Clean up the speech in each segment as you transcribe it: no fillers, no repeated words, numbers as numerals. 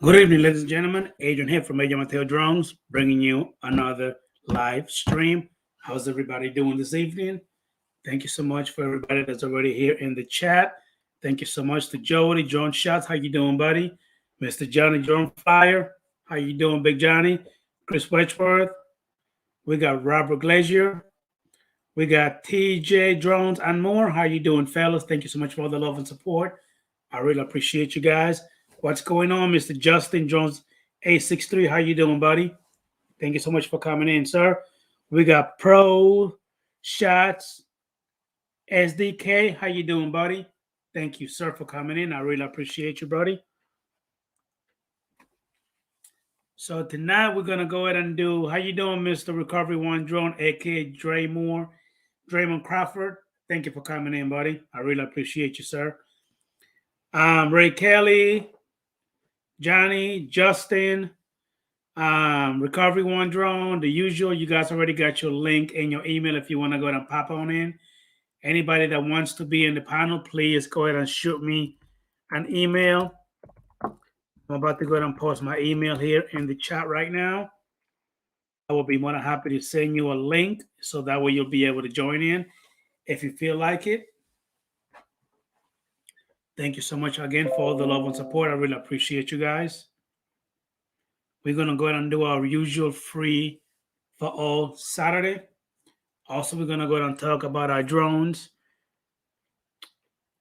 Good evening, ladies and gentlemen. Adrian here from Mateo Drones, bringing you another live stream. How's everybody doing this evening? Thank you so much for everybody that's already here in the chat. Thank you so much to Jody, Drone Shots. How you doing, buddy? Mr. Johnny Drone Flyer. How you doing, Big Johnny? Chris Wedgeworth. We got Robert Glazier. We got TJ Drones and more. How you doing, fellas? Thank you so much for all the love and support. I really appreciate you guys. What's going on, Mr. Justin Jones, A63? How you doing, buddy? Thank you so much for coming in, sir. We got Pro Shots SDK. How you doing, buddy? Thank you, sir, for coming in. I really appreciate you, buddy. So tonight we're gonna go ahead and do. How you doing, Mr. Recovery One Drone, aka Draymond Crawford? Thank you for coming in, buddy. I really appreciate you, sir. Ray Kelly, Johnny, Justin, Recovery One Drone, the usual. You guys already got your link in your email if you want to go ahead and pop on in. Anybody that wants to be in the panel, please go ahead and shoot me an email. I'm about to go ahead and post my email here in the chat right now. I will be more than happy to send you a link so that way you'll be able to join in if you feel like it. Thank you so much again for all the love and support. I really appreciate you guys. We're going to go ahead and do our usual free for all Saturday. Also, we're going to go ahead and talk about our drones.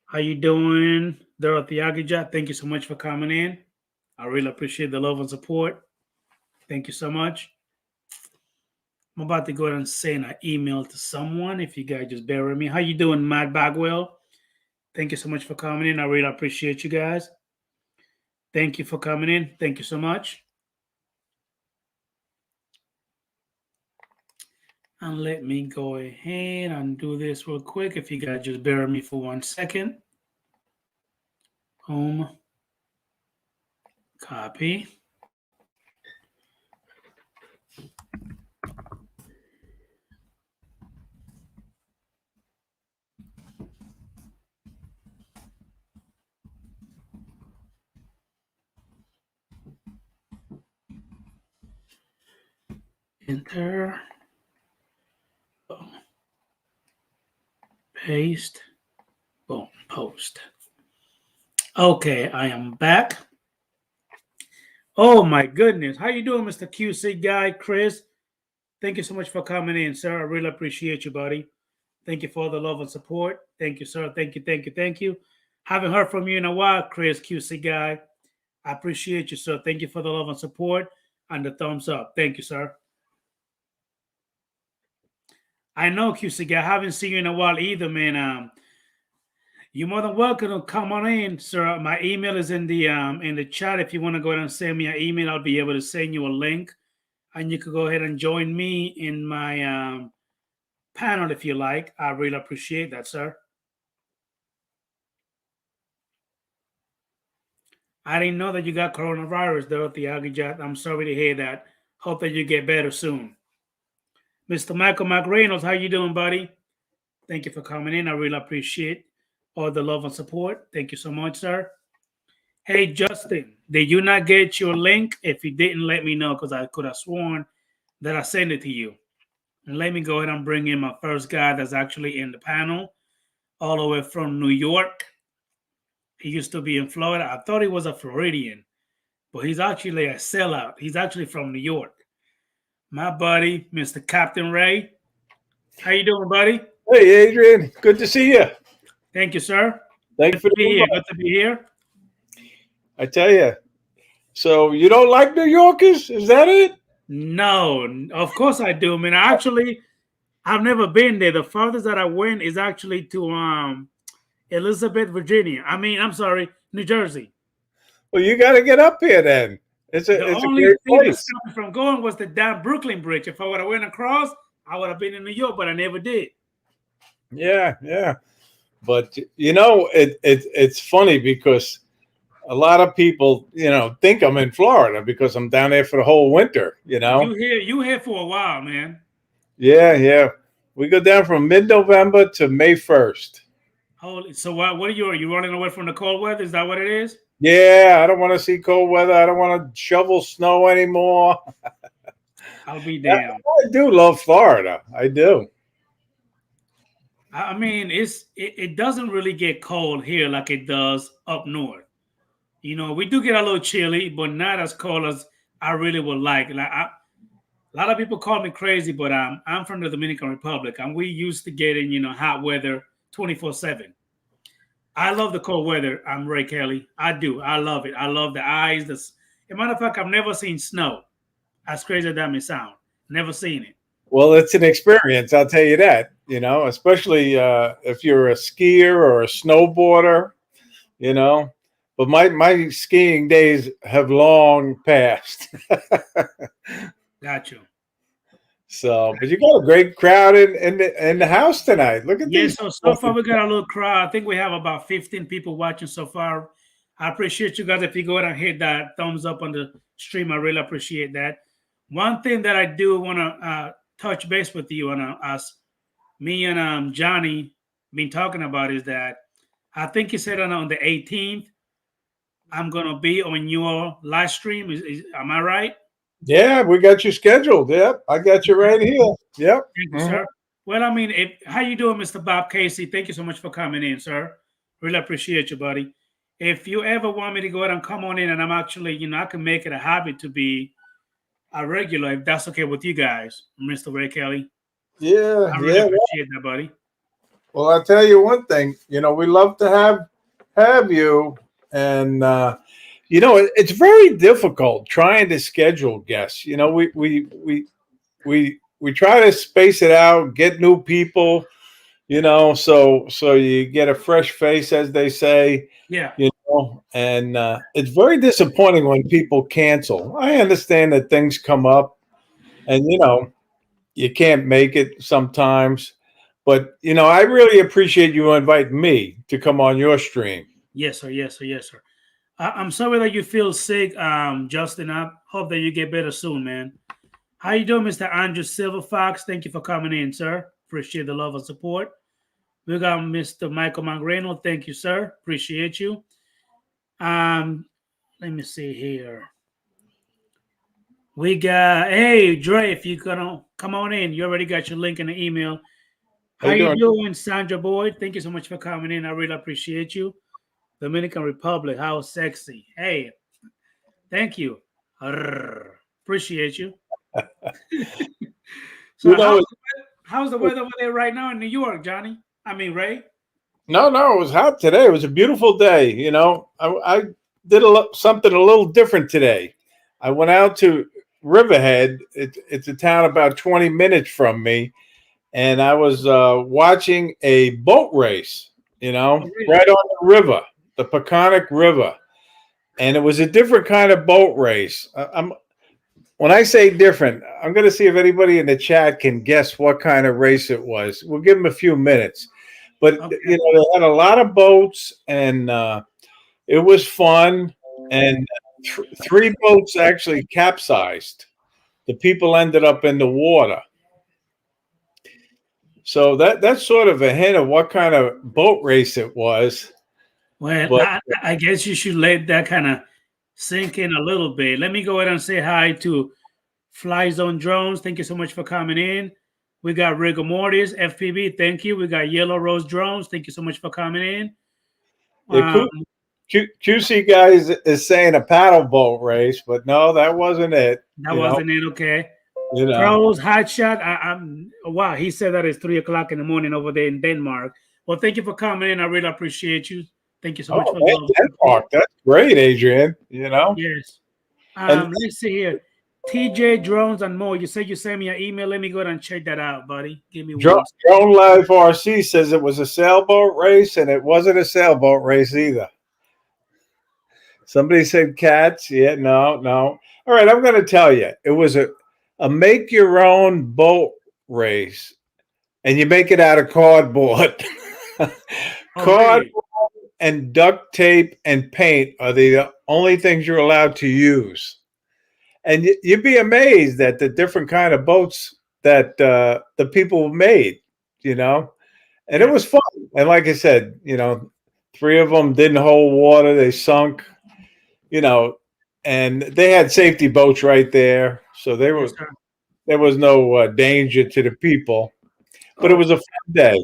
How you doing, Dorothy Agija? Thank you so much for coming in. I really appreciate the love and support. Thank you so much. I'm about to go ahead and send an email to someone. If you guys just bear with me. How you doing, Matt Bagwell? Thank you so much for coming in. I really appreciate you guys. Thank you for coming in. Thank you so much. And let me go ahead and do this real quick. If you guys just bear with me for 1 second. Home. Copy. Enter. Boom. Paste. Boom. Post. Okay, I am back. Oh my goodness. How you doing, Mr. QC guy, Chris? Thank you so much for coming in, sir. I really appreciate you, buddy. Thank you for all the love and support. Thank you, sir. Thank you, thank you, thank you. Haven't heard from you in a while, Chris, QC guy. I appreciate you, sir. Thank you for the love and support and the thumbs up. Thank you, sir. I know, QC guy. I haven't seen you in a while either, man. You're more than welcome to come on in, sir. My email is in the chat. If you want to go ahead and send me an email, I'll be able to send you a link, and you can go ahead and join me in my panel if you like. I really appreciate that, sir. I didn't know that you got coronavirus, Dorothy Agijat. I'm sorry to hear that. Hope that you get better soon. Mr. Michael McReynolds, how you doing, buddy? Thank you for coming in. I really appreciate all the love and support. Thank you so much, sir. Hey, Justin, did you not get your link? If you didn't, let me know because I could have sworn that I sent it to you. And let me go ahead and bring in my first guy that's actually in the panel, all the way from New York. He used to be in Florida. I thought he was a Floridian, but he's actually a sellout. He's actually from New York. My buddy, Mr. Captain Ray. How you doing, buddy? Hey, Adrian. Good to see you. Thank you, sir. Thank you for being here. Good to be here. I tell you. So you don't like New Yorkers? Is that it? No, of course I do. I mean, I've never been there. The farthest that I went is actually to Elizabeth, Virginia. I'm sorry, New Jersey. Well, you got to get up here then. It's a only great thing place. that stopped me from going was the damn Brooklyn Bridge. If I would have went across, I would have been in New York, but I never did. Yeah. But it's funny because a lot of people, think I'm in Florida because I'm down there for the whole winter. You here for a while, man. Yeah. We go down from mid-November to May 1st. Holy! So what are you? Are you running away from the cold weather? Is that what it is? Yeah, I don't want to see cold weather. I don't want to shovel snow anymore. I'll be I damned. I do love Florida. I do. I mean, it doesn't really get cold here like it does up north. You know, we do get a little chilly, but not as cold as I really would like. A lot of people call me crazy, but I'm from the Dominican Republic, and we used to getting hot weather 24/7. I love the cold weather. I'm Ray Kelly. I do. I love it. I love the ice. As a matter of fact, I've never seen snow. As crazy as that may sound, never seen it. Well, it's an experience, I'll tell you that. Especially if you're a skier or a snowboarder. You know, but my skiing days have long passed. Got you. So, but you got a great crowd in the house tonight. Look at Yes. these. So far we got a little crowd. I think we have about 15 people watching so far. I appreciate you guys. If you go ahead and hit that thumbs up on the stream, I really appreciate that. One thing that I do want to touch base with you on, as me and Johnny been talking about, is that I think you said on the 18th I'm gonna be on your live stream. Am I right? Yeah, we got you scheduled. Yep, I got you right here. Yep. Thank you, Mhm. sir. Well, I mean, how you doing, Mr. Bob Casey? Thank you so much for coming in, sir. Really appreciate you, buddy. If you ever want me to go ahead and come on in, and I'm actually, I can make it a habit to be a regular, if that's okay with you guys, Mr. Ray Kelly. Yeah, I really yeah. appreciate that, buddy. Well, I'll tell you one thing. We love to have you, and it's very difficult trying to schedule guests. We try to space it out, get new people. So you get a fresh face, as they say. Yeah. And it's very disappointing when people cancel. I understand that things come up, and you can't make it sometimes. But I really appreciate you inviting me to come on your stream. Yes, sir. Yes, sir. Yes, sir. I'm sorry that you feel sick, Justin. I hope that you get better soon, man. How you doing, Mr. Andrew Silver Fox? Thank you for coming in, sir. Appreciate the love and support. We got Mr. Michael Mangreno. Thank you, sir. Appreciate you. Um, Let me see here. We got Dre. If you gonna come on in, you already got your link in the email. How How you you doing? doing, Sandra Boyd? Thank you so much for coming in. I really appreciate you. Dominican Republic, how sexy. Hey, thank you. Arrr. Appreciate you. So You know, how's the weather over there right now in New York, Johnny? I mean, Ray. no, it was hot today. It was a beautiful day. I did something a little different today. I went out to Riverhead. It's a town about 20 minutes from me, and I was watching a boat race. Oh, Right really? on the river, the Peconic River, and it was a different kind of boat race. When I say different, I'm going to see if anybody in the chat can guess what kind of race it was. We'll give them a few minutes. But Okay. they had a lot of boats, and it was fun. And three boats actually capsized. The people ended up in the water. So that's sort of a hint of what kind of boat race it was. Well, But I guess you should let that kind of sink in a little bit. Let me go ahead and say hi to Fly Zone Drones. Thank you so much for coming in. We got Rigor Mortis, FPB. Thank you. We got Yellow Rose Drones. Thank you so much for coming in. the Um, QC guys is saying a paddle boat race, but no, that wasn't it. that wasn't it. Okay. You know. Pros hot shot. I'm wow. He said that it's 3 o'clock in the morning over there in Denmark. Well, thank you for coming in. I really appreciate you. Thank you so much Oh, for the man, love and Denmark, support. that's great, Adrian. Yes. And Let me see here. TJ Drones and more. You said you sent me an email. Let me go ahead and check that out, buddy. Give me one. Drone Life RC says it was a sailboat race, and it wasn't a sailboat race either. Somebody said cats. Yeah, no, no. All right, I'm going to tell you, it was a make your own boat race, and you make it out of cardboard. Oh, Cardboard really? and duct tape and paint are the only things you're allowed to use. And you'd be amazed at the different kind of boats that the people made, you know. And it Yeah. was fun. And like I said, three of them didn't hold water; they sunk. you know, and they had safety boats right there, so Yes, sir. there was no danger to the people. But it Oh, was a fun day.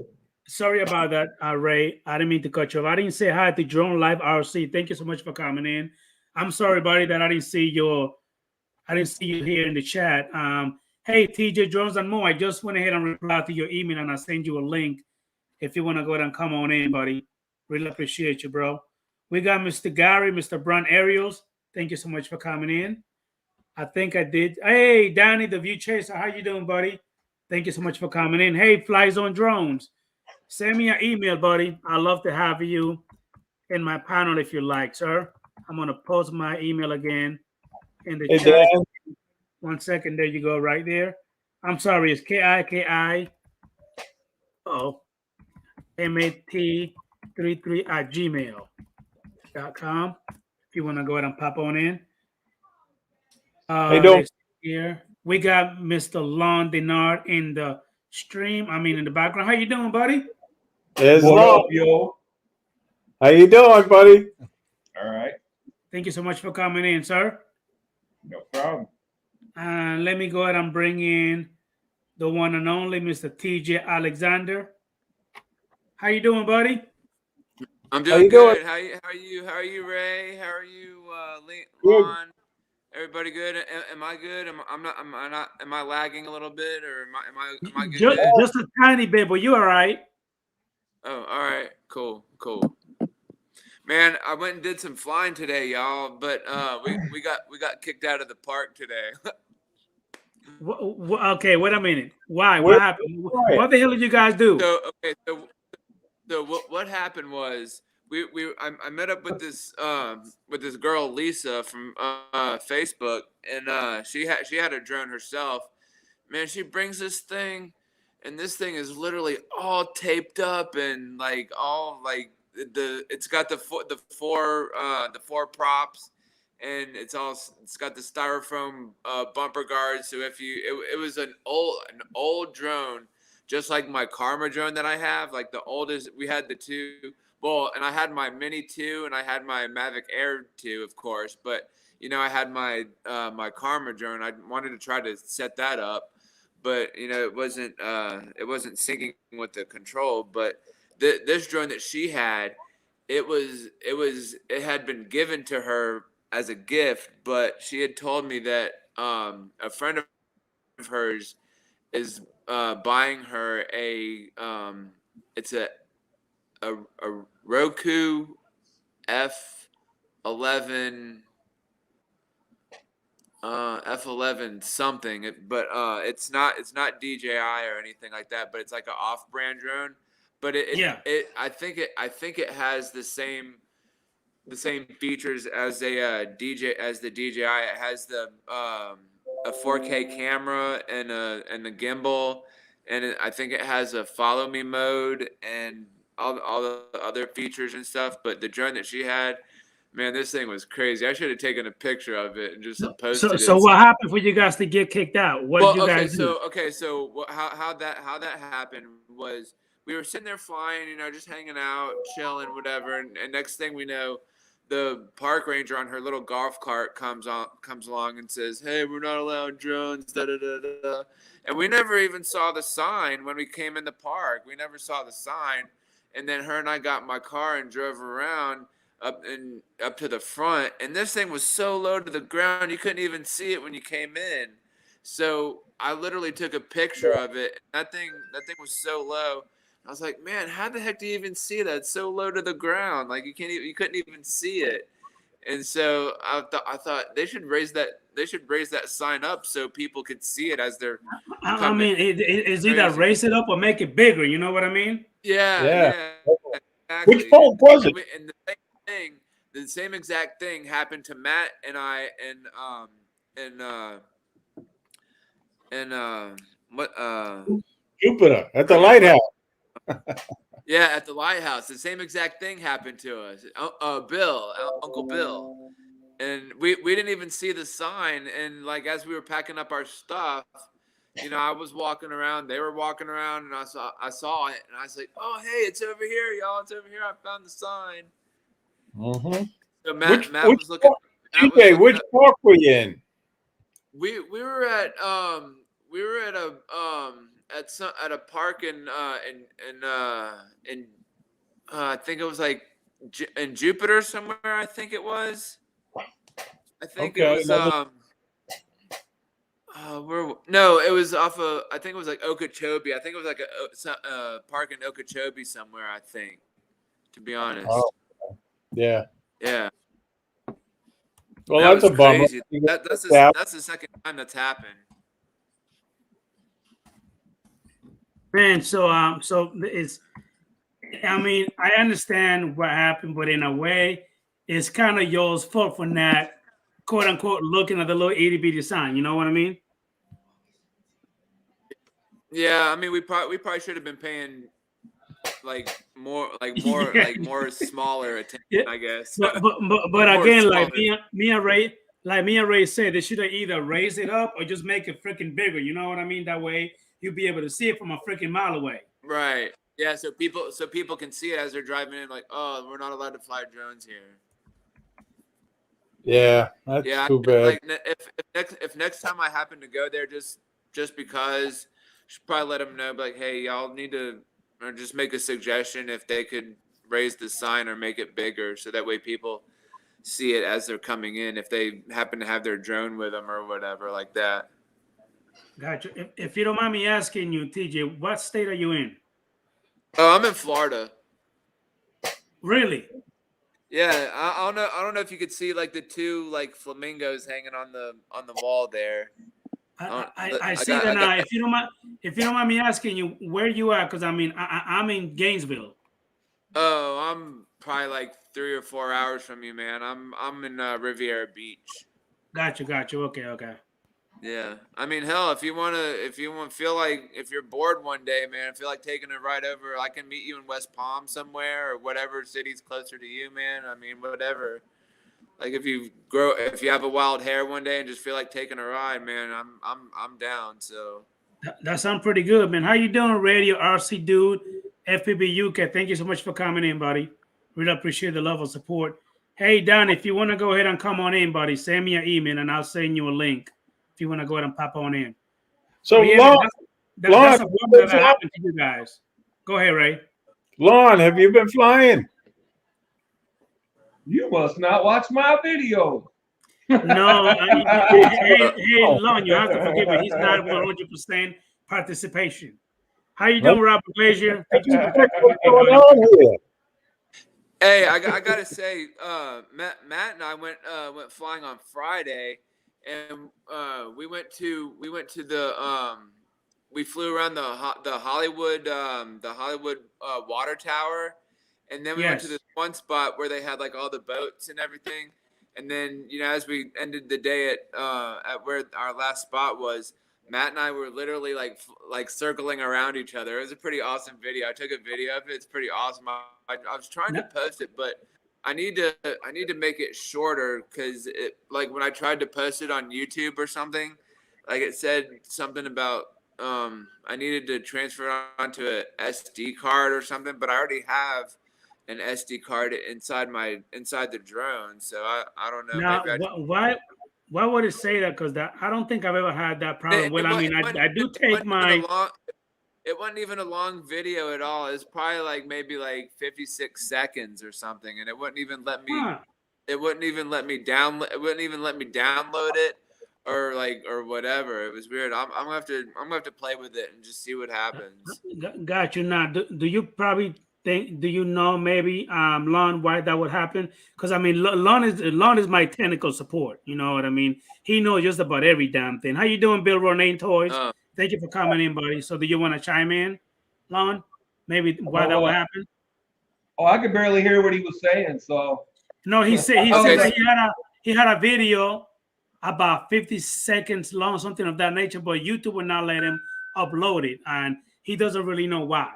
sorry about that, Ray. I didn't mean to cut you off. I didn't say hi to Drone Live RC. Thank you so much for coming in. I'm sorry, buddy, that I didn't see you here in the chat. Hey, TJ Drones and more. I just went ahead and replied to your email and I sent you a link if you want to go ahead and come on in, buddy. Really appreciate you, bro. We got Mr. Gary, Mr. Brun Ariels. Thank you so much for coming in. I think I did. Hey, Danny, the View Chaser. How you doing, buddy? Thank you so much for coming in. Hey, Flies on Drones. Send me an email, buddy. I'd love to have you in my panel if you like, sir. I'm gonna post my email again in the Hey, chat. Dan. 1 second. There you go, right there. I'm sorry, it's KIKI. Oh, MAT33 at gmail.com. If you want to go ahead and pop on in. How you doing? Let's see here. We got Mr. Lon Denard in the stream. I mean, in the background. How you doing, buddy? There's What Lon. up, yo? How you doing, buddy? All right, Thank you so much for coming in, sir. no problem. Let me go ahead and bring in the one and only Mr. TJ Alexander. How you doing, buddy? I'm How doing you doing? good. How are you, Ray? How are you, Good. Lon? Everybody good? Am I good? Am I not? Am I lagging a little bit, or am I good? Just, Good? just a tiny bit, but you all right. Oh, all right. Cool. Man, I went and did some flying today, y'all. But we got kicked out of the park today. Okay, wait a minute. Why? Where- What happened? What the hell did you guys do? So what happened was I met up with this girl Lisa from Facebook, and she had a drone herself. Man, she brings this thing, and this thing is literally all taped up and like all like it's got the four props, and it's got the styrofoam bumper guards. So if it was an old drone, just like my Karma drone that I have, like the oldest. We had the two. Well, and I had my Mini 2 and I had my Mavic Air 2, of course. But I had my my Karma drone. I wanted to try to set that up, but it wasn't syncing with the control. But this drone that she had, it had been given to her as a gift, but she had told me that a friend of hers is buying her it's a Roku F11 F11 something, but it's not DJI or anything like that, but it's like an off-brand drone. But I think it has the same features as the DJI. It has the a 4K camera and the gimbal, and I think it has a follow me mode and all the other features and stuff. But the drone that she had, man, this thing was crazy. I should have taken a picture of it and just posted it. So what happened for you guys to get kicked out? What did you guys do? So how that happened was we were sitting there flying, just hanging out, chilling, whatever, and next thing we know, the park ranger on her little golf cart comes along and says, "Hey, we're not allowed drones." Da, da, da, da. And we never even saw the sign when we came in the park. We never saw the sign. And then her and I got in my car and drove around up to the front. And this thing was so low to the ground you couldn't even see it when you came in. So I literally took a picture of it. That thing was so low. I was like, man, how the heck do you even see that? It's so low to the ground. Like you couldn't even see it. And so I thought they should raise that sign up so people could see it as they're I mean, it's either raise it up or make it bigger. You know what I mean? Yeah. Exactly. Which phone was it? And the same exact thing happened to Matt and I Jupiter at the lighthouse. Yeah, at the lighthouse. The same exact thing happened to us. Uncle Bill. And we didn't even see the sign. And like as we were packing up our stuff, I was walking around, they were walking around, and I saw it, and I was like, "Oh, hey, it's over here, y'all! It's over here! I found the sign." Mm-hmm. So Matt was looking. TJ, which park were you in? We were at a at a park in I think it was like in Jupiter somewhere. I think it was. I think it was no, it was off of. I think it was like Okeechobee. I think it was like a park in Okeechobee somewhere. I think, to be honest. Oh, yeah. Yeah. Well, That that's a was bummer. crazy. That's the second time that's happened. Man, so it's. I mean, I understand what happened, but in a way, it's kind of yours fault for not, quote unquote, looking at the little itty bitty sign. You know what I mean? Yeah, I mean, we probably should have been paying more Yeah. more smaller attention, Yeah. I guess. But again, like me and Ray said, they should have either raised it up or just make it freaking bigger. You know what I mean? That way you'll be able to see it from a freaking mile away. Right. Yeah. So people can see it as they're driving in. Like, oh, we're not allowed to fly drones here. Yeah, that's too bad. Like if next time I happen to go there, just because, should probably let them know. Like, hey, y'all need to, or just make a suggestion if they could raise the sign or make it bigger, so that way people see it as they're coming in. If they happen to have their drone with them or whatever, like that. Gotcha. If you don't mind me asking you, TJ, what state are you in? Oh, I'm in Florida. Really? Yeah, I don't know if you could see like the two like flamingos hanging on the wall there. I see that now. If you don't mind me asking you, where you at? Because I mean, I'm in Gainesville. Oh, I'm probably like 3 or 4 hours from you, man. I'm in Riviera Beach. Gotcha. Okay. Yeah, I mean, hell, if you feel like, if you're bored one day, man, feel like taking a ride over, I can meet you in West Palm somewhere or whatever city's closer to you, man. I mean, whatever. Like if you have a wild hair one day and just feel like taking a ride, man, I'm down. So that sounds pretty good, man. How you doing, Radio RC Dude, FPB UK? Thank you so much for coming in, buddy. Really appreciate the love of support. Hey, Don, if you want to go ahead and come on in, buddy, send me an email and I'll send you a link if you want to go ahead and pop on in. So, yeah, that's a problem that Lon, happened to you guys. Go ahead, Ray. Lon, have you been flying? You must not watch my video. No, hey, Lon, you have to forgive me. He's not 100% participation. How you doing, Robert Glazier? Thank you so much for What's going on here? hey, I gotta say, Matt and I went flying on Friday, and we flew around the Hollywood water tower, and then we went to this one spot where they had like all the boats and everything. And then, as we ended the day at where our last spot was, Matt and I were literally like circling around each other. It was a pretty awesome video. I took a video of it. It's pretty awesome. I was trying to post it, but I need to make it shorter, because it, like, when I tried to post it on YouTube or something, like, it said something about I needed to transfer it onto an SD card or something, but I already have an SD card inside the drone, so I don't know. Now, maybe why would it say that? Because I don't think I've ever had that problem. Well, I mean, I do take my. It wasn't even a long video at all. It's probably like maybe like 56 seconds or something, and it wouldn't even let me. It wouldn't even let me download. It wouldn't even let me download it, or whatever. It was weird. I'm gonna have to play with it and just see what happens. Got you. Now, do you probably think? Do you know maybe Lon, why that would happen? Because I mean, Lon is my technical support. You know what I mean? He knows just about every damn thing. How you doing, Bill Ronayne Toys? Thank you for coming in, buddy. So, do you want to chime in, Lon? Maybe why that would happen? Oh, I could barely hear what he was saying. So no, he said that he had a video about 50 seconds long, something of that nature, but YouTube would not let him upload it, and he doesn't really know why.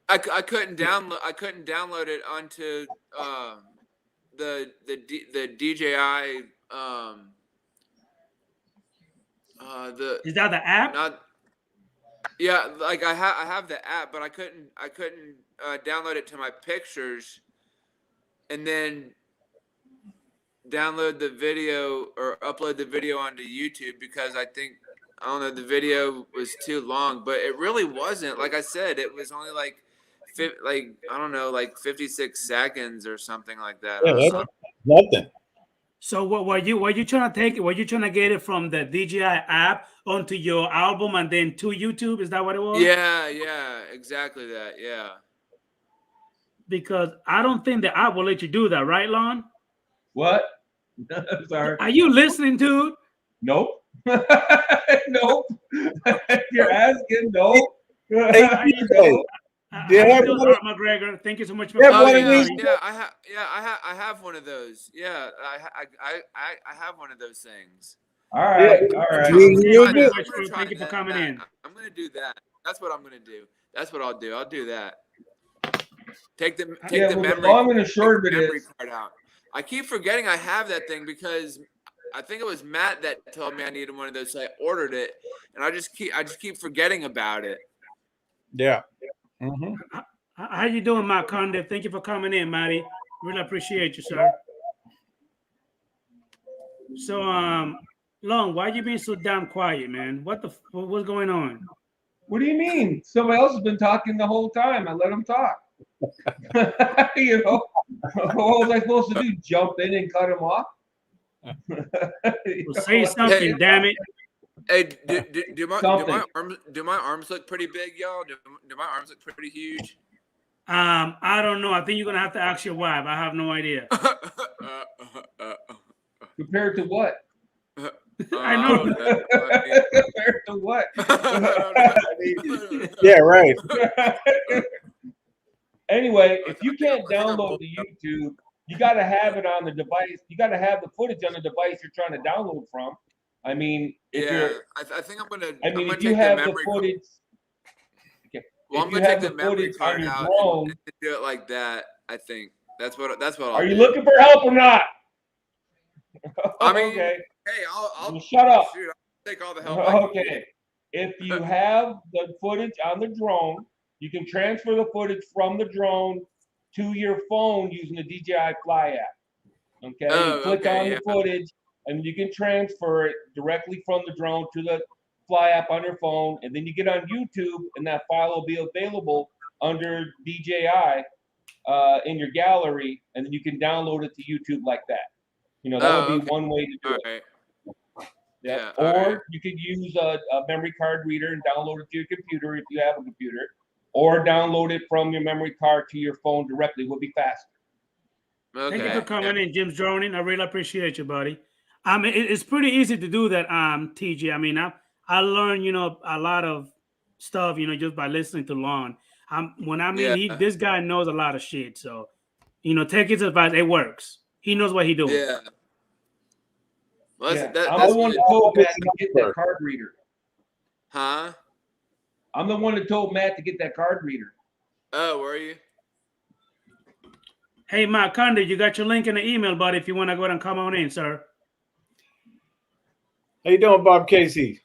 I couldn't download it onto the DJI. Is that the app? Yeah, like I have the app, but I couldn't download it to my pictures, and then download the video or upload the video onto YouTube because I don't know, the video was too long, but it really wasn't. Like I said, it was only like I don't know, like 56 seconds or something like that. Yeah, that's nothing. So what were you trying to take it? Were you trying to get it from the DJI app onto your album and then to YouTube? Is that what it was? Yeah, exactly that. Yeah. Because I don't think the app will let you do that, right, Lon? What? Sorry. Are you listening to it? Nope. Nope. You're asking, nope. Hey, Nope. McGregor, thank you so much for Yeah, Oh, one of coming. these- I have one of those. Yeah, I have one of those things. All right, Yeah. all right. Thank you for coming in. I'm gonna do that. That's what I'm gonna do. That's what I'll do. I'll do that. Take the memory. Long and the short of it memory is, card out. I keep forgetting I have that thing because I think it was Matt that told me I needed one of those. So I ordered it, and I just keep forgetting about it. Yeah. Mm-hmm. How you doing, Matt Conde? Thank you for coming in, Matty. Really appreciate you, sir. So, Long, why you being so damn quiet, man? What's going on? what do you mean? Somebody else has been talking the whole time. I let them talk. You know, what was I supposed to do? Jump in and cut him off? Well, say something, damn it. Hey, do my arms look pretty big, y'all? Do my arms look pretty huge? I don't know. I think you're gonna have to ask your wife. I have no idea. Compared to what? I know. Compared to what? Yeah, right. Anyway, if you can't download the YouTube, you got to have it on the device. You got to have the footage on the device you're trying to download from. I mean, if you're, I think I'm gonna. I mean, I'm if gonna you take have the the memory footage, okay. Well, If I'm you gonna have take the the memory footage on card your out drone, and do it like that. I think that's what I'll are you do. looking for help or not? I mean, Okay. hey, I'll Well, shut up. shoot. I'll take all the help. I can Okay. get. If you have the footage on the drone, you can transfer the footage from the drone to your phone using the DJI Fly app. Okay. Oh, You click okay, on yeah. the footage and you can transfer it directly from the drone to the Fly app on your phone. And then you get on YouTube and that file will be available under DJI in your gallery. And then you can download it to YouTube like that. You know, that would be one way to do All it. right. Yeah. Yeah, all Or right. you could use a memory card reader and download it to your computer if you have a computer, or download it from your memory card to your phone directly. Would be faster. Okay. Thank you for coming in, Jim's droning. I really appreciate you, buddy. I mean, it's pretty easy to do that, TG. I mean, I learned, a lot of stuff, just by listening to Lon. This guy knows a lot of shit. So, take his advice. It works. He knows what he's doing. Yeah. Well, Yeah. that's I'm the one good. that told Matt to get that card reader. Huh? I'm the one that told Matt to get that card reader. Oh, were you? Hey, Matt Conde, you got your link in the email, buddy, if you want to go ahead and come on in, sir. How you doing, Bob Casey?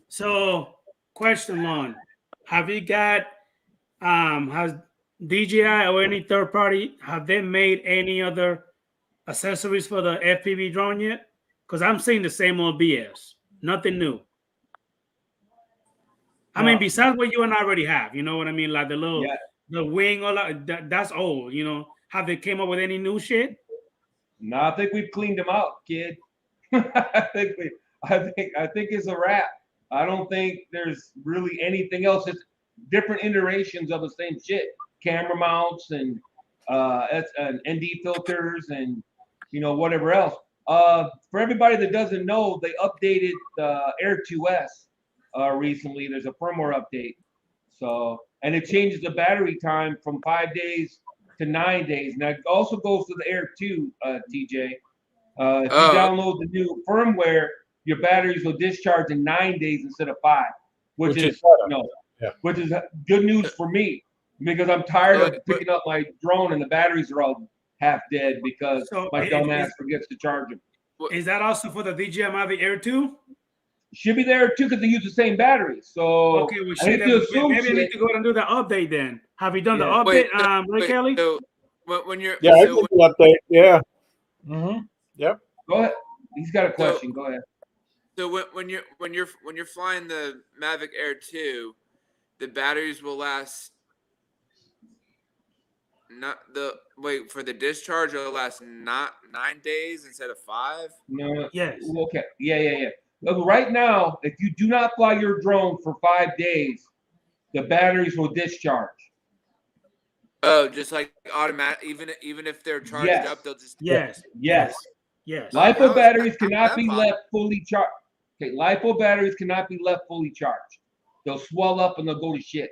So, question, Lon. Have you got, has DJI or any third party, have they made any other accessories for the FPV drone yet? Because I'm seeing the same old BS. Nothing new. I mean, besides what you and I already have, you know what I mean? Like the wing, all that's old, Have they came up with any new shit? No, I think we've cleaned them out, kid. I think it's a wrap. I don't think there's really anything else. It's different iterations of the same shit. Camera mounts and ND filters and whatever else. For everybody that doesn't know, they updated the Air 2S recently. There's a firmware update. So, and it changes the battery time from 5 days to 9 days. Now it also goes to the Air 2, TJ. If you download the new firmware, your batteries will discharge in 9 days instead of 5, which is good news for me because I'm tired of picking up my drone and the batteries are all half dead because my dumb ass forgets to charge them. Is that also for the DJI Mavic Air 2? Should be there too because they use the same battery. So okay, well, maybe I need to go and do the update then. Have you done the update, Ray Kelly? So when you're I did the update. Yeah. Mm-hmm. Yep. Go ahead. He's got a question. Go ahead. So when you're flying the Mavic Air 2, the batteries will last for the discharge it'll last not 9 days instead of 5. No. Yes. Okay. Yeah. Look, right now, if you do not fly your drone for 5 days, the batteries will discharge. Oh, just like automatic. Even if they're charged Yes. up, they'll just. Yes. Yes. Yes. LiPo batteries cannot that be fine. left fully charged. Okay, LiPo batteries cannot be left fully charged. They'll swell up and they'll go to shit.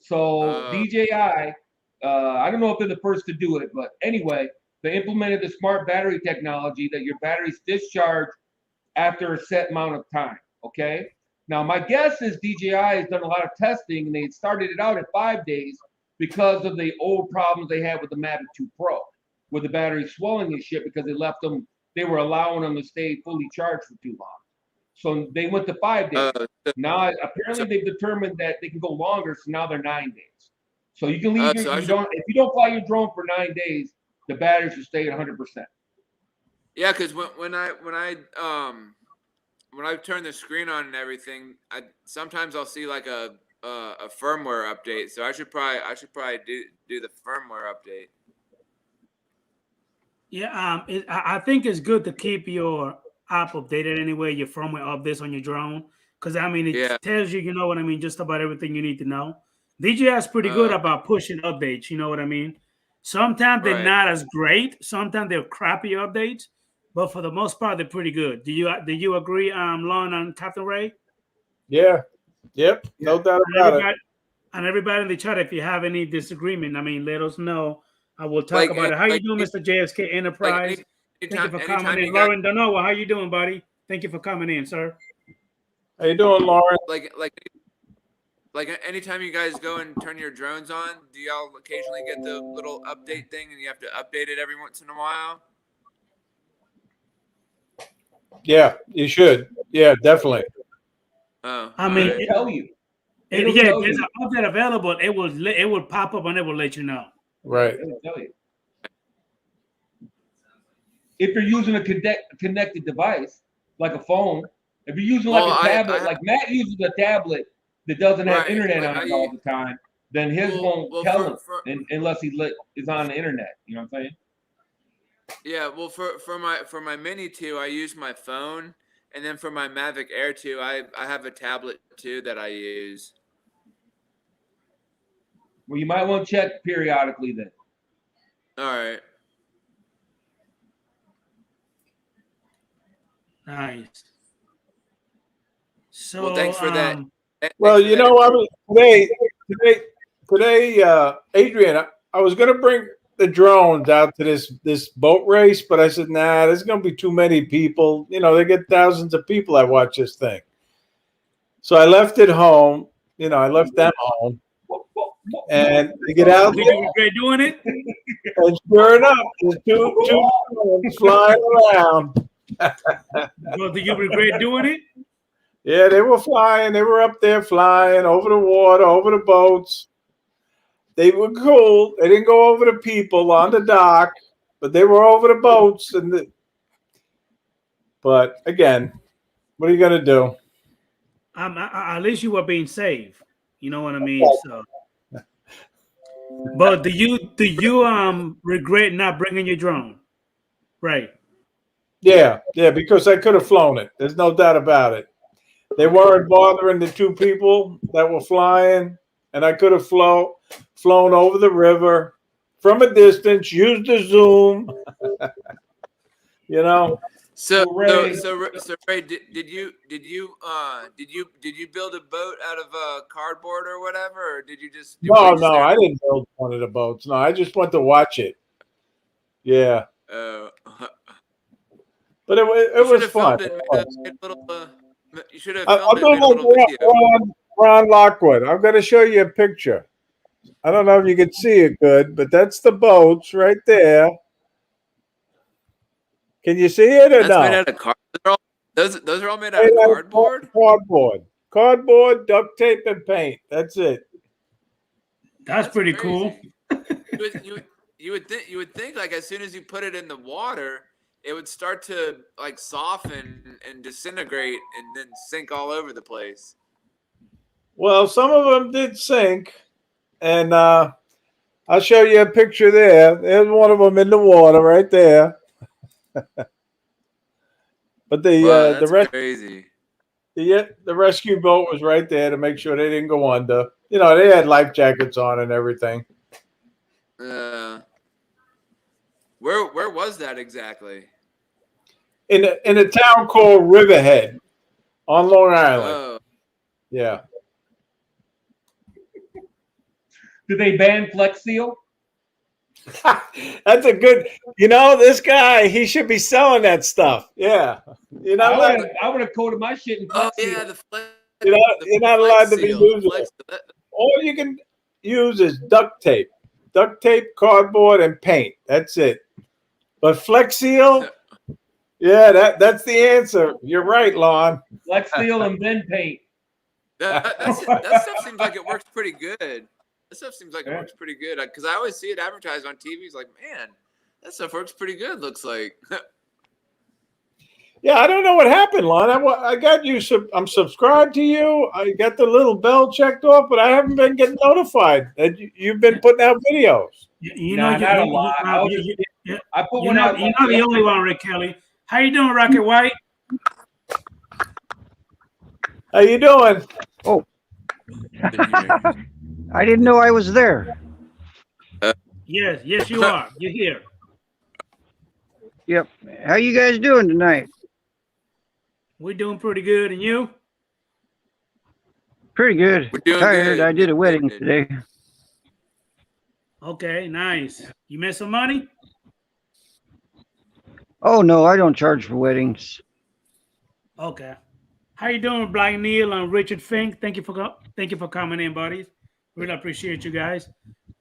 So DJI, I don't know if they're the first to do it, but anyway, they implemented the smart battery technology that your batteries discharge after a set amount of time. Okay. Now my guess is DJI has done a lot of testing and they started it out at 5 days because of the old problems they had with the Mavic 2 Pro, with the battery swelling and shit because they were allowing them to stay fully charged for too long. So they went to 5 days. Now apparently they've determined that they can go longer, so now they're 9 days. So you can leave if you don't fly your drone for 9 days, the batteries will stay at 100%. Yeah, because when I turn the screen on and everything, sometimes I'll see like a firmware update. So I should probably do the firmware update. Yeah, I think it's good to keep your app updated anyway, your firmware updates on your drone, because I mean it tells you, you know what I mean, just about everything you need to know. DJI is pretty good about pushing updates, you know what I mean. Sometimes they're not as great, sometimes they're crappy updates, but for the most part they're pretty good. Do you agree, Lon and Captain Ray? Yeah. Yep. No doubt about it. And everybody in the chat, if you have any disagreement, I mean, let us know. I will talk about it. How you doing, Mr. JSK Enterprise? Thank you for coming in. Lauren Donowa, how you doing, buddy? Thank you for coming in, sir. How you doing, Lauren? Like anytime you guys go and turn your drones on, do y'all occasionally get the little update thing and you have to update it every once in a while? Yeah, you should. Yeah, definitely. Oh, I mean, it'll tell you. There's an update available. It will pop up and it will let you know. Right. It'll tell you. If you're using a connected device, like a phone, if you're using like a tablet, like Matt uses a tablet that doesn't have internet on it all the time, then his won't tell him unless he is on the internet. You know what I'm saying? Yeah, well, for my Mini 2, I use my phone, and then for my Mavic Air 2, I have a tablet too that I use. Well, you might want to check periodically then. All right. Nice. So, well, thanks for that. Well, you know, I mean, today, Adrian, I was going to bring the drones out to this boat race, but I said, nah, there's going to be too many people. You know, they get thousands of people that watch this thing. So I left it home. You know, I left them home. And they get out. Did you regret doing it? And sure enough, there's two drones flying around. Well, do you regret doing it? Yeah, they were flying. They were up there flying over the water, over the boats. They were cool. They didn't go over the people on the dock, but they were over the boats. But again, what are you gonna do? At least you were being safe. You know what I mean. So, but do you regret not bringing your drone? Right. Yeah, because I could have flown it. There's no doubt about it. They weren't bothering the two people that were flying, and I could have flown over the river from a distance, used the zoom. You know. So Ray, did you build a boat out of cardboard or whatever, or did you just? No, I didn't build one of the boats. No, I just went to watch it. Yeah. But it was fun. You should have filmed it. Made a little video. Ron Lockwood. I'm going to show you a picture. I don't know if you can see it good, but that's the boats right there. Can you see it or That's no? made out of cardboard. Those are all made out of cardboard. Cardboard, duct tape, and paint. That's it. That's pretty cool. You would think like as soon as you put it in the water, it would start to like soften and disintegrate and then sink all over the place. Well, some of them did sink, and I'll show you a picture there. There's one of them in the water right there. But Wow, the that's rest, crazy. the rescue boat was right there to make sure they didn't go under. You know, they had life jackets on and everything. Where was that exactly? In a town called Riverhead on Long Island. Oh, Yeah. Do they ban Flex Seal? That's a good. You know, this guy, he should be selling that stuff. Yeah. You're not allowed. I would have coated my shit in oh Flex Seal. yeah, the flex. You're not allowed to be seal. using it. All you can use is duct tape, cardboard, and paint. That's it. But Flex Seal, yeah, that's the answer. You're right, Lon. Flex Seal and then paint. That stuff seems like it works pretty good. That stuff seems like it works pretty good because I always see it advertised on TV. It's like, man, that stuff works pretty good. Looks like. Yeah, I don't know what happened, Lon. I got you. I'm subscribed to you. I got the little bell checked off, but I haven't been getting notified that you've been putting out videos. You Nah, know, not a lot. I put you're one not, out. you're not the only one, Rick Kelly. How you doing, Rocket White? How you doing? Oh, I didn't know I was there. Yes, you are. You're here. Yep. How you guys doing tonight? We're doing pretty good, and you? Pretty good. We're doing Tired. good. I did a wedding Good. today. Okay, nice. You made some money? Oh no, I don't charge for weddings. Okay. How you doing, Blind Neil and Richard Fink? Thank you for coming in, buddies. Really appreciate you guys.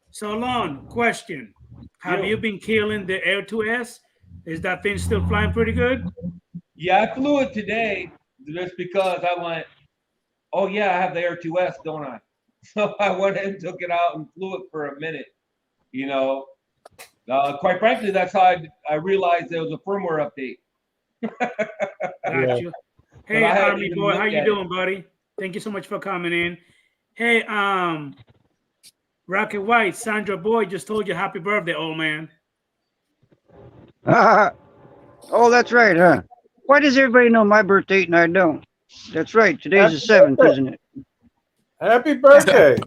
So, Lon, question: have you been killing the Air 2S? Is that thing still flying pretty good? Yeah, I flew it today just because I went, oh yeah, I have the Air 2S, don't I? So I went and took it out and flew it for a minute. You know, quite frankly, that's how I realized there was a firmware update. Got you. Hey, But I haven't Army even boy, how looked you at doing, buddy? Thank you so much for coming in. Hey, Rocket White, Sandra Boy just told you happy birthday, old man. Oh, that's right, huh? Why does everybody know my birth date and I don't? That's right. Today's the 7th, isn't it? Happy birthday.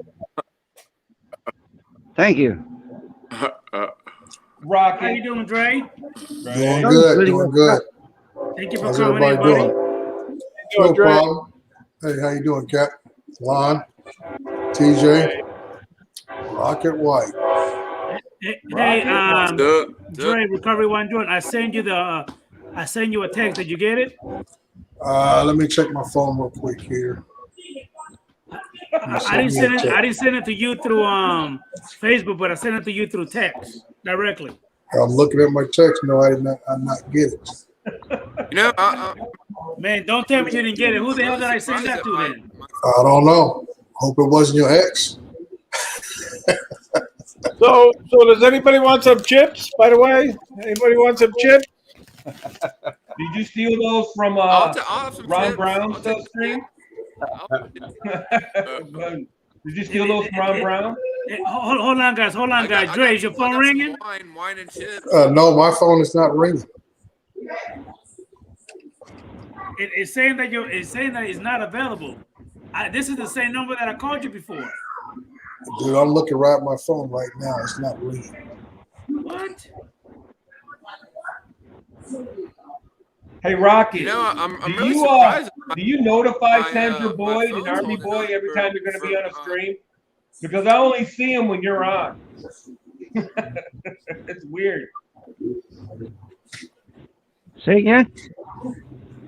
Thank you. Rocket. How you doing, Dre? Doing good, doing good. Thank you for How's coming in, everybody buddy. doing? No problem. Hey, how you doing, Cap? Lon, TJ, Rocket White. Hey, Dre, Recovery 1 I sent you a text. Did you get it? Let me check my phone real quick here. I didn't send it to you through Facebook, but I sent it to you through text directly. I'm looking at my text. No, I not get it. You know, Man, don't tell me you didn't get it. Who the hell did I send that to then? I don't know. Hope it wasn't your ex. So does anybody want some chips? By the way, anybody want some chips? Did you steal those from I'll have some Ron tips. Brown's I'll take stream? some Did you steal those from Ron Brown? Hey, hold on, guys. I got Dre, is your I phone got some ringing? Wine and chips. No, my phone is not ringing. It's saying that it's not available. This is the same number that I called you before. Dude, I'm looking right at my phone right now. It's not ringing. What? Hey, Rocket. You know, I'm do really you, surprised. do you notify my, Sandra my Boyd and phone's Army holding Boy up every time you're going to be on a for, stream? Because I only see them when you're on. It's weird. Say again?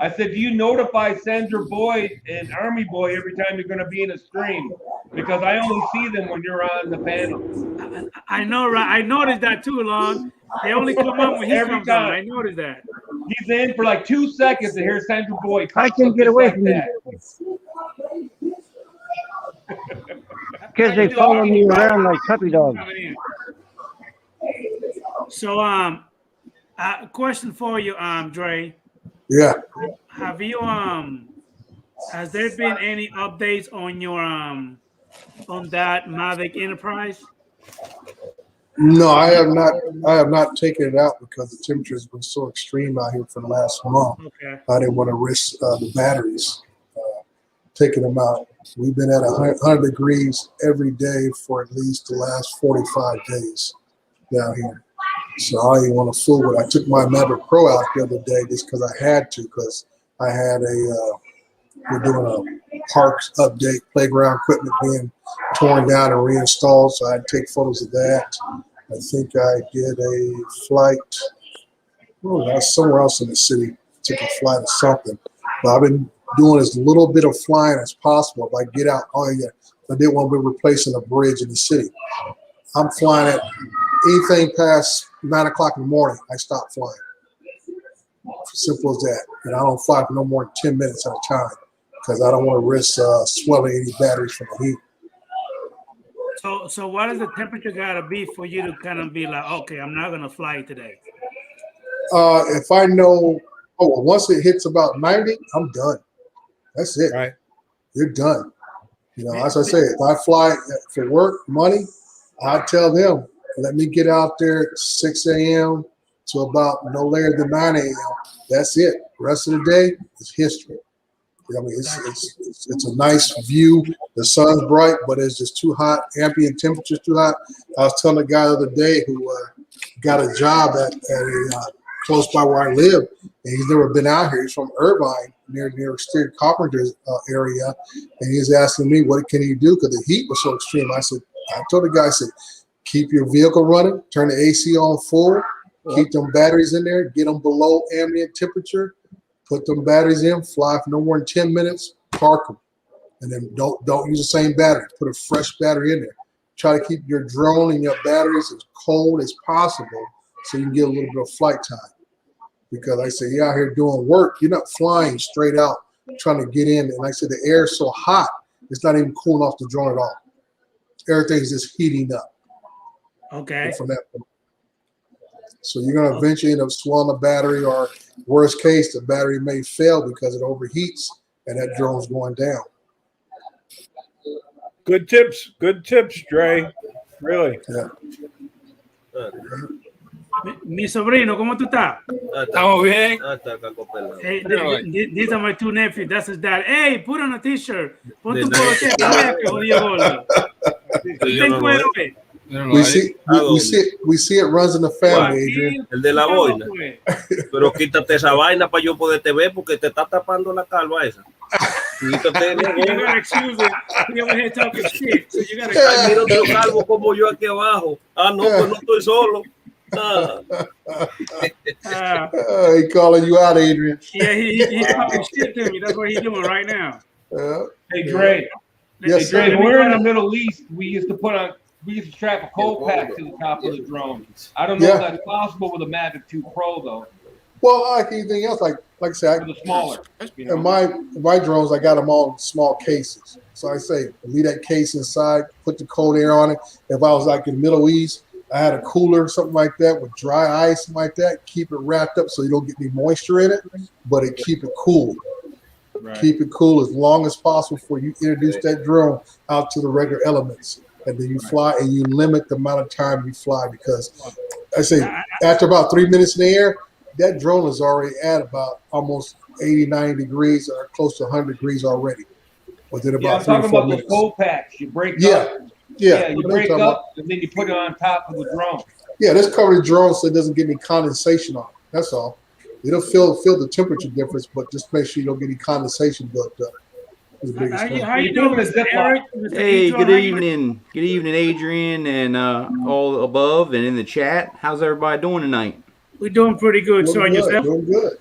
I said, do you notify Sandra Boyd and Army Boy every time you're going to be in a stream? Because I only see them when you're on the panel. I know, right? I noticed that too, Lon. They only come up when he Every comes on. time. I noticed that. He's in for like 2 seconds to hear Sandra Boyd. I can get away from that. Because they follow me around like puppy dogs. So Question for you, Dre. Yeah. Have you has there been any updates on your on that Mavic Enterprise? No, I have not. I have not taken it out because the temperature has been so extreme out here for the last month. Okay. I didn't want to risk the batteries taking them out. We've been at 100 degrees every day for at least the last 45 days down here. So I didn't want to fool with it. I took my Maverick Pro out the other day just because I had to, because I had we're doing a parks update, playground equipment being torn down and reinstalled. So I had to take photos of that. I think I did a flight. Oh, I was somewhere else in the city. Took a flight or something. But I've been doing as little bit of flying as possible. If I get out, oh yeah, I didn't want to be replacing a bridge in the city. I'm flying at anything past 9 o'clock in the morning. I stop flying. Simple as that. And I don't fly for no more than 10 minutes at a time because I don't want to risk swelling any batteries from the heat. So what is the temperature gotta be for you to kind of be like, okay, I'm not gonna fly today? If I know, once it hits about 90, I'm done. That's it. Right. You're done. You know, as I say, if I fly for work, money, I tell them, let me get out there at 6 a.m. to about no later than 9 a.m. That's it. The rest of the day is history. I mean, it's a nice view. The sun's bright, but it's just too hot. Ambient temperature's too hot. I was telling a guy the other day who got a job at a close by where I live, and he's never been out here. He's from Irvine, near Exterior Carpenter's area, and he's asking me what can he do because the heat was so extreme. I told the guy, I said, keep your vehicle running, turn the AC on full, keep them batteries in there, get them below ambient temperature, put them batteries in, fly for no more than 10 minutes, park them, and then don't use the same battery. Put a fresh battery in there. Try to keep your drone and your batteries as cold as possible so you can get a little bit of flight time. Because I say, you're out here doing work. You're not flying straight out trying to get in. And like I said, the air is so hot, it's not even cooling off the drone at all. Everything's just heating up. Okay. From that point. So you're going to eventually end up swelling the battery, or worst case, the battery may fail because it overheats and that drone's going down. Good tips, Dre. Really. Yeah. Mi sobrino, ¿cómo tú estás? Estamos bien. Hey, these are my two nephews. That's his dad. Hey, put on a t-shirt. Pon tu poloche, jodido gordo. Ten cuero, eh. We see it runs in the family, Adrian. El de la boina. Pero quítate esa vaina para yo poderte ver porque te está tapando la calva esa. Quítate. You gotta excuse it. We over here talking shit. So you gotta. Mira otro calvo como yo aquí abajo. Ah, no, pues no estoy solo. He calling you out, Adrian. Yeah, he's talking shit to me. That's what he's doing right now. Hey, Dre. Yes, Dre, sir. we're in the Middle East. We used to strap a cold pack to the top of the drone. I don't know if that's possible with a Mavic 2 Pro though. Well, like anything else, like I said, The smaller. You know? and my drones, I got them all in small cases. So I say, leave that case inside, put the cold air on it. If I was like in the Middle East, I had a cooler or something like that with dry ice, something like that. Keep it wrapped up so you don't get any moisture in it, but it keep it cool. Right. Keep it cool as long as possible before you introduce that drone out to the regular elements. And then you fly, and you limit the amount of time you fly, because I say after about 3 minutes in the air, that drone is already at about almost 80, 90 degrees or close to 100 degrees already. Within about I'm 3 or talking 4 about minutes. the cold packs. You break Yeah. up. Yeah, you break up and then you put it on top of the drone. Yeah, let's cover the drone so it doesn't get any condensation on it. That's all. It'll feel the temperature difference, but just make sure you don't get any condensation built up. How you doing, Mr. Eric? Hey, good evening. Good evening, Adrian, and all above and in the chat. How's everybody doing tonight? We're doing pretty good. So yourself? Doing good.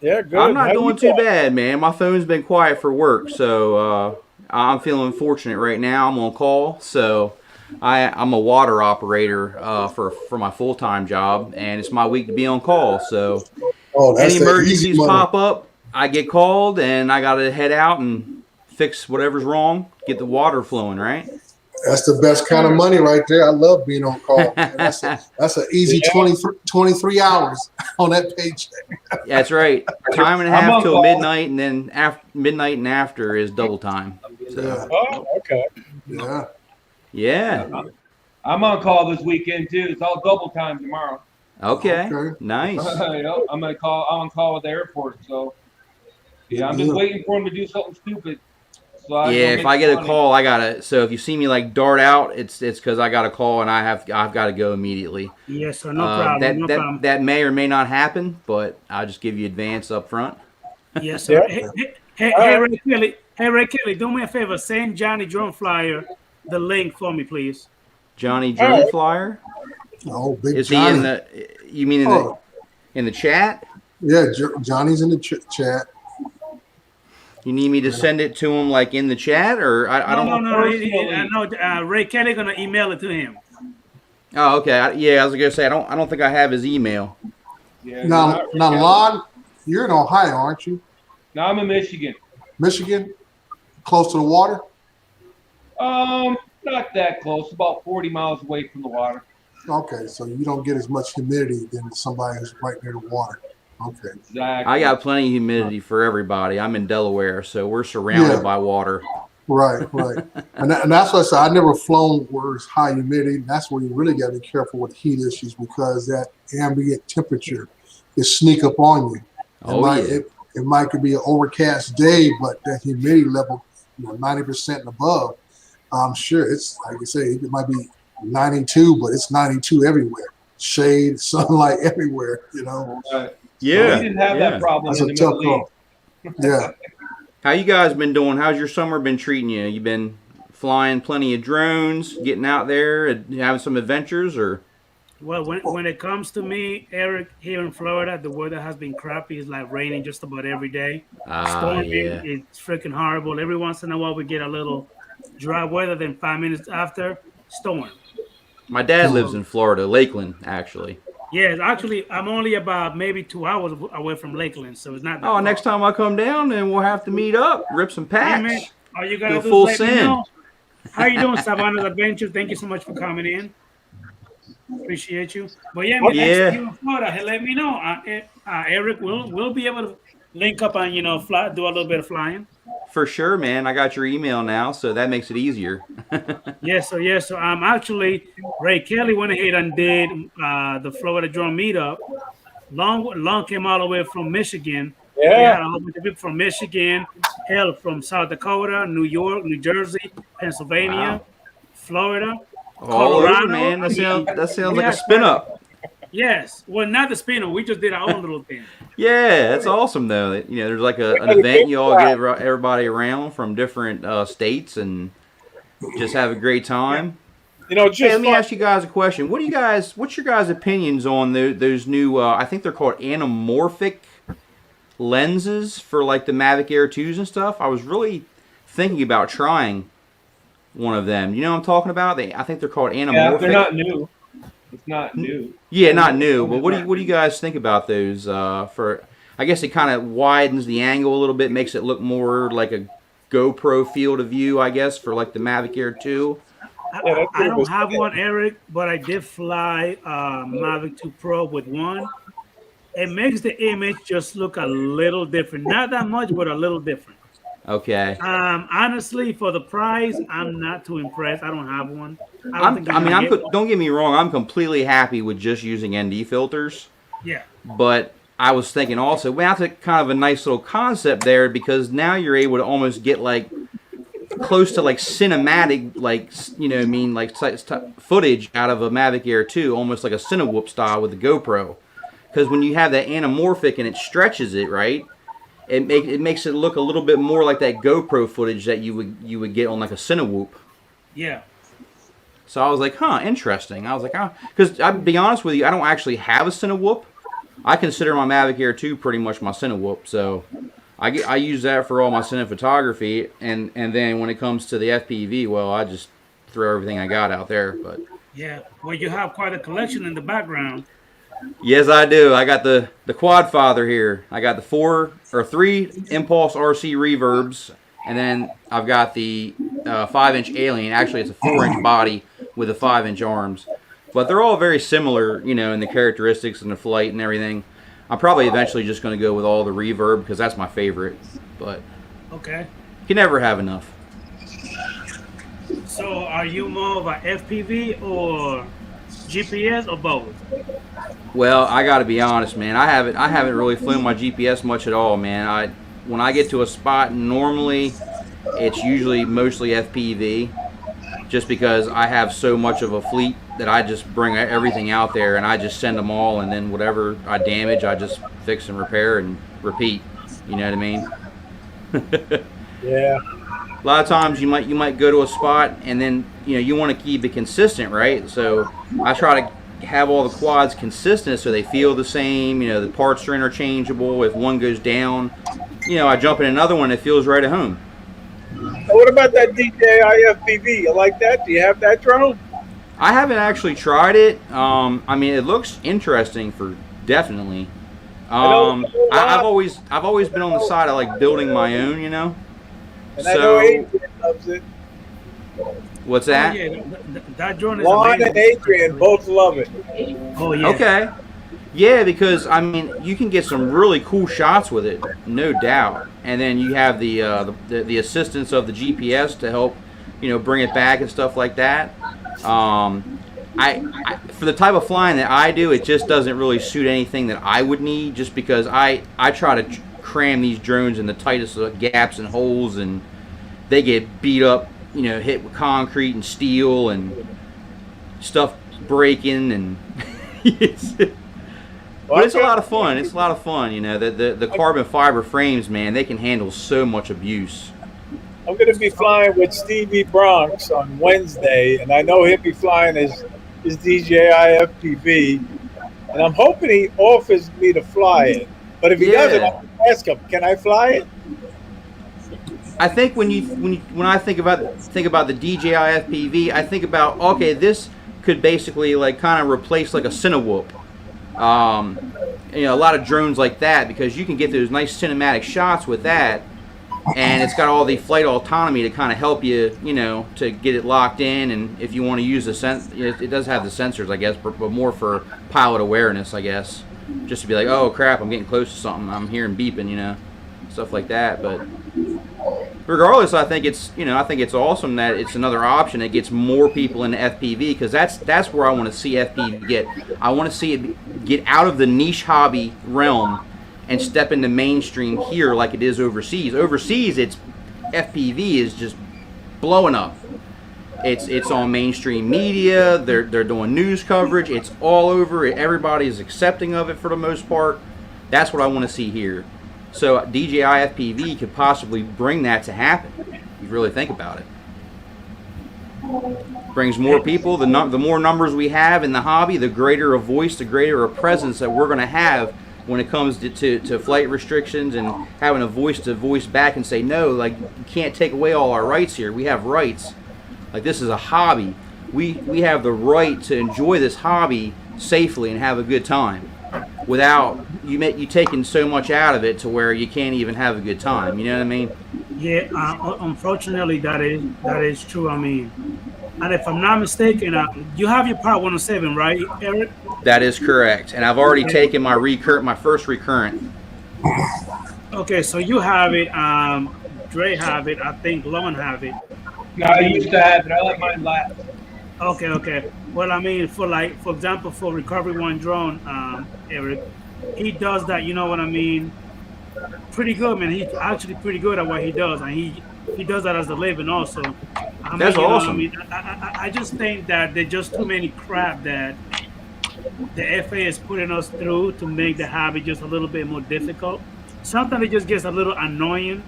Yeah, good. I'm not doing too bad, man. My phone's been quiet for work, so I'm feeling fortunate right now. I'm on call, so I'm a water operator for my full-time job, and it's my week to be on call. So any emergencies pop up, I get called, and I got to head out and fix whatever's wrong, get the water flowing, right? That's the best kind of money right there. I love being on call. Man. That's an easy 23 hours on that paycheck. That's right. Time and a I'm half on till call. midnight, and then midnight and after is double time. So, Yeah, Oh, okay. yeah. yeah. I'm on call this weekend too. It's all double time tomorrow. Okay. Okay. Nice. Yep, I'm on call with the airport. So yeah, I'm just waiting for him to do something stupid. So I Yeah, can if make I get a money. call, I gotta. So if you see me like dart out, it's because I got a call and I've got to go immediately. Yes, sir. No problem. No problem. That may or may not happen, but I'll just give you advance up front. Yes, sir. Yeah. Hey, Ray Kelly. Hey, Ray Kelly, do me a favor. Send Johnny Drone Flyer the link for me, please. Johnny Drone Flyer. Oh, big Is Johnny. he in the? You mean in the chat? Yeah, Johnny's in the chat. You need me to send it to him like in the chat, or I don't. No. Ray Kelly gonna email it to him. Oh, okay. Yeah, I was gonna say I don't think I have his email. Yeah, Now, Lon, you're in Ohio, aren't you? No, I'm in Michigan. Michigan, close to the water. Not that close. About 40 miles away from the water. Okay, so you don't get as much humidity than somebody who's right near the water. Okay. Exactly. I got plenty of humidity for everybody. I'm in Delaware, so we're surrounded by water. Right. and that's why I said I never flown where it's high humidity. And that's where you really got to be careful with heat issues because that ambient temperature can sneak up on you. It might could be an overcast day, but that humidity level, 90% and above, I'm sure it's like I say, it might be 92, but it's 92 everywhere. Shade, sunlight everywhere, Right. Yeah. We didn't have that problem That's in a the tough Middle call. Yeah. How you guys been doing? How's your summer been treating you? You been flying plenty of drones, getting out there and having some adventures, or? Well, when it comes to me, Eric, here in Florida, the weather has been crappy. It's like raining just about every day. Storming, Yeah. it's freaking horrible. Every once in a while, we get a little dry weather. Then 5 minutes after, storm. My dad lives in Florida, Lakeland, actually. Yes, actually, I'm only about maybe 2 hours away from Lakeland, so it's not that Oh, far. next time I come down, then we'll have to meet up, rip some Hey, man, packs. all you Do gotta a do full is let me send. know. How you doing, Savannah's Adventures? Thank you so much for coming in. Appreciate you. But yeah, man, next time you're in Florida, hey, let me know. Eric, we'll be able to link up and fly, do a little bit of flying. For sure, man. I got your email now, so that makes it easier. Yes, so actually, Ray Kelly went ahead and did the Florida Drone Meetup. Long came all the way from Michigan. Yeah. We had a whole bunch of people from Michigan, hell, from South Dakota, New York, New Jersey, Pennsylvania, Florida, All Colorado. over, man. That sounds like Yeah, a spin up. Yes. Well, not the spinner. We just did our own little thing. Yeah, that's awesome though. There's like an event you all get everybody around from different states and just have a great time. Hey, let me ask you guys a question. What's your guys' opinions on those new? I think they're called anamorphic lenses for like the Mavic Air 2s and stuff. I was really thinking about trying one of them. You know what I'm talking about? I think they're called anamorphic. Yeah, they're not new. It's not new. Yeah, not new. But what do you guys think about those? For I guess it kind of widens the angle a little bit, makes it look more like a GoPro field of view. I guess for like the Mavic Air 2. I don't have one, Eric, but I did fly Mavic 2 Pro with one. It makes the image just look a little different. Not that much, but a little different. Okay. Honestly, for the price, I'm not too impressed. I don't have one. Don't get me wrong. I'm completely happy with just using ND filters. Yeah. But I was thinking also, well, that's kind of a nice little concept there because now you're able to almost get like close to like cinematic, like footage out of a Mavic Air 2, almost like a Cinewhoop style with the GoPro. Because when you have that anamorphic and it stretches it, right? It makes it look a little bit more like that GoPro footage that you would get on like a Cinewhoop. Yeah. So I was like, interesting. I was like, because I'll be honest with you, I don't actually have a Cinewhoop. I consider my Mavic Air 2 pretty much my Cinewhoop. So I use that for all my cinephotography, and then when it comes to the FPV, well, I just throw everything I got out there. But yeah, well, you have quite a collection in the background. Yes, I do. I got the quad father here. I got the 3 Impulse RC reverbs, and then I've got the 5-inch Alien. Actually, it's a 4-inch body with a 5-inch arms. But they're all very similar, you know, in the characteristics and the flight and everything. I'm probably eventually just going to go with all the reverb because that's my favorite. But Okay. you can never have enough. So are you more of a FPV or GPS or both? Well, I got to be honest, man. I haven't really flown my GPS much at all, man. When I get to a spot, normally it's usually mostly FPV, just because I have so much of a fleet that I just bring everything out there and I just send them all, and then whatever I damage, I just fix and repair and repeat. You know what I mean? Yeah. A lot of times you might go to a spot and then you want to keep it consistent, right? So I try to have all the quads consistent so they feel the same. The parts are interchangeable. If one goes down, I jump in another one that feels right at home. What about that DJI FPV? You like that? Do you have that drone? I haven't actually tried it. I mean, it looks interesting for definitely. I've always been on the side of like building my own, And I So know Adrian loves it. what's that? Oh, yeah, that drone is Lon amazing. and Adrian both love it. Oh yeah. Okay. Yeah, because I mean, you can get some really cool shots with it, no doubt. And then you have the assistance of the GPS to help, bring it back and stuff like that. I for the type of flying that I do, it just doesn't really suit anything that I would need. Just because I try to cram these drones in the tightest of gaps and holes, and they get beat up, hit with concrete and steel and stuff breaking and. But it's a lot of fun. It's a lot of fun, The carbon fiber frames, man, they can handle so much abuse. I'm going to be flying with Stevie Bronx on Wednesday, and I know he'll be flying his DJI FPV, and I'm hoping he offers me to fly it. But if he doesn't, I'll ask him, can I fly it? I think when I think about the DJI FPV, I think about, okay, this could basically like kind of replace like a Cinewhoop. A lot of drones like that, because you can get those nice cinematic shots with that, and it's got all the flight autonomy to kind of help you, to get it locked in. And if you want to use the it does have the sensors, I guess, but more for pilot awareness, I guess, just to be like, oh crap, I'm getting close to something, I'm hearing beeping, stuff like that. But regardless, I think it's awesome that it's another option that gets more people into FPV, because that's where I want to see FPV get. I want to see it get out of the niche hobby realm and step into mainstream here like it is overseas. Overseas, it's FPV is just blowing up. It's on mainstream media. They're doing news coverage. It's all over. Everybody is accepting of it for the most part. That's what I want to see here. So DJI FPV could possibly bring that to happen. If you really think about it. Brings more people. The more numbers we have in the hobby, the greater a voice, the greater a presence that we're going to have when it comes to flight restrictions, and having a voice to voice back and say, no, like, you can't take away all our rights here. We have rights. Like, this is a hobby. We have the right to enjoy this hobby safely and have a good time without you taking so much out of it to where you can't even have a good time. You know what I mean? Yeah. Unfortunately, that is true. I mean, and if I'm not mistaken, you have your Part 107, right, Eric? That is correct, and I've already taken my first recurrent. Okay, so you have it. Dre have it. I think Lon have it. No, I used to have it. I let mine lapse. Okay. Well, I mean, for example, for Recovery One Drone, Eric, he does that. You know what I mean? Pretty good, man. He's actually pretty good at what he does, and he does that as a living also. That's awesome. I mean, I just think that there's just too many crap that the FAA is putting us through to make the hobby just a little bit more difficult. Sometimes it just gets a little annoying.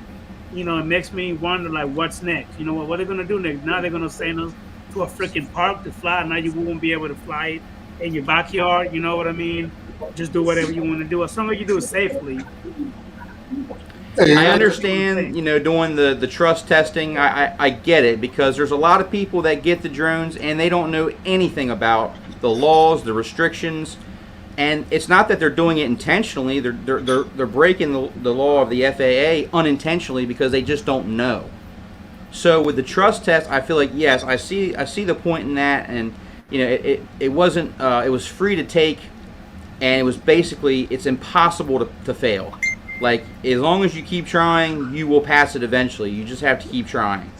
It makes me wonder, like, what's next? What are they going to do next? Now they're going to send us to a freaking park to fly. Now you won't be able to fly it in your backyard. You know what I mean? Just do whatever you want to do. As long as you do it safely. I understand, doing the trust testing. I get it, because there's a lot of people that get the drones and they don't know anything about the laws, the restrictions, and it's not that they're doing it intentionally. They're breaking the law of the FAA unintentionally because they just don't know. So with the trust test, I feel like yes, I see the point in that, and it wasn't it was free to take, and it was basically it's impossible to fail. Like as long as you keep trying, you will pass it eventually. You just have to keep trying,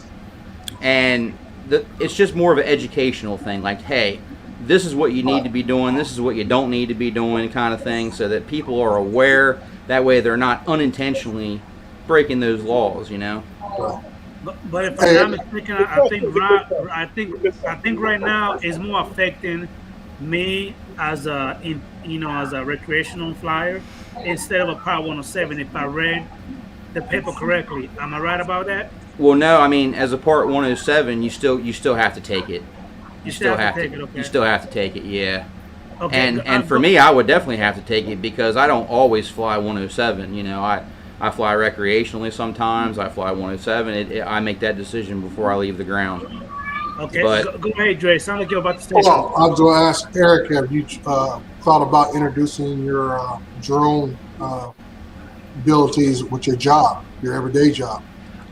and it's just more of an educational thing. Like hey, this is what you need to be doing. This is what you don't need to be doing, kind of thing, so that people are aware. That way, they're not unintentionally breaking those laws. But if I'm not mistaken, I think right now is more affecting me as as a recreational flyer instead of a Part 107. If I read the paper correctly, am I right about that? Well, no, I mean as a Part 107, you still have to take it. You still have to take it. Okay. You still have to take it. Yeah. Okay. And for me, I would definitely have to take it because I don't always fly 107. I fly recreationally sometimes. I fly 107. I make that decision before I leave the ground. Okay, But, go ahead, Dre. Sound like you're about to say Well, something. I was going to ask Eric, have you thought about introducing your drone abilities with your job, your everyday job?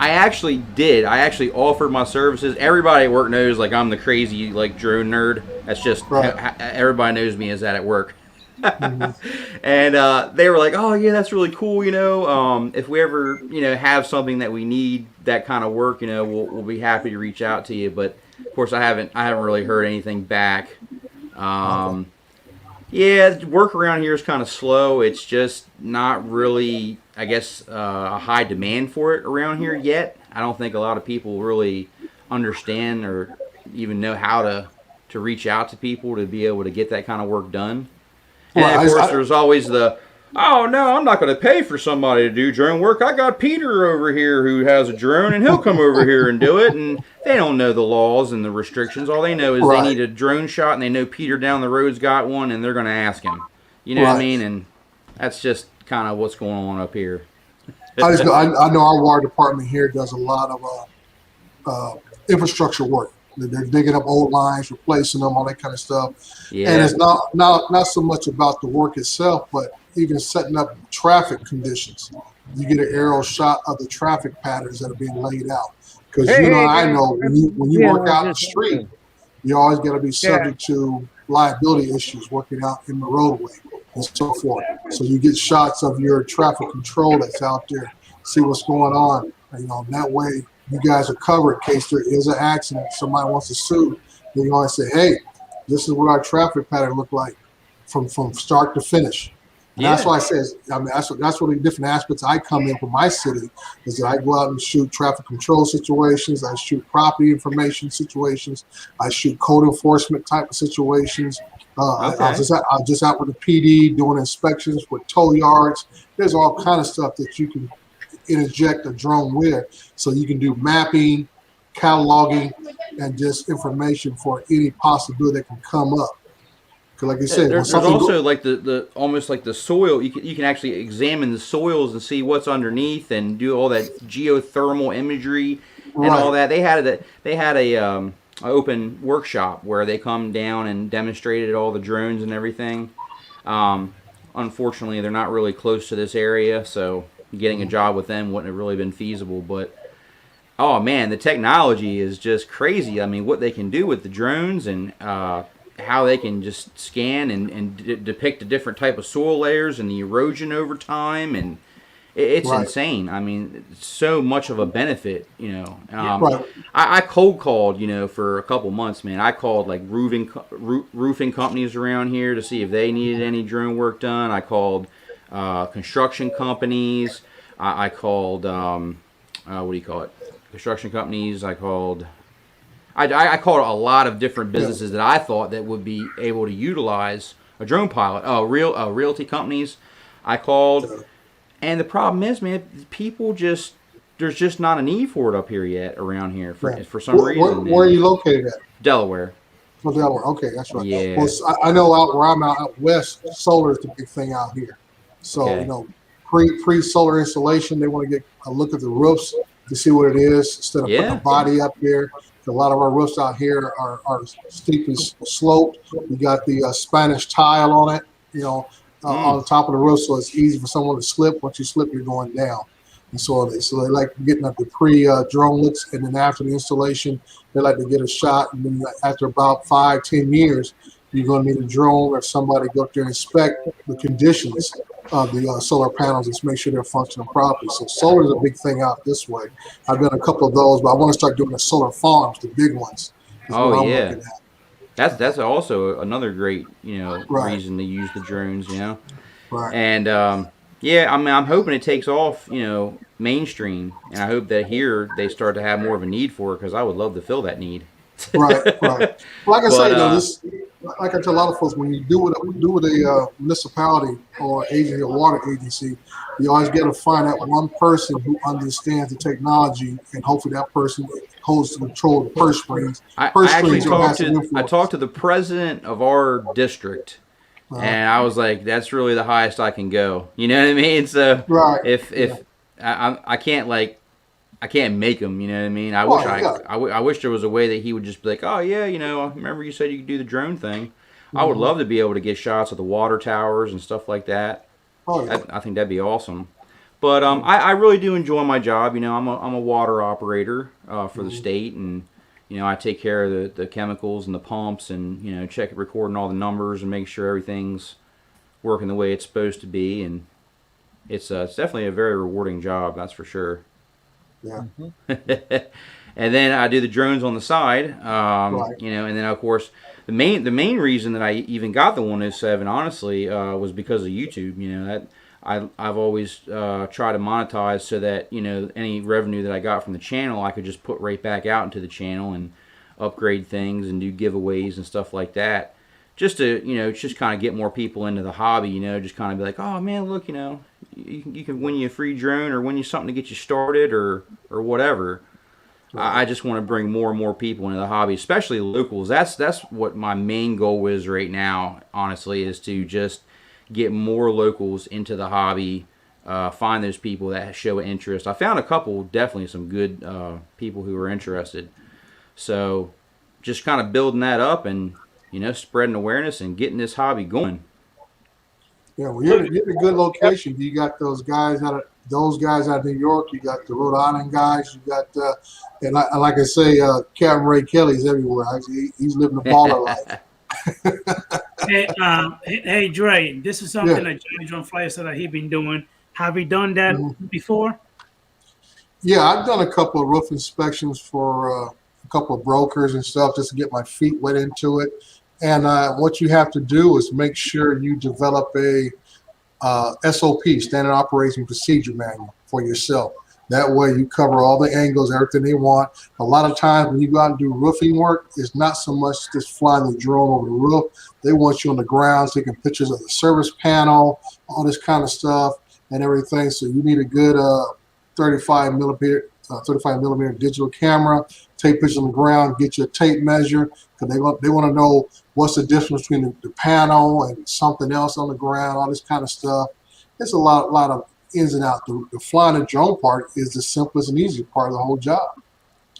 I actually did. I actually offered my services. Everybody at work knows like I'm the crazy like drone nerd. That's just everybody knows me as that at work. And they were like, "Oh yeah, that's really cool. If we ever have something that we need that kind of work, we'll be happy to reach out to you." But of course, I haven't really heard anything back. Yeah, work around here is kind of slow. It's just not really, I guess, a high demand for it around here yet. I don't think a lot of people really understand or even know how to reach out to people to be able to get that kind of work done. And Well, of course, there's always the, oh no, I'm not going to pay for somebody to do drone work. I got Peter over here who has a drone, and he'll come over here and do it. And they don't know the laws and the restrictions. All they know is they need a drone shot, and they know Peter down the road's got one, and they're going to ask him. You know what I mean? And that's just kind of what's going on up here. I know our water department here does a lot of infrastructure work. They're digging up old lines, replacing them, all that kind of stuff. Yeah. And it's not so much about the work itself, but even setting up traffic conditions. You get an aerial shot of the traffic patterns that are being laid out. Because I know when you work out in the street, you always got to be subject to liability issues working out in the roadway and so forth. So you get shots of your traffic control that's out there, see what's going on. That way you guys are covered in case there is an accident, somebody wants to sue. Then you always say, hey, this is what our traffic pattern look like from start to finish. And that's why I say, that's one of the different aspects I come in from my city is that I go out and shoot traffic control situations. I shoot property information situations. I shoot code enforcement type of situations. I was just out with the PD doing inspections with tow yards. There's all kind of stuff that you can interject a drone with, so you can do mapping, cataloging, and just information for any possibility that can come up. Because, like you said, there's also like the almost like the soil. You can actually examine the soils and see what's underneath and do all that geothermal imagery and all that. They had a open workshop where they come down and demonstrated all the drones and everything. Unfortunately, they're not really close to this area, so getting a job with them wouldn't have really been feasible. But oh man, the technology is just crazy. I mean, what they can do with the drones and how they can just scan and depict the different type of soil layers and the erosion over time, and it's insane. I mean, it's so much of a benefit, I cold called, for a couple months, man. I called like roofing companies around here to see if they needed any drone work done. I called construction companies. I called what do you call it? Construction companies. I called a lot of different businesses that I thought that would be able to utilize a drone pilot. Realty companies. I called, and the problem is, man, there's just not a need for it up here yet around here for some reason. Where are you located at? Delaware. Oh, Delaware. Okay, that's right. Yeah. Well, I know out where I'm out west, solar is the big thing out here. So pre solar installation, they want to get a look at the roofs to see what it is instead of putting a body up there. A lot of our roofs out here are steeply sloped. We got the Spanish tile on it, on the top of the roof, so it's easy for someone to slip. Once you slip, you're going down. And so they like getting up the pre-drone looks, and then after the installation, they like to get a shot. And then after about 5-10 years, you're going to need a drone or somebody go up there and inspect the conditions of the solar panels and make sure they're functioning properly. So solar is a big thing out this way. I've done a couple of those, but I want to start doing the solar farms, the big ones. Oh yeah, that's also another great Right. reason to use the drones. Right. And yeah, I mean, I'm hoping it takes off, mainstream, and I hope that here they start to have more of a need for it because I would love to fill that need. Right. Like I say, But, this, like I tell a lot of folks, when you do with a municipality or agency or water agency, you always got to find that one person who understands the technology, and hopefully that person holds the control of the purse strings. I actually talked to the president of our district. And I was like, that's really the highest I can go. You know what I mean? So if I can't I can't make him. You know what I mean? I wish there was a way that he would just be like, oh yeah, remember you said you could do the drone thing. I would love to be able to get shots of the water towers and stuff like that. I think that'd be awesome. But I really do enjoy my job. I'm a water operator for the state, and I take care of the chemicals and the pumps, and recording all the numbers and make sure everything's working the way it's supposed to be. And it's definitely a very rewarding job, that's for sure. Yeah. And then I do the drones on the side, and then of course the main reason that I even got the 107, honestly, was because of YouTube. That I've always tried to monetize so that any revenue that I got from the channel I could just put right back out into the channel and upgrade things and do giveaways and stuff like that, just to just kind of get more people into the hobby. Just kind of be like, oh man, look, you can win you a free drone or win you something to get you started or whatever. I just want to bring more and more people into the hobby, especially locals. That's what my main goal is right now, honestly, is to just get more locals into the hobby, find those people that show interest. I found a couple, definitely some good people who are interested. So just kind of building that up and, spreading awareness and getting this hobby going. Yeah, well, you're in a good location. You got those guys out of New York. You got the Rhode Island guys. You got, and like I say, Captain Ray Kelly's everywhere. He's living the baller life. Hey, Dre, this is something that Johnny John Flyer said that he'd been doing. Have you done that before? Yeah, I've done a couple of roof inspections for a couple of brokers and stuff just to get my feet wet into it. And what you have to do is make sure you develop a SOP, Standard Operating Procedure Manual, for yourself. That way you cover all the angles, everything they want. A lot of times when you go out and do roofing work, it's not so much just flying the drone over the roof. They want you on the ground taking pictures of the service panel, all this kind of stuff and everything. So you need a good 35 millimeter digital camera, take pictures on the ground, get your tape measure, because they want to know what's the difference between the panel and something else on the ground, all this kind of stuff. It's a lot of ins and outs. The flying the drone part is the simplest and easiest part of the whole job.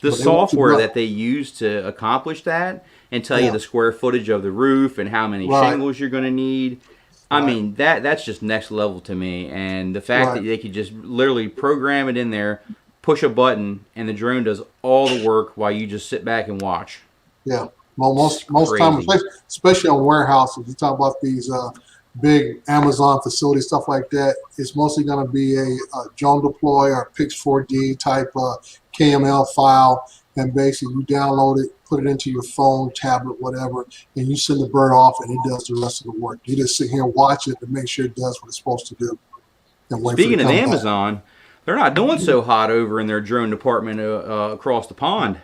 The software that they use to accomplish that and tell you the square footage of the roof and how many shingles you're going to need. I mean, that's just next level to me. And the fact that they could just literally program it in there, push a button, and the drone does all the work while you just sit back and watch. Yeah. Well, most times, especially on warehouses, you talk about these big Amazon facilities, stuff like that, it's mostly going to be a drone deploy or Pix4D type KML file, and basically you download it, put it into your phone, tablet, whatever, and you send the bird off, and it does the rest of the work. You just sit here and watch it to make sure it does what it's supposed to do. Speaking of Amazon, they're not doing so hot over in their drone department across the pond.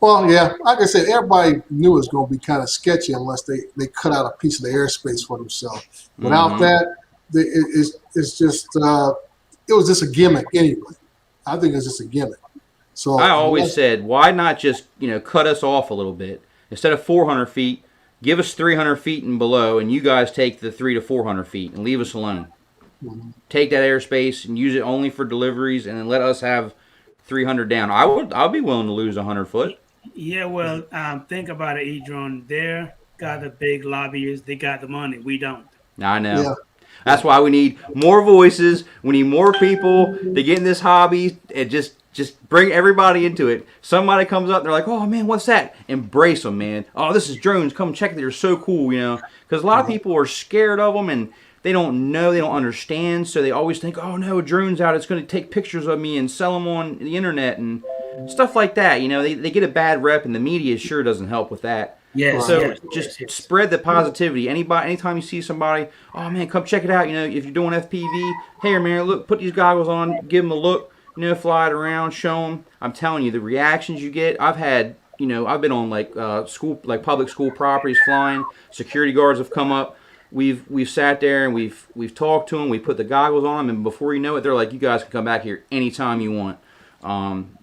Well, yeah, like I said, everybody knew it was going to be kind of sketchy unless they cut out a piece of the airspace for themselves. Without that, it's just it was just a gimmick anyway. I think it's just a gimmick. So I always said, why not just cut us off a little bit instead of 400 feet? Give us 300 feet and below, and you guys take the 300 to 400 feet and leave us alone. Take that airspace and use it only for deliveries, and then let us have 300 down. I'll be willing to lose 100 foot. Yeah, well, think about it, Adrian. They got the big lobbyists. They got the money. We don't. I know. Yeah. That's why we need more voices. We need more people to get in this hobby and just bring everybody into it. Somebody comes up and they're like, "Oh man, what's that?" Embrace them, man. "Oh, this is drones. Come check it. They're so cool," Because a lot of people are scared of them and they don't know, they don't understand, so they always think, "Oh no, a drone's out. It's going to take pictures of me and sell them on the internet and stuff like that." They get a bad rep, and the media sure doesn't help with that. Yes. So yes, just yes. spread the positivity. Anytime you see somebody, "Oh man, come check it out." If you're doing FPV, "Hey man, look, put these goggles on, give them a look. Fly it around, show them." I'm telling you, the reactions you get. I've had, I've been on public school properties flying. Security guards have come up. We've sat there and we've talked to them. We put the goggles on them, and before you know it, they're like, "You guys can come back here anytime you want."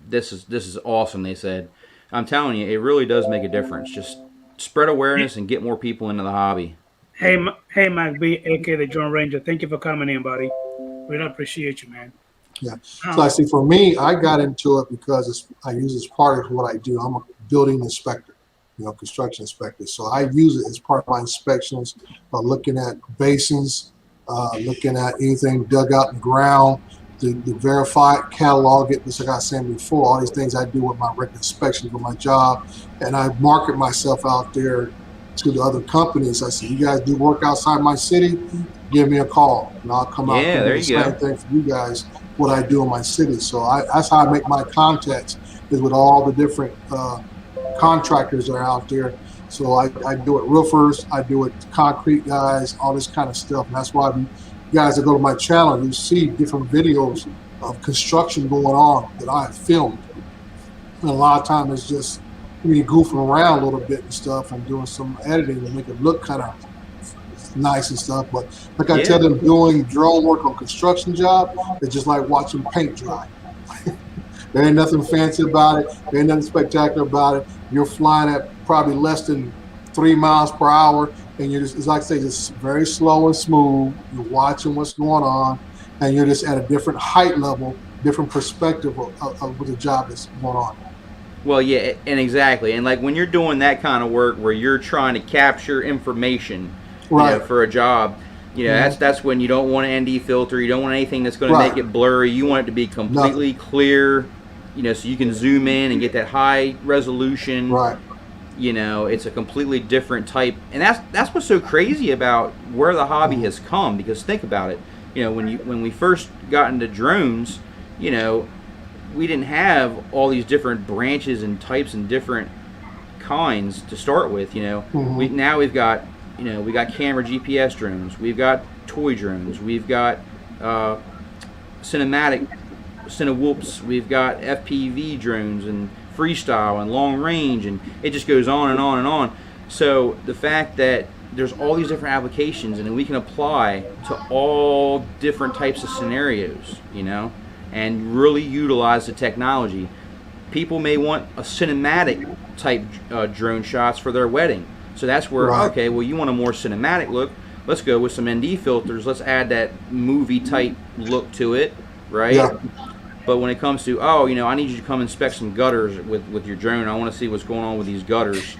This is awesome. They said. I'm telling you, it really does make a difference. Just spread awareness and get more people into the hobby. Hey, Mike B, aka the Drone Ranger. Thank you for coming in, buddy. Really appreciate you, man. Yeah. So I see. For me, I got into it because I use it as part of what I do. I'm a building inspector, construction inspector. So I use it as part of my inspections, looking at basins, looking at anything dug out in the ground, to verify it, catalog it. Just like I was saying before, all these things I do with my regular inspections with my job, and I market myself out there to the other companies. I say, "You guys do work outside my city? Give me a call, and I'll come out and do the same thing for you guys. What I do in my city." So that's how I make my contacts, is with all the different contractors that are out there. So I do it roofers, I do it concrete guys, all this kind of stuff. And that's why you guys that go to my channel, you see different videos of construction going on that I have filmed. And a lot of times it's just me goofing around a little bit and stuff and doing some editing to make it look kind of nice and stuff. But like I tell them, doing drone work on construction job, it's just like watching paint dry. There ain't nothing fancy about it. There ain't nothing spectacular about it. You're flying at probably less than 3 miles per hour, and you're just, it's like I say, just very slow and smooth. You're watching what's going on, and you're just at a different height level, different perspective of what the job is going on. Well, yeah, and exactly. And like when you're doing that kind of work where you're trying to capture information, for a job, that's when you don't want an ND filter. You don't want anything that's going to make it blurry. You want it to be completely clear, so you can zoom in and get that high resolution. Right. It's a completely different type, and that's what's so crazy about where the hobby has come. Because think about it, when we first got into drones, we didn't have all these different branches and types and different kinds to start with. We've got we got camera GPS drones, we've got toy drones, we've got cinewhoops, we've got FPV drones and freestyle and long range, and it just goes on and on and on. So the fact that there's all these different applications and we can apply to all different types of scenarios, and really utilize the technology. People may want a cinematic type drone shots for their wedding. So that's where, okay, well, you want a more cinematic look. Let's go with some ND filters. Let's add that movie type look to it, right? Yeah. But when it comes to, I need you to come inspect some gutters with your drone. I want to see what's going on with these gutters.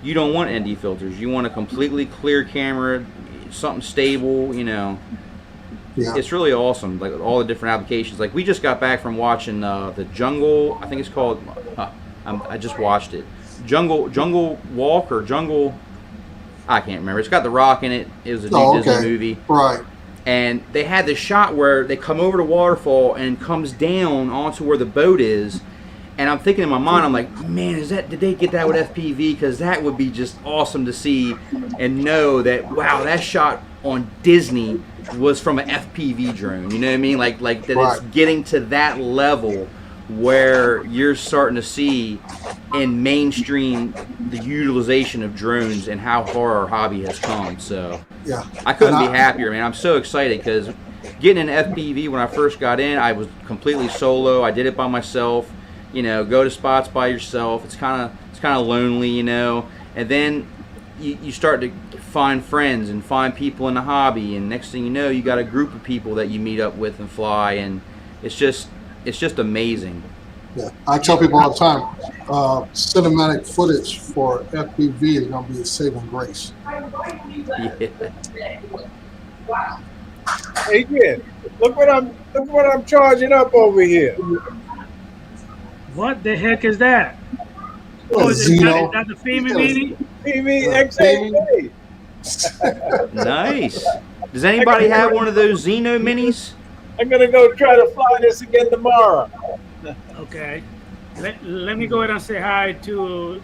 You don't want ND filters. You want a completely clear camera, something stable, Yeah. It's really awesome, like all the different applications. Like we just got back from watching the Jungle, I think it's called, I just watched it. Jungle Walk or Jungle, I can't remember. It's got The Rock in it. It was a new Disney movie. Right. And they had this shot where they come over the waterfall and comes down onto where the boat is. And I'm thinking in my mind, I'm like, man, did they get that with FPV? Because that would be just awesome to see and know that, wow, that shot on Disney was from an FPV drone. You know what I mean? Like that it's getting to that level where you're starting to see in mainstream the utilization of drones and how far our hobby has come. So I couldn't be happier, man. I'm so excited because getting an FPV when I first got in, I was completely solo. I did it by myself. Go to spots by yourself. It's kind of lonely, And then you start to find friends and find people in the hobby, and next thing you know, you got a group of people that you meet up with and fly, and it's just amazing. Yeah, I tell people all the time, cinematic footage for FPV is going to be a saving grace. Yeah. Adrian, look what I'm charging up over here. What the heck is that? Oh, is Zeno. that the FEMA meeting? TV Gaming. XAP. Nice. Does anybody have one of those Xeno minis? I'm gonna go try to fly this again tomorrow. Okay. Let me go ahead and say hi to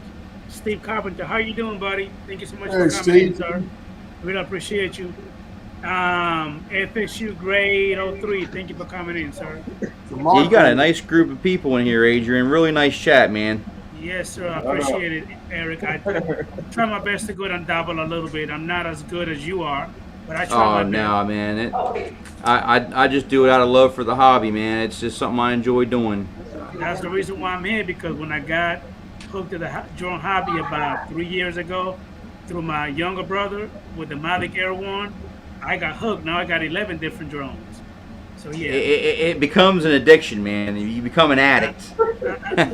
Steve Carpenter. How you doing, buddy? Thank you so much for Hey, coming in, Steve. sir. Really appreciate you. FSU grade 03. Thank you for coming in, sir. Yeah, you got a nice group of people in here, Adrian. Really nice chat, man. Yes, sir. I appreciate it, Eric. I try my best to go and dabble a little bit. I'm not as good as you are, but I try Oh my best. no, man! I just do it out of love for the hobby, man. It's just something I enjoy doing. That's the reason why I'm here, because when I got hooked to the drone hobby about 3 years ago through my younger brother with the Mavic Air 1, I got hooked. Now I got 11 different drones. So yeah. It becomes an addiction, man. You become an addict.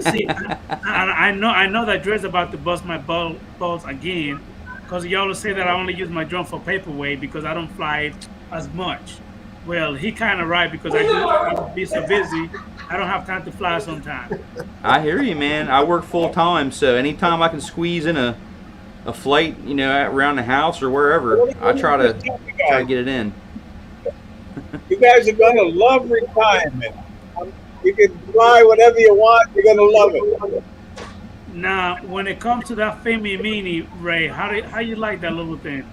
See, I know that Dre's about to bust my balls again, because he always say that I only use my drone for paperweight because I don't fly it as much. Well, he kind of right, because I be so busy, I don't have time to fly sometimes. I hear you, man. I work full time, so anytime I can squeeze in a flight, you know, around the house or wherever, I try to get it in. You guys are gonna love retirement. You can fly whatever you want. You're gonna love it. Now, when it comes to that Femi Mini, Ray, how you like that little thing?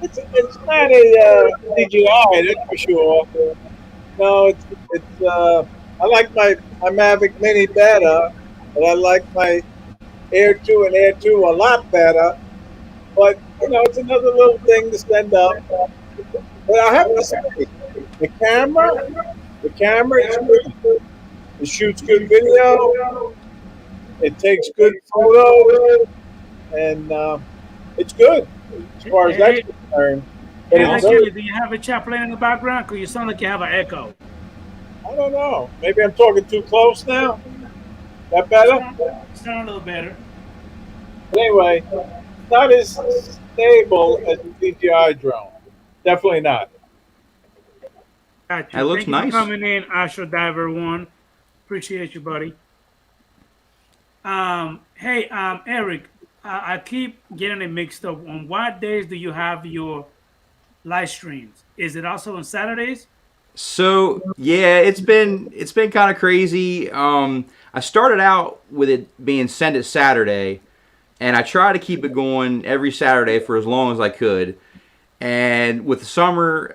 It's not a DJI, that's for sure. No, I like my Mavic Mini better, but I like my Air 2 and Air 2 a lot better. But you know, it's another little thing to send up. But I have to say, the camera is good. It shoots good video. It takes good photos, and it's good as far as that's concerned. But Hey, it's Kelly, do you have a chat playing in the background? Because you sound like you have an echo. I don't know. Maybe I'm talking too close now. That better? Sound a little better. But anyway, it's not as stable as the DJI drone. Definitely not. Got you. That looks Thank you nice. for coming in, Astro Diver 1. Appreciate you, buddy. Hey, Eric, I keep getting it mixed up. On what days do you have your live streams? Is it also on Saturdays? So yeah, it's been kind of crazy. I started out with it being sent at Saturday, and I try to keep it going every Saturday for as long as I could. And with the summer,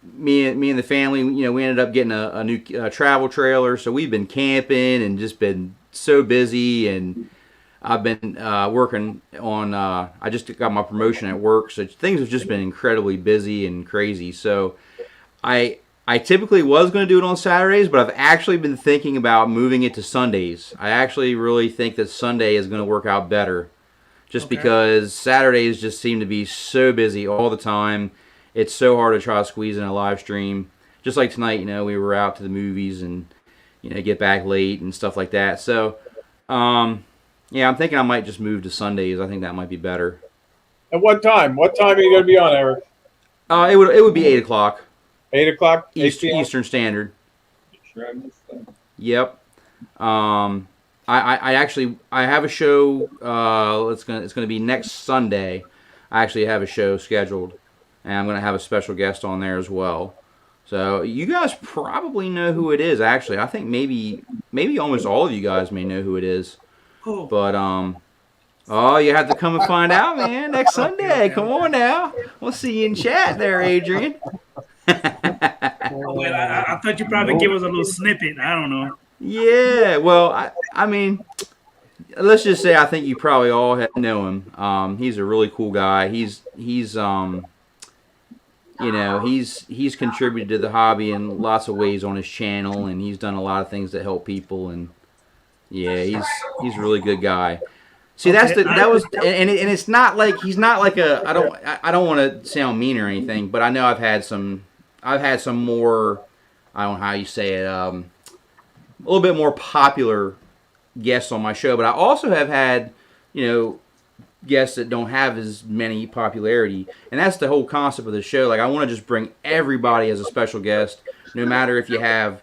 me and the family, you know, we ended up getting a new travel trailer. So we've been camping and just been so busy. And I've been working on. I just got my promotion at work, so things have just been incredibly busy and crazy. So I typically was going to do it on Saturdays, but I've actually been thinking about moving it to Sundays. I actually really think that Sunday is going to work out better. Just because Saturdays just seem to be so busy all the time. It's so hard to try to squeeze in a live stream. Just like tonight, you know, we were out to the movies and, you know, get back late and stuff like that. So, yeah, I'm thinking I might just move to Sundays. I think that might be better. At what time? What time are you going to be on, Eric? It would be 8 o'clock. 8 o'clock? Eastern Standard. Sure, I missed that. Yep. I actually have a show. It's gonna be next Sunday. I actually have a show scheduled, and I'm gonna have a special guest on there as well. So you guys probably know who it is. Actually, I think maybe almost all of you guys may know who it is. Cool. But oh, you have to come and find out, man. Next Sunday. Come on now. We'll see you in chat there, Adrian. Well, I thought you probably give us a little snippet. I don't know. Yeah, well, I mean, let's just say I think you probably all know him. He's a really cool guy. He's you know, he's contributed to the hobby in lots of ways on his channel, and he's done a lot of things to help people. And yeah, he's a really good guy. See, that was, and it's not like he's not like a. I don't want to sound mean or anything, but I know I've had some more. I don't know how you say it. A little bit more popular guests on my show, but I also have had, you know, guests that don't have as many popularity. And that's the whole concept of the show. Like, I want to just bring everybody as a special guest, no matter if you have,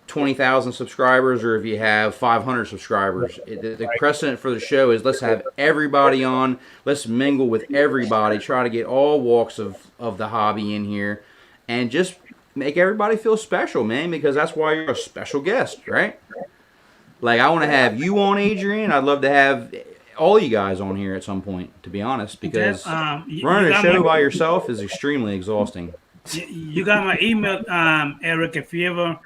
20,000 subscribers or if you have 500 subscribers. The precedent for the show is let's have everybody on. Let's mingle with everybody. Try to get all walks of the hobby in here. And just make everybody feel special, man, because that's why you're a special guest, right? Like, I want to have you on, Adrian. I'd love to have all you guys on here at some point, to be honest, because running a show by yourself is extremely exhausting. You got my email, Eric. If you ever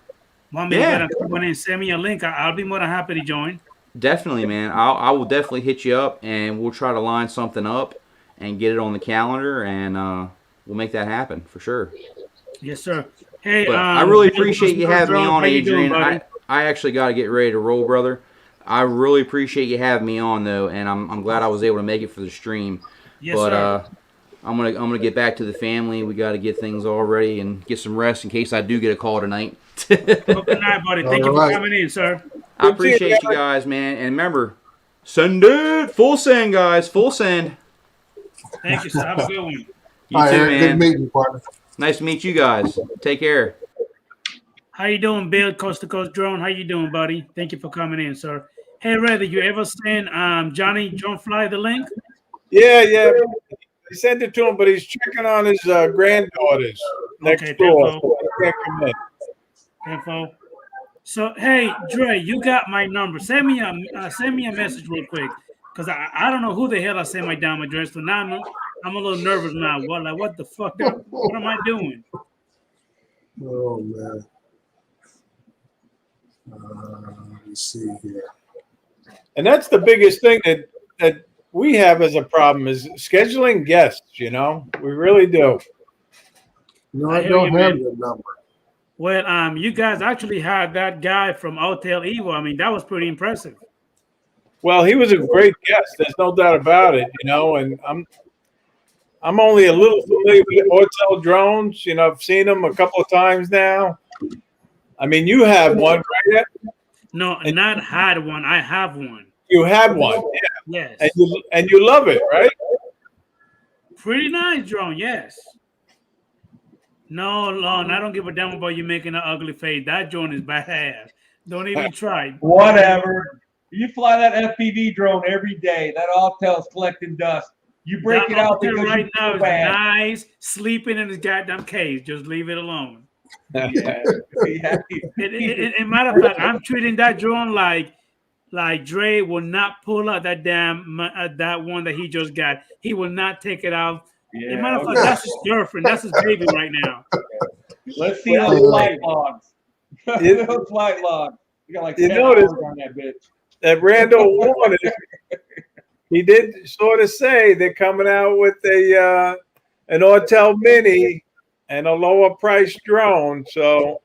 want me to get come in and send me a link, I'll be more than happy to join. Definitely, man. I will definitely hit you up, and we'll try to line something up and get it on the calendar, and we'll make that happen for sure. Yes, sir. Hey, but I really appreciate you having me on, Adrian. I actually got to get ready to roll, brother. I really appreciate you having me on, though, and I'm glad I was able to make it for the stream. Yes, but sir. I'm gonna get back to the family. We got to get things all ready and get some rest in case I do get a call tonight. Good night, buddy. Thank you for coming in, sir. I appreciate you guys, man. And remember, send it. Full send, guys. Full send. Thank you, sir. Have a good one. You too, man. Good meeting you, partner. Nice to meet you guys. Take care. How you doing, Bill? Coast to Coast Drone. How you doing, buddy? Thank you for coming in, sir. Hey, Ray, did you ever send Johnny John Fly the link? Yeah. I sent it to him, but he's checking on his granddaughters next door. So he can't come in. Info. So, hey, Dre, you got my number. Send me a message real quick, because I don't know who the hell I sent my damn address to. Now I'm a little nervous now. What the fuck? What am I doing? Oh man. Let me see here. And that's the biggest thing that we have as a problem is scheduling guests. We really do. No, I don't have your number. Well, you guys actually had that guy from Hotel Evo. I mean, that was pretty impressive. Well, he was a great guest. There's no doubt about it. And I'm only a little familiar with Hotel drones. I've seen them a couple of times now. I mean, you have one, right? No, not had one. I have one. You have one, yeah. Yes. And you love it, right? Pretty nice drone, yes. No, Lon, I don't give a damn about you making an ugly face. That drone is badass. Don't even try. Whatever. You fly that FPV drone every day. That Autel's collecting dust. You break it out because right now is bad. nice, sleeping in his goddamn cage. Just leave it alone. Yeah. In matter of fact, I'm treating that drone like Dre will not pull out that damn that one that he just got. He will not take it out. Yeah, in matter of fact, that's his girlfriend. That's his baby right now. Let's see those flight logs. Those flight logs. You got like 10 hours on that bitch. That Randall wanted. He did sort of say they're coming out with an Autel Mini and a lower price drone. So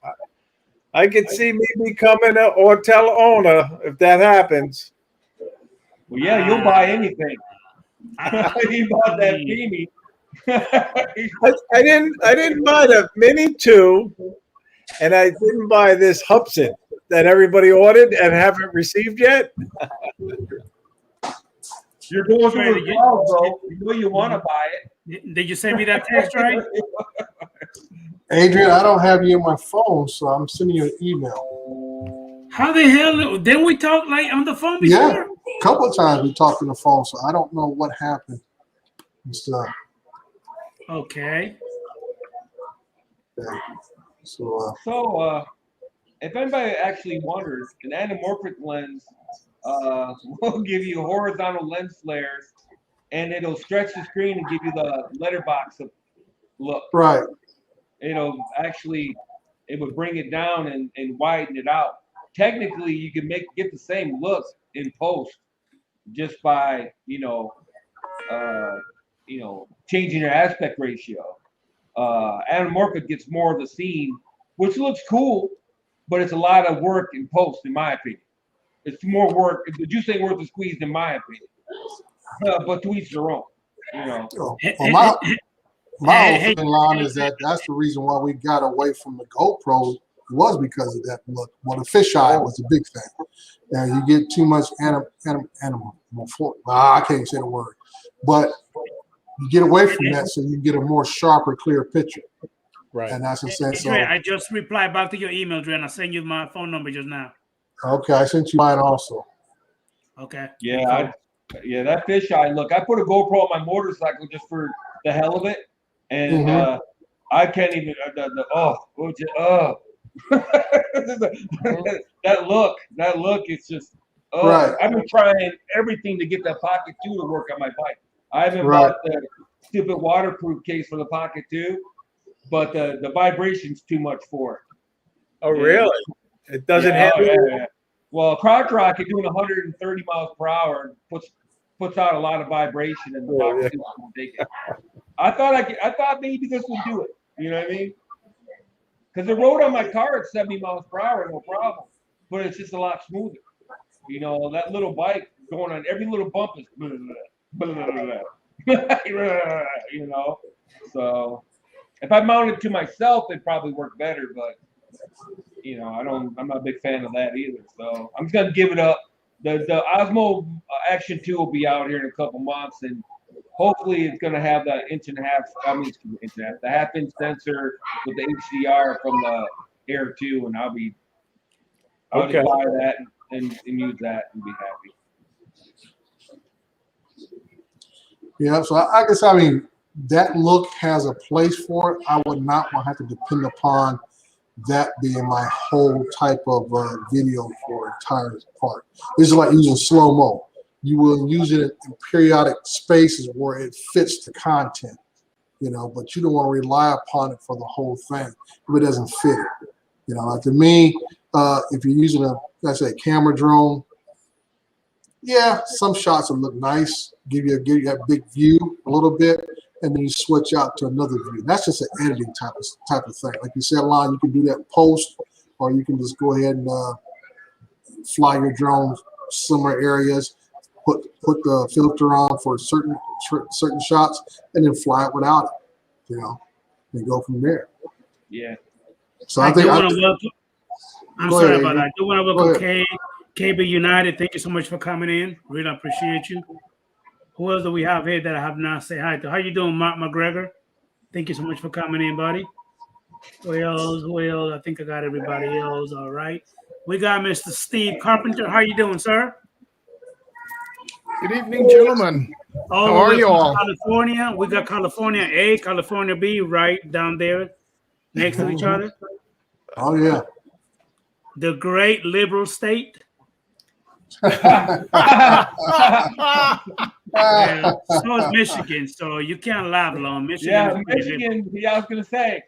I could see me becoming an Autel owner if that happens. Well, yeah, you'll buy anything. He bought that Mini. I didn't buy the Mini 2, and I didn't buy this Hubson that everybody ordered and haven't received yet. You're going through the call, bro. You know you want to buy it. Did you send me that text, right? Adrian, I don't have you on my phone, so I'm sending you an email. How the hell didn't we talk like on the phone before? Yeah, a couple of times we talked on the phone, so I don't know what happened and stuff. Okay. So, if anybody actually wonders, an anamorphic lens will give you horizontal lens flares, and it'll stretch the screen and give you the letterbox look. Right. It'll actually, it would bring it down and widen it out. Technically, you can get the same look in post just by changing your aspect ratio. Anamorphic gets more of the scene, which looks cool, but it's a lot of work in post, in my opinion. It's more work. The juice ain't worth the squeeze, in my opinion. But to each their own, Well, my opinion line is that's the reason why we got away from the GoPro was because of that look. Well, the fisheye was a big thing. Now you get too much I can't even say the word, but you get away from that so you get a more sharper, clear picture. Right. And that's the sense. So, Dre, I just replied back to your email, Dre, and I sent you my phone number just now. okay, I sent you mine also. Okay. Yeah, that fisheye look. I put a GoPro on my motorcycle just for the hell of it, and I can't even. That look. It's just. Right. I've been trying everything to get that Pocket 2 to work on my bike. I haven't bought the stupid waterproof case for the Pocket 2, but the vibration's too much for it. Oh, really? It doesn't handle. Yeah. Well, crotch rocket doing 130 miles per hour puts out a lot of vibration, and the Pocket 2 won't take it. I thought maybe this would do it. You know what I mean? Because the road on my car at 70 miles per hour, no problem, but it's just a lot smoother. You know, that little bike going on every little bump is, you know. So if I mounted to myself, it'd probably work better, but you know, I'm not a big fan of that either. So I'm just gonna give it up. The Osmo Action 2 will be out here in a couple months, and hopefully it's gonna have that the half-inch sensor with the HDR from the Air 2, and I'll just buy that and use that and be happy. Yeah, so I guess, I mean, that look has a place for it. I would not want to have to depend upon that being my whole type of video for entire part. This is like using slow-mo. You will use it in periodic spaces where it fits the content, you know, but you don't want to rely upon it for the whole thing if it doesn't fit it. You know, like to me, if you're using let's say, camera drone, yeah, some shots will look nice, give you that big view a little bit, and then you switch out to another view. That's just an editing type of thing. Like you said, Lon, you can do that in post, or you can just go ahead and fly your drone similar areas, put the filter on for certain shots, and then fly it without it, you know, and go from there. Yeah. So I think I'm sorry about that. I do want to welcome KB United. Thank you so much for coming in. Really appreciate you. Who else do we have here that I have not said hi to? How you doing, Mark McGregor? Thank you so much for coming in, buddy. Who else? I think I got everybody else. All right. We got Mr. Steve Carpenter. How you doing, sir? Good evening, gentlemen. How are you all? California. We got California A, California B right down there next to each other. Oh, yeah. The great liberal state. Yeah. So is Michigan, so you can't laugh long. Michigan. Yeah, Michigan. Yeah, I was gonna say.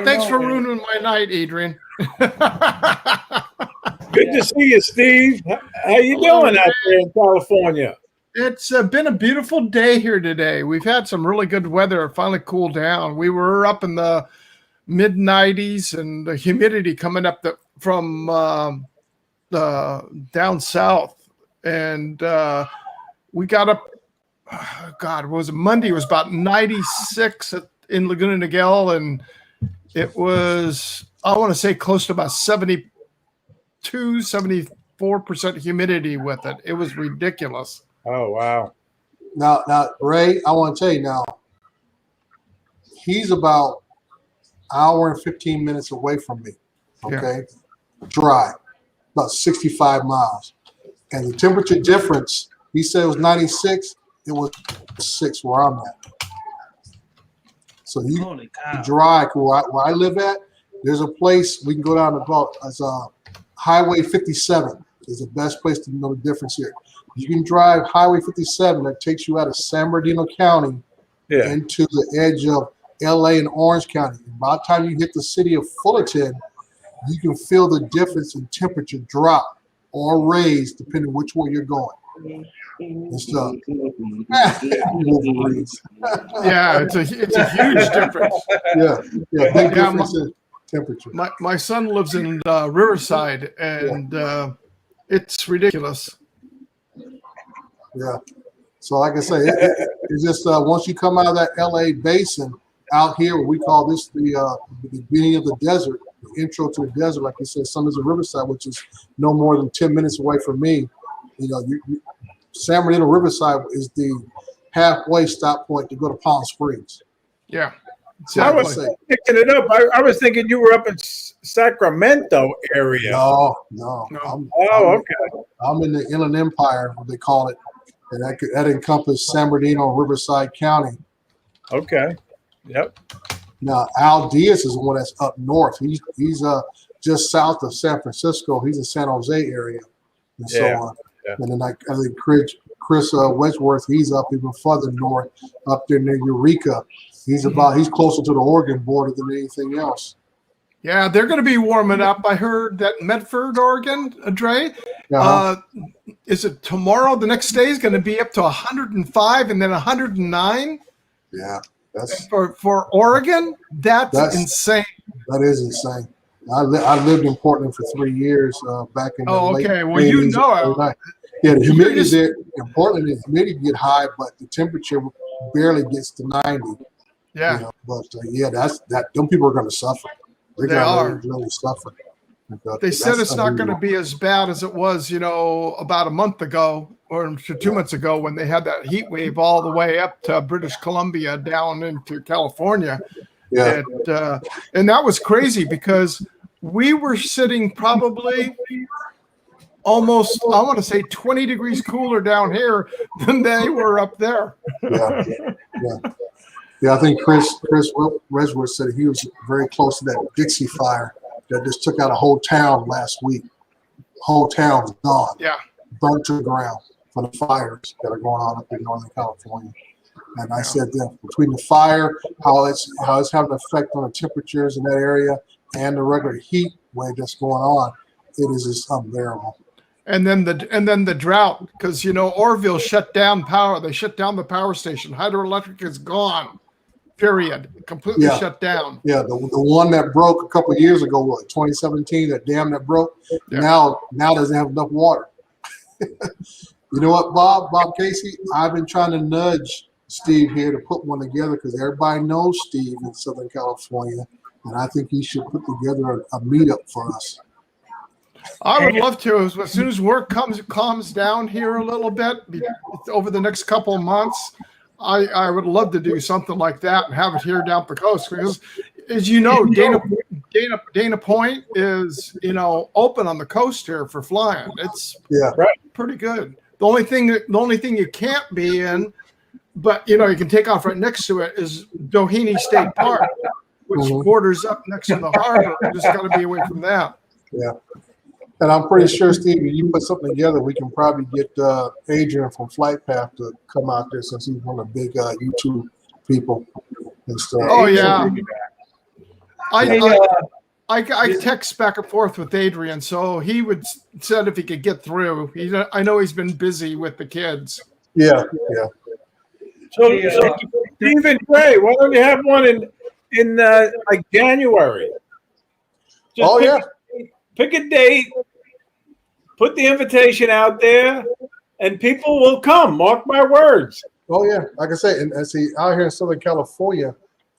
Thanks for ruining my night, Adrian. Good to see you, Steve. How you doing out there in California? It's been a beautiful day here today. We've had some really good weather. It finally cooled down. We were up in the mid 90s, and the humidity coming up from down south, and we got up. God, was it Monday? It was about 96 in Laguna Niguel, and it was, I want to say, close to about 74% humidity with it. It was ridiculous. Oh, wow. Now, Ray, I want to tell you now, he's about an hour and 15 minutes away from me, okay? Yeah. Drive, about 65 miles. And the temperature difference, he said it was 96, it was 6 where I'm at. So you drive, where I live at, there's a place we can go down about as Highway 57 is the best place to know the difference here. You can drive Highway 57 that takes you out of San Bernardino County into the edge of LA and Orange County. And by the time you hit the city of Fullerton, you can feel the difference in temperature drop or raise depending which way you're going. And stuff. Yeah, it's a huge difference. Yeah, big difference in temperature. My son lives in Riverside, and it's ridiculous. Yeah. So like I say, it's just once you come out of that LA basin out here, we call this the beginning of the desert, the intro to the desert. Like you said, some is in Riverside, which is no more than 10 minutes away from me. San Bernardino Riverside is the halfway stop point to go to Palm Springs. Yeah. I was picking it up. I was thinking you were up in Sacramento area. No. Okay. I'm in the Inland Empire, what they call it, and that encompasses San Bernardino and Riverside County. Okay. Yep. Now Al Diaz is the one that's up north. He's just south of San Francisco. He's in San Jose area, and so on. Yeah. And then I think Chris Wedgeworth, he's up even further north, up there near Eureka. He's closer to the Oregon border than anything else. Yeah, they're going to be warming up. I heard that Medford, Oregon, Dre, is it tomorrow? The next day is going to be up to 105 and then 109. Yeah, that's for Oregon. That's insane. That is insane. I lived in Portland for 3 years back in the late 80s. Well, you know it. Yeah, the humidity there in Portland, the humidity get high, but the temperature barely gets to 90. Yeah. But that's them people are going to suffer. They're going to really suffer. They said it's not going to be as bad as it was, about a month ago or 2 months ago when they had that heat wave all the way up to British Columbia down into California. Yeah. And that was crazy because we were sitting probably almost, I want to say 20 degrees cooler down here than they were up there. Yeah, I think Chris Resworth said he was very close to that Dixie fire that just took out a whole town last week. Whole town's gone. Yeah. Burnt to the ground for the fires that are going on up in Northern California. And I said that between the fire, how it's having an effect on the temperatures in that area and the regular heat wave that's going on, it is just unbearable. And then the drought, because Orville shut down power. They shut down the power station. Hydroelectric is gone. Period. Completely shut down. Yeah, the one that broke a couple of years ago, 2017, that dam that broke, now doesn't have enough water. You know what, Bob Casey? I've been trying to nudge Steve here to put one together because everybody knows Steve in Southern California, and I think he should put together a meetup for us. I would love to. As soon as work calms down here a little bit over the next couple of months, I would love to do something like that and have it here down the coast because, as you know, Dana Point is open on the coast here for flying. It's pretty good. The only thing you can't be in, but you can take off right next to it, is Doheny State Park, which borders up next to the harbor. You just got to be away from that. Yeah. And I'm pretty sure, Steve, if you put something together, we can probably get Adrian from Flight Path to come out there since he's one of the big YouTube people and stuff. Oh, yeah. I text back and forth with Adrian, so he said if he could get through. I know he's been busy with the kids. Yeah. So Stephen Gray, why don't you have one in like January? Pick a date, put the invitation out there, and people will come. Mark my words. Oh, yeah. Like I say, and see, out here in Southern California,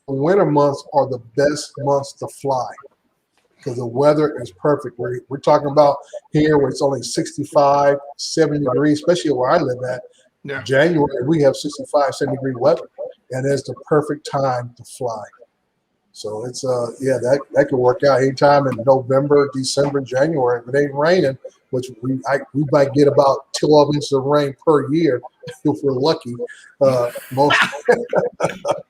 the winter months are the best months to fly because the weather is perfect. We're talking about here where it's only 65, 70 degrees, especially where I live at. Yeah. January, we have 65, 70-degree weather, and it's the perfect time to fly. So it's that could work out anytime in November, December, January. If it ain't raining, which we might get about 12 inches of rain per year if we're lucky. Most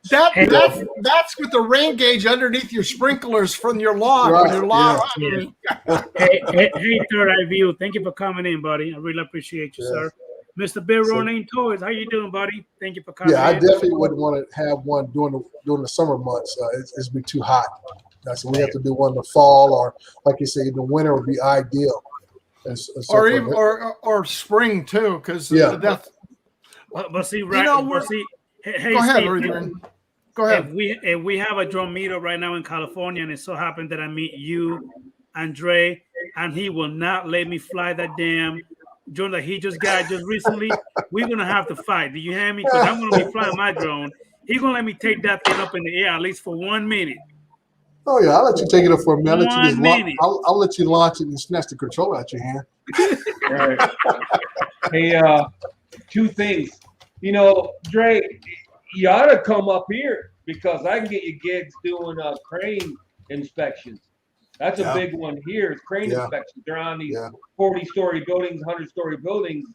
that's with the rain gauge underneath your sprinklers from your lawn. Right, Your lawn. Hey, Third Eye View, thank you for coming in, buddy. I really appreciate you, sir. Mr. Bill Ronin Toys, how you doing, buddy? Thank you for coming. Yeah, I definitely wouldn't want to have one during the summer months. It's be too hot. So we have to do one in the fall, or like you say, in the winter would be ideal. Or even or spring too, because that's. But see, hey, go ahead, Adrian. Go ahead. If we have a drone meetup right now in California, and it so happened that I meet you, Andre, and he will not let me fly that damn drone that he just got just recently, we're gonna have to fight. Do you hear me? Because I'm gonna be flying my drone. He's gonna let me take that thing up in the air at least for 1 minute. Oh yeah, I'll let you take it up for a minute. I'll let you launch it and snatch the controller out your hand. Hey, two things. You know, Dre, you ought to come up here because I can get you gigs doing crane inspections. That's a Yeah. big one here. Is crane Yeah. inspections. They're on these Yeah. 40-story buildings, 100-story buildings.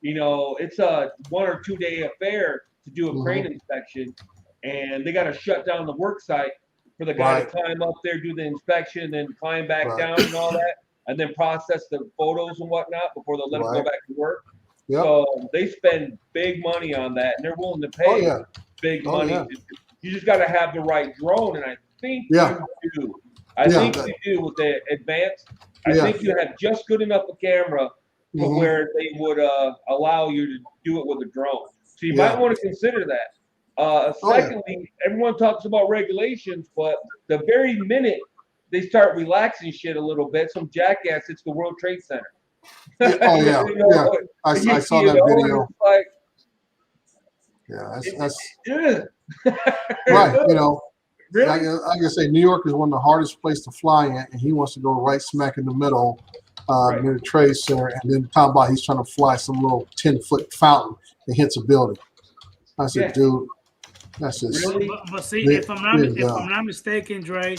You know, it's a 1 or 2 day affair to do a crane inspection, and they got to shut down the work site for the guy to climb up there, do the inspection, then climb back down and all that, and then process the photos and whatnot before they let them go back to work. Yep. So they spend big money on that, and they're willing to pay big money. Yeah. You just got to have the right drone, and I think Yeah. you do. I think you do with the advanced. I think you have just good enough a camera for where they would allow you to do it with a drone. So you might want to consider that. Secondly, everyone talks about regulations, but the very minute they start relaxing shit a little bit, some jackass hits the World Trade Center. Oh yeah, You know, I you saw see that it all, and video. it's like, Yeah, that's ugh. right. You know, Really? like I say, New York is one of the hardest places to fly in, and he wants to go right smack in the middle near the Trade Center, and then talking about he's trying to fly some little 10-foot fountain that hits a building. I said, dude, that's just Really? But see, if I'm not mistaken, Dre,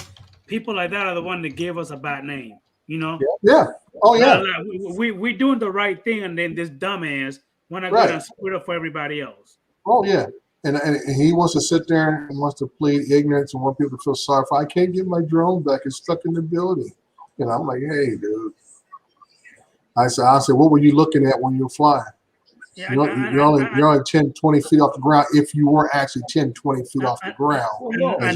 people like that are the one that gave us a bad name. You know? Yeah. Oh yeah. We doing the right thing, and then this dumbass wanna go and screw it up for everybody else. Oh yeah. And he wants to sit there and wants to plead ignorance and want people to feel sorry for. I can't get my drone back. It's stuck in the building. And I'm like, hey, dude. I said, what were you looking at when you were flying? Yeah, You're only 10, 20 feet off the ground if you were actually 10, 20 feet off the ground. I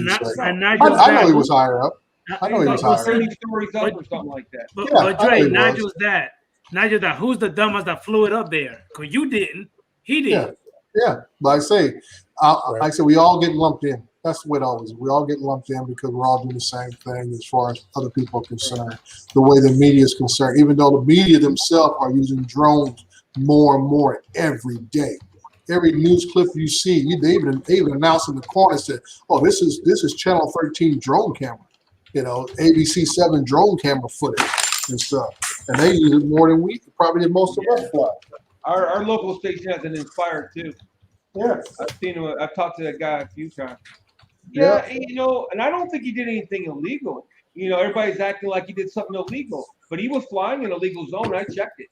know he was higher up. I know he was higher up. 30 stories up or something like that. But Dre, not just that. Who's the dumbest that flew it up there? Because you didn't. He did. Yeah. But I say, we all get lumped in. That's what it always is. We all get lumped in because we're all doing the same thing as far as other people are concerned. The way the media is concerned, even though the media themselves are using drones more and more every day. Every news clip you see, they even announced in the corner said, "Oh, this is Channel 13 drone camera, ABC 7 drone camera footage and stuff." And they use it more than we probably than most of us fly. Our local station has an Inspire too. Yeah, I've talked to that guy a few times. Yeah. And I don't think he did anything illegal. Everybody's acting like he did something illegal, but he was flying in a legal zone. I checked it.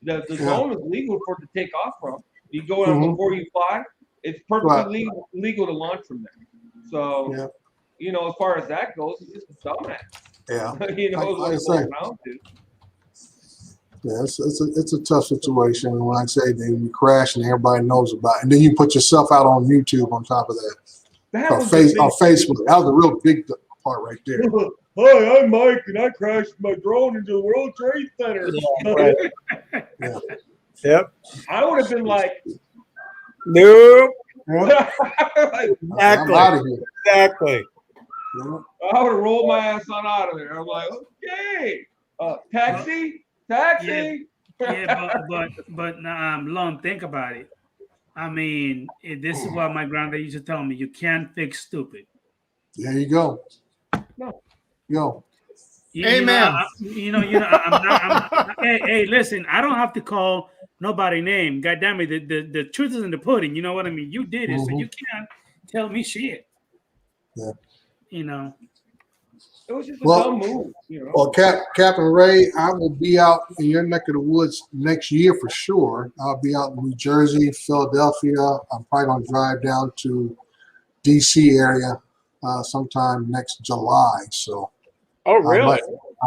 The zone is legal for it to take off from. You go out before you fly. It's perfectly legal to launch from there. So, as far as that goes, it's just a dumbass. Yeah. What it's going around to. Yeah, it's a tough situation. And when I say you crash and everybody knows about it, and then you put yourself out on YouTube on top of that. On Facebook. That was a real big part right there. Hi, I'm Mike, and I crashed my drone into the World Trade Center. Yeah. Yep. I would have been like, nope. I'm out of here. Exactly. I would have rolled my ass on out of there. I'm like, okay, taxi. But Lon, think about it. I mean, this is what my granddad used to tell me: you can't fix stupid. There you go. No. Yo. Amen. Hey, listen, I don't have to call nobody name. God damn it, the truth is in the pudding. You know what I mean? You did it, so you can't tell me shit. Yeah. It was just a dumb move. Well, Captain Ray, I will be out in your neck of the woods next year for sure. I'll be out in New Jersey, Philadelphia. I'm probably going to drive down to DC area sometime next July. So, oh really?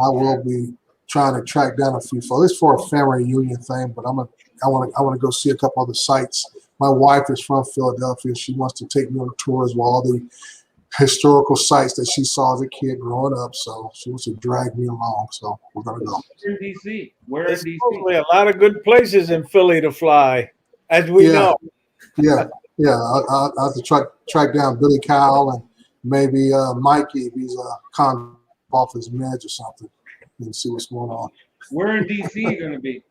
I will be trying to track down a few folks. It's for a family reunion thing, but I want to go see a couple other sites. My wife is from Philadelphia. She wants to take me on tours of all the historical sites that she saw as a kid growing up, so she wants to drag me along. So we're gonna go. We're in DC. There's probably a lot of good places in Philly to fly, as we know. Yeah. I'll have to track down Billy Kyle and maybe Mikey if he's con off his meds or something, and see what's going on. Where in DC going to be?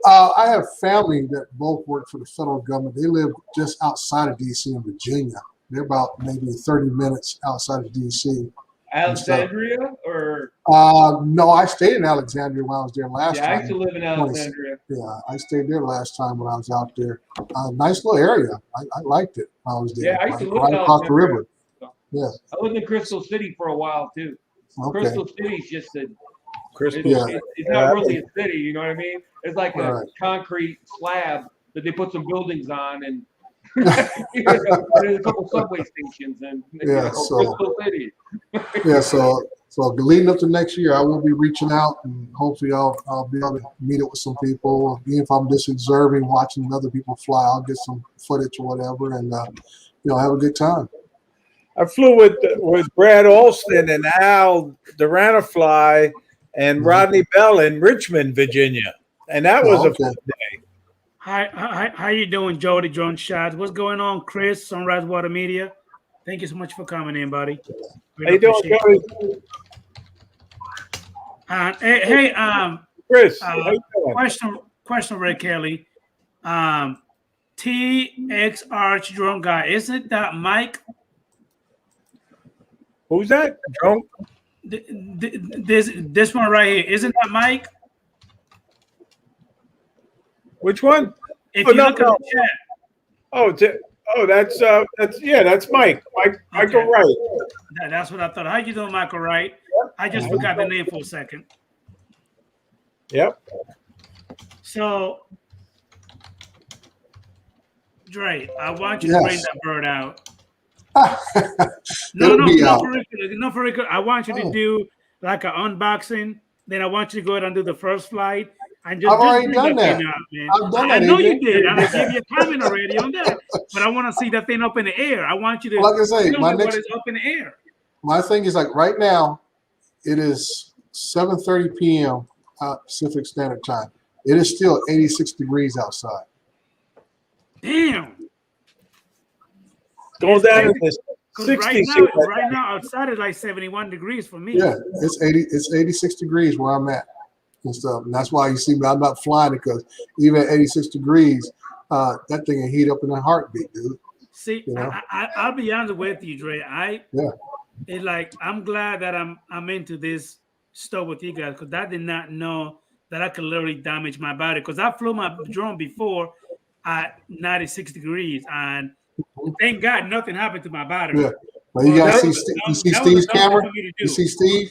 I have family that both work for the federal government. They live just outside of DC in Virginia. They're about maybe 30 minutes outside of DC. Alexandria or No, I stayed in Alexandria when I was there last Yeah, time. I used to live in Alexandria. Yeah, I stayed there last time when I was out there. Nice little area. I liked it when I was there. Yeah, I used to live Right in across the Alexandria. river. Yeah. I lived in Crystal City for a while too. Okay. Crystal City's just a Crystal. Yeah. it's not really a city, you know what I mean? It's like a Right. concrete slab that they put some buildings on, and there's a couple subway stations, and Yeah, so- Crystal City. Yeah. So leading up to next year, I will be reaching out, and hopefully I'll be able to meet up with some people. Even if I'm just observing, watching other people fly, I'll get some footage or whatever, and have a good time. I flew with Brad Alston and Al Duranafly and Rodney Bell in Richmond, Virginia, and that was a okay. fun day. How you doing, Jody Drone Shots? What's going on, Chris? Sunrise Water Media. Thank you so much for coming in, buddy. How you doing, Jody? Hey, Chris, how you doing? question, Ray Kelly. TX Arch Drone Guy, isn't that Mike? Who's that? Drone? This one right here, isn't that Mike? Which one? If Oh, you no, look at no. the chat, That's Mike. Michael Okay. Wright. that's what I thought. How you doing, Michael Wright? I just forgot the name for a second. Yep. So, Dre, I want you to bring that bird out. No, for real. I want you to do like an unboxing. Then I want you to go ahead and do the first flight. And I've already bring done that. thing out, man. I've done I that, know Adrian. you did. And I gave you a comment already on that. But I want to see that thing up in the air. I want you to Like I say, tell my me next- what is up in the air. My thing is like right now, it is 7:30 p.m. Pacific Standard Time. It is still 86 degrees outside. Damn. Going down to this 'Cause 60. right now outside is like 71 degrees for me. Yeah, it's 86 degrees where I'm at and stuff. And that's why you see me, I'm not flying it, because even at 86 degrees, that thing will heat up in a heartbeat, dude. See, You know? I'll be honest with you, Dre. It's like I'm glad that I'm into this stuff with you guys, because I did not know that I could literally damage my body. Because I flew my drone before at 96 degrees, and thank God nothing happened to my body. Yeah. But you gotta see, you see Steve's camera. You see Steve,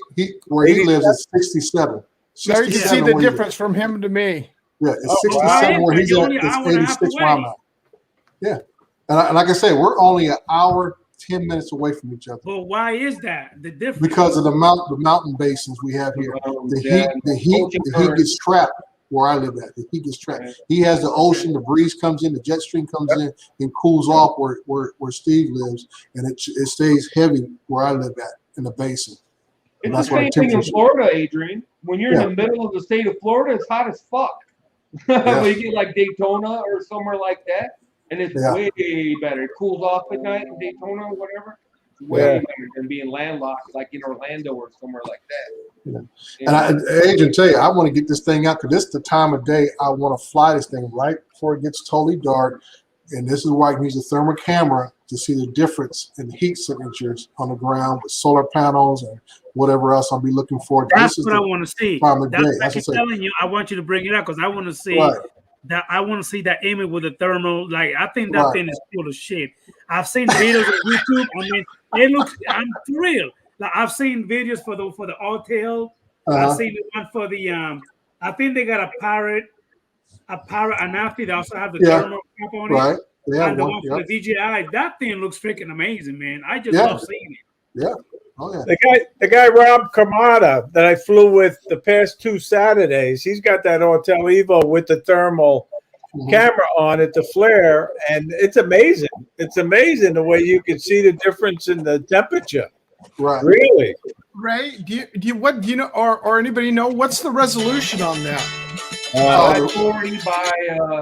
where he lives is 67. Now you can see 67 the where he difference from him to me. Yeah, it's 67 where he's at. It's 86 where I'm at. Yeah, and like I say, we're only an hour, 10 minutes away from each other. But why is that the difference? Because of the mountain basins we have here. The heat gets trapped where I live at. The heat gets trapped. He has the ocean, the breeze comes in, the jet stream comes in and cools off where Steve lives, and it stays heavy where I live at in the basin. It's the same thing in Florida, Adrian. When you're in the middle of the state of Florida, it's hot as fuck. When you get like Daytona or somewhere like that, and it's way better. It cools off at night in Daytona or whatever. It's way better than being landlocked like in Orlando or somewhere like that. Yeah. And Adrian, tell you, I want to get this thing out, because this is the time of day I want to fly this thing right before it gets totally dark. And this is why I can use a thermal camera to see the difference in the heat signatures on the ground with solar panels and whatever else I'll be looking for. That's what I want to see. That's I keep telling you, I want you to bring it out, because I want to see that. I want to see that image with the thermal. Like, I think that thing is cool as shit. I've seen videos on YouTube. I mean, it looks. I'm for real. Like, I've seen videos for the all-tail. I've seen the one for the I think they got a pirate, and after they also have the thermal cap on it. Right. Yeah. And the one for the DJI. That thing looks freaking amazing, man. I just love seeing it. Yeah. Oh yeah. The guy Rob Kamada that I flew with the past 2 Saturdays, he's got that Autel Evo with the thermal camera on it, the flare, and it's amazing. It's amazing the way you can see the difference in the temperature. Right. Really. Ray, do you know, or anybody know what's the resolution on that? 540 by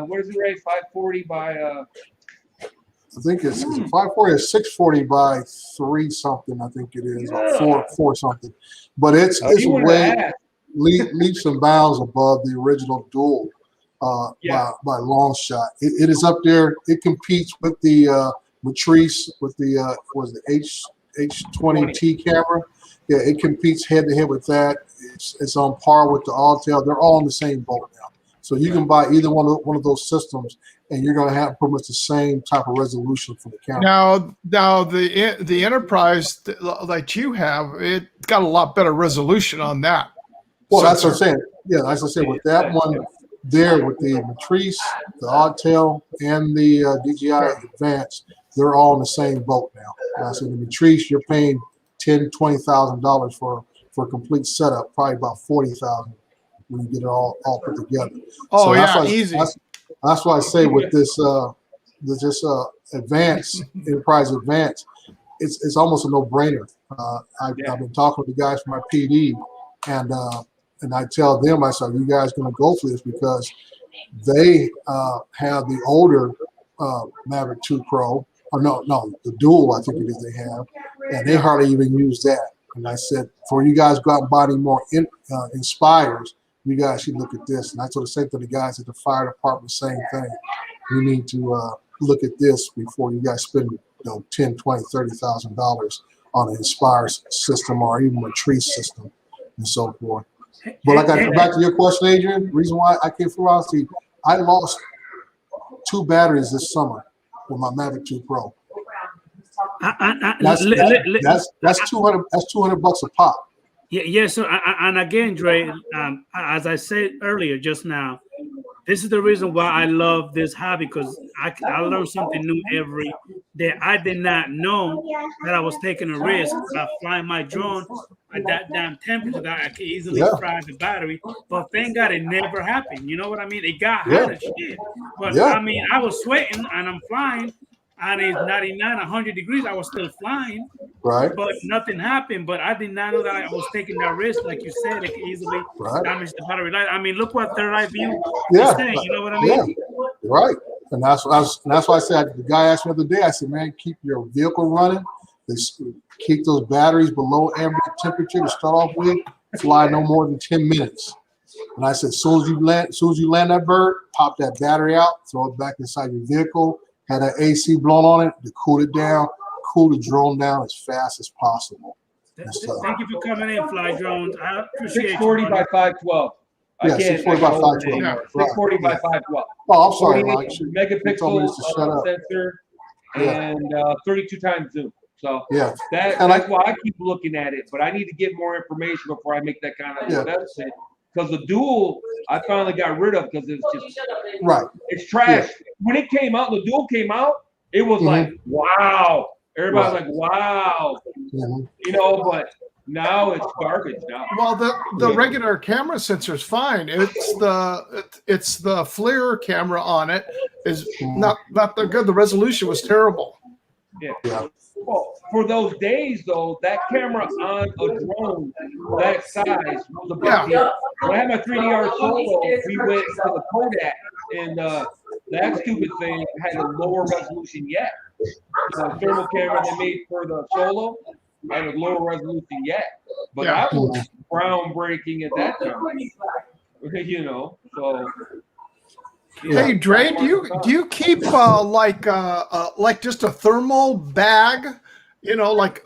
what is it, Ray? 540 by I think it's 540 or 640 by 3 something. I think it is, or 4 something. But it's way leaps and bounds above the original dual by a long shot. It is up there. It competes with the Matrice, with the H20T camera. Yeah, it competes head to head with that. It's on par with the Autel. They're all in the same boat now. So you can buy either one of those systems, and you're going to have pretty much the same type of resolution for the camera. Now the Enterprise that you have, it's got a lot better resolution on that. Well, that's what I'm saying. Yeah, as I said, with that one there, with the Matrice, the Autel, and the DJI Advanced, they're all in the same boat now. I said the Matrice, you're paying $10,000-$20,000 for a complete setup, probably about $40,000 when you get it all put together. Oh, so yeah, easy. That's why I say with this Advanced Enterprise Advanced, it's almost a no-brainer. I've been talking to the guys from my PD, and I tell them, I said, you guys going to go for this because they have the older Maverick 2 Pro, or no, the Dual, I think it is they have, and they hardly even use that. And I said, for you guys to go out and buy any more Inspires, you guys should look at this. And I told the same to the guys at the fire department, same thing. You need to look at this before you guys spend $10,000, $20,000, $30,000 on an Inspire system or even a Matrice system and so forth. But like I come back to your question, Adrian, the reason why I came from Rossi, I lost 2 batteries this summer with my Mavic 2 Pro. That's $200. That's $200 a pop. Yeah. So, and again, Dre, as I said earlier, just now, this is the reason why I love this hobby, because I learn something new every day. I did not know that I was taking a risk by flying my drone at that damn temperature that I could easily fry the battery. But thank God it never happened. You know what I mean? It got hot as shit. But I mean, I was sweating and I'm flying. And it's 99, 100 degrees. I was still flying, right? But nothing happened. But I did not know that I was taking that risk. Like you said, it could easily damage the battery life. I mean, look what Third Eye View is saying. You know what I mean? Yeah, right. And that's why I said, the guy asked me the other day, I said, man, keep your vehicle running. Keep those batteries below ambient temperature to start off with. Fly no more than 10 minutes. And I said, as soon as you land that bird, pop that battery out, throw it back inside your vehicle. Had that AC blown on it to cool it down, cool the drone down as fast as possible. Thank you for coming in, Fly Drones. I appreciate 640 by 512. Yeah, 640 by 512. Yeah, 640 by 512. Oh, I'm sorry, Mike. Megapixel sensor and 32 times zoom. So that's why I keep looking at it. But I need to get more information before I make that kind of investment. Because the Dual, I finally got rid of because it's just it's trash. When it came out, the Dual came out, it was like, wow. Everybody's like, wow. You know, but now it's garbage now. Well, the regular camera sensor is fine. It's the FLIR camera on it is not that good. The resolution was terrible. Yeah. Well, for those days, though, that camera on a drone that size was a big deal. When I had my 3DR Solo, we went to the Kodak, and that stupid thing had a lower resolution yet. The thermal camera they made for the Solo had a lower resolution yet. But that was groundbreaking at that time. You know, so... Hey Dre, do you keep like just a thermal bag? You know, like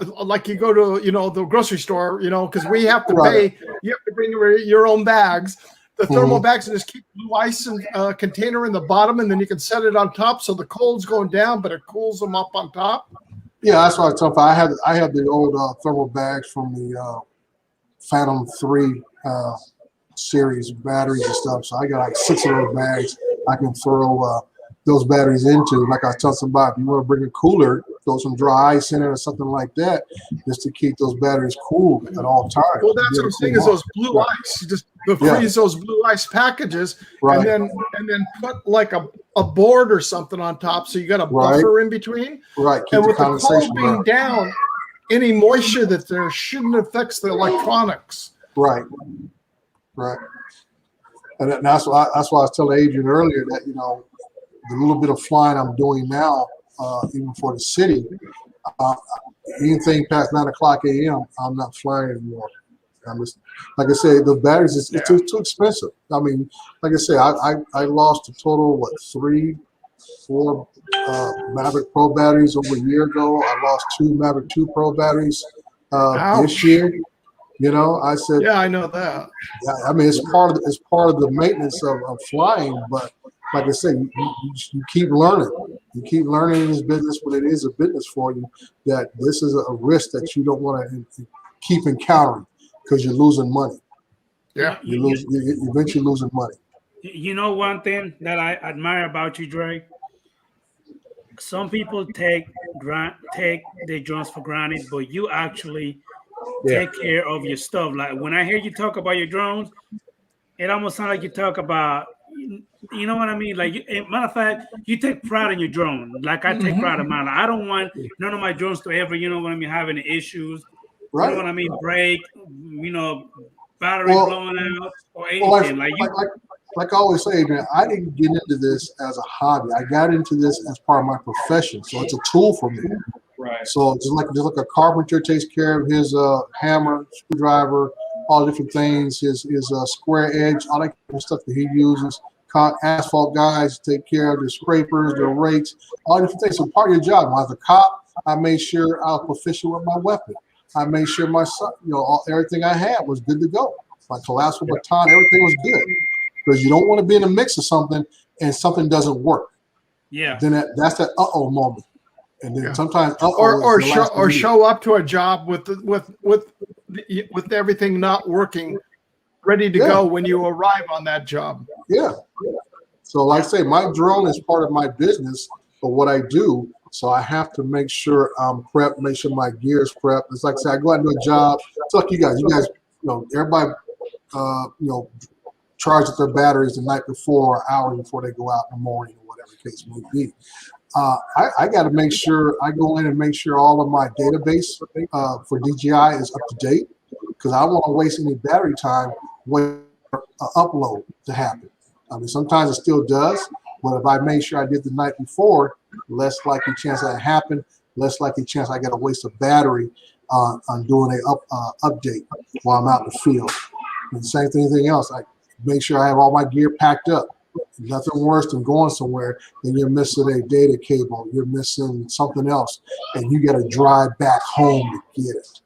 you go to the grocery store. You know, because we have to pay. You have to bring your own bags. The thermal bags, and just keep blue ice and container in the bottom, and then you can set it on top so the cold's going down, but it cools them up on top. Yeah, that's what I told you. I have the old thermal bags from the Phantom 3 series of batteries and stuff. So I got like 6 of those bags I can throw those batteries into. Like I tell somebody, if you want to bring a cooler, throw some dry ice in it or something like that, just to keep those batteries cool at all times. Well, that's what I'm saying is those blue ice. You just freeze those blue ice packages, and then put like a board or something on top, so you got a buffer in between. Right. Keep and with the condensation cold being down, any moisture that there shouldn't affect the electronics. Right. And that's why I was telling Adrian earlier that, the little bit of flying I'm doing now, even for the city, anything past 9 o'clock a.m., I'm not flying anymore. I'm just, like I said, the batteries, it's too expensive. I mean, like I said, I lost a total, 3 4 Maverick Pro batteries over a year ago. I lost 2 Maverick 2 Pro batteries this year. You know, I said, Yeah, I know that. yeah, I mean, it's part of the maintenance of flying. But like I said, you keep learning. You keep learning in this business when it is a business for you, that this is a risk that you don't want to keep encountering because you're losing money. Yeah. You're eventually losing money. You know, one thing that I admire about you, Dre. Some people take their drones for granted, but you actually take care of your stuff. Like when I hear you talk about your drones, it almost sounds like you talk about, you know what I mean? Like, matter of fact, you take pride in your drone. Like I take pride in mine. Like, I don't want none of my drones to ever, you know what I mean, have any issues. Right. You know what I mean? Break, you know, battery blowing out or anything. Like I always say, Adrian, I didn't get into this as a hobby. I got into this as part of my profession. So it's a tool for me. Right. So just like a carpenter takes care of his hammer, screwdriver, all the different things, his square edge, all that kind of stuff that he uses. Asphalt guys take care of the scrapers, the rakes, all different things. So part of your job. As a cop, I made sure I was proficient with my weapon. I made sure my son, everything I had was good to go. My collapsible baton, everything was good. Because you don't want to be in the mix of something and something doesn't work. Yeah. Then that's that moment. And then sometimes or show up to a job with everything not working, ready to go when you arrive on that job. Yeah. So like I say, my drone is part of my business for what I do. So I have to make sure I'm prepped, make sure my gear is prepped. It's like I say, I go out and do a job. It's like you guys, everybody, charge their batteries the night before, or hours before they go out in the morning, or whatever the case may be. I got to make sure I go in and make sure all of my database for DJI is up to date, because I don't want to waste any battery time waiting for an upload to happen. I mean, sometimes it still does, but if I make sure I did the night before, less likely chance that happened, less likely chance I got to waste a battery on doing an update while I'm out in the field. And the same thing, anything else, I make sure I have all my gear packed up. Nothing worse than going somewhere and you're missing a data cable, you're missing something else, and you got to drive back home to get it.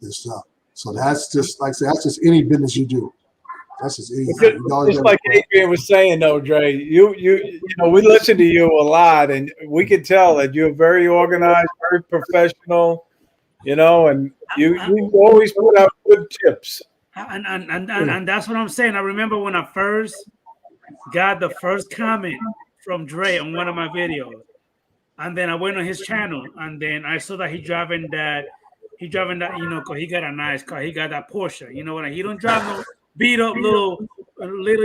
And stuff. So that's just, like I said, that's just any business you do. That's just easy. Just like Adrian was saying, though, Dre, you know, we listen to you a lot, and we can tell that you're very organized, very professional, you know, and you always put out good tips. And that's what I'm saying. I remember when I first got the first comment from Dre on one of my videos, and then I went on his channel, and then I saw that he driving that, you know, cause he got a nice car. He got that Porsche. You know what? He don't drive no beat up little,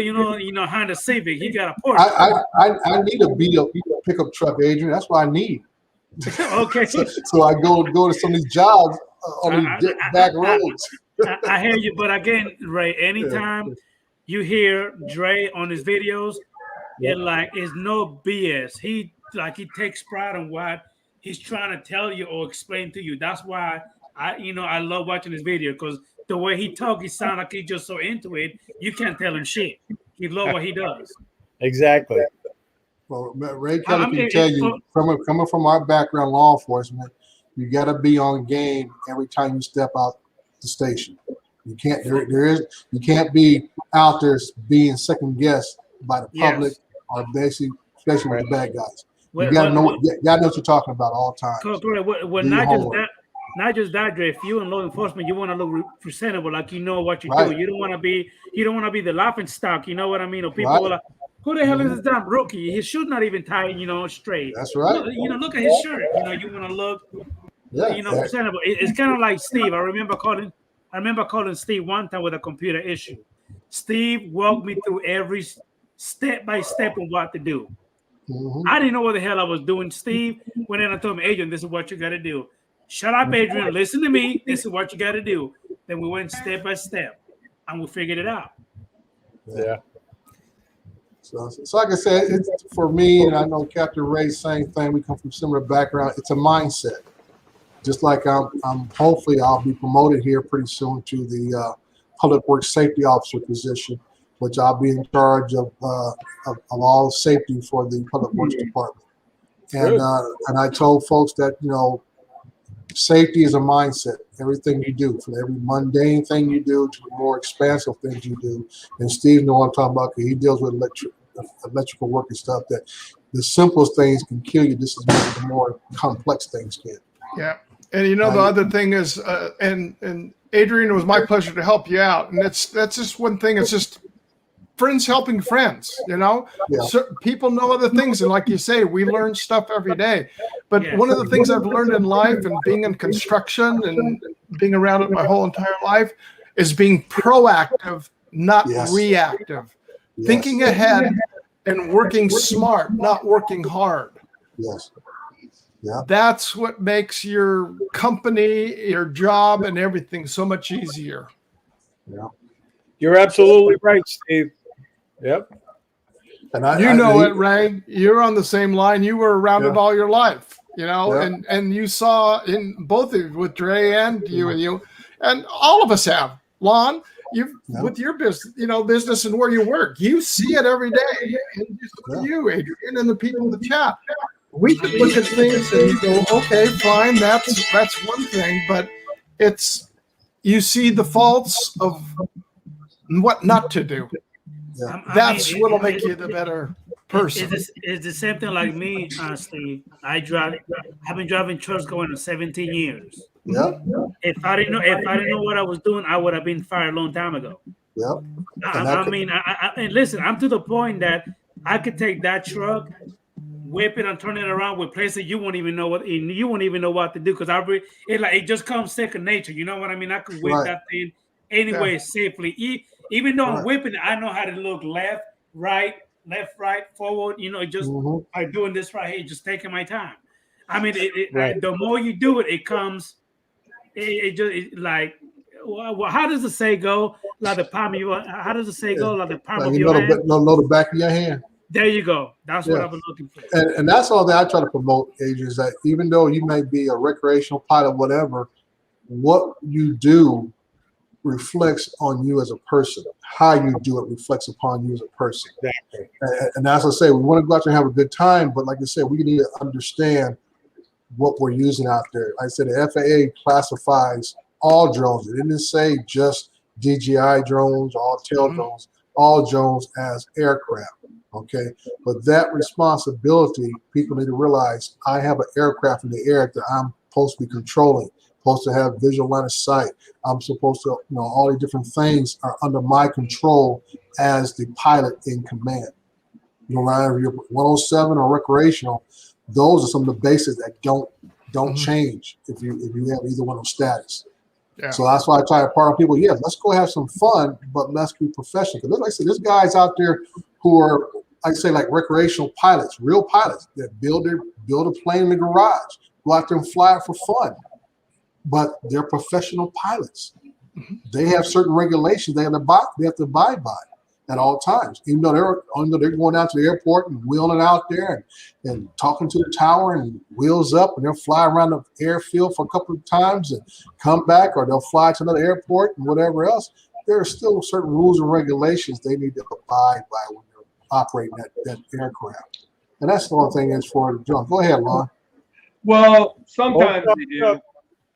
you know, Honda Civic. He got a Porsche. I need a beat up pickup truck, Adrian. That's what I need. Okay. So I go to some of these jobs on these back roads. I hear you, but again, Ray, anytime you hear Dre on his videos, it's no BS. He takes pride in what he's trying to tell you or explain to you. That's why I love watching his video, because the way he talks, he sounds like he's just so into it. You can't tell him shit. He love what he does. Exactly. Well, Ray Kelly can tell you, coming from our background, law enforcement, you got to be on game every time you step out the station. You can't. You can't be out there being second guessed by the public, or especially with the bad guys. You got to know what you're talking about all the time. Well, not just that, Dre. If you in law enforcement, you want to look presentable, like you know what you're doing. You don't want to be the laughing stock. You know what I mean? Or people are like, who the hell is this damn rookie? His shoe not even tied, straight. That's right. Look at his shirt. You want to look, presentable. It's kind of like Steve. I remember calling Steve one time with a computer issue. Steve walked me through every step by step of what to do. Mm-hmm. I didn't know what the hell I was doing. Steve went in and told me, Adrian, this is what you got to do. Shut up, Adrian. Listen to me. This is what you got to do. Then we went step by step, and we figured it out. Yeah. So like I said, it's for me, and I know Captain Ray's same thing. We come from similar background. It's a mindset. Just like I'm hopefully I'll be promoted here pretty soon to the public works safety officer position. which I'll be in charge of all safety for the Public Works Department. And I told folks that, you know, safety is a mindset. Everything you do, from every mundane thing you do to the more expansive things you do. And Steve knows what I'm talking about, because he deals with electrical work and stuff, that the simplest things can kill you just as much as the more complex things can. Yeah. And you know, the other thing is, and Adrian, it was my pleasure to help you out. And that's just one thing. It's just friends helping friends, you know. Yeah. So people know other things, and like you say, we learn stuff every day. But Yeah. one of the things I've learned in life, and being in construction and being around it my whole entire life, is being proactive, not Yes. reactive. Yes. Thinking ahead and working smart, not working hard. Yes. Yeah. That's what makes your company, your job, and everything so much easier. Yeah. You're absolutely right, Steve. Yep. And I You know it, Ray. You're on the same line. You were around it all your life, you know, Yeah. and you saw in both of you, with Dre and you, and all of us have. Lon, with your business, you know, business and where you work, you see it every day. And you, Adrian, and the people in the chat. We can look at things and you go, okay, fine, that's one thing, but it's, you see the faults of what not to do. That's what'll make you the better person. It's the same thing like me, Steve. I've been driving trucks going on 17 years. Yeah. If I didn't know what I was doing, I would have been fired a long time ago. Yeah. And listen, I'm to the point that I could take that truck, whip it and turn it around with places you won't even know what to do, because it just comes second nature. You know what I mean? I could whip that thing anyway safely. Even though I'm whipping it, I know how to look left, right, forward. You know, just by doing this right here, just taking my time. I mean, the more you do it, it comes. Like, well, how does the say go? Like the palm of your. How does the say go? Like the palm of your hand. Know the back of your hand. There you go. That's what I've been looking for. And that's all that I try to promote, Adrian, is that even though you may be a recreational pilot, whatever, what you do reflects on you as a person. How you do it reflects upon you as a person. Exactly. And as I say, we want to go out there and have a good time, but like I said, we need to understand what we're using out there. Like I said, the FAA classifies all drones. It didn't say just DJI drones, all tail drones, all drones as aircraft. Okay, but that responsibility, people need to realize, I have an aircraft in the air that I'm supposed to be controlling, supposed to have visual line of sight. I'm supposed to, you know, all the different things are under my control as the pilot in command. You know, whether you're 107 or recreational, those are some of the basics that don't change if you have either one of those status. Yeah. So that's why I try to partner people. Yeah, let's go have some fun, but let's be professional. Because like I said, there's guys out there who are, I'd say, like recreational pilots, real pilots that build a plane in the garage, go out there and fly it for fun. But they're professional pilots. They have certain regulations they have to abide by at all times. Even though they're going out to the airport and wheeling out there and talking to the tower and wheels up, and they'll fly around the airfield for a couple of times and come back, or they'll fly to another airport and whatever else. There are still certain rules and regulations they need to abide by when they're operating that aircraft. And that's the one thing is for the drone. Go ahead, Lon. Well, sometimes they do.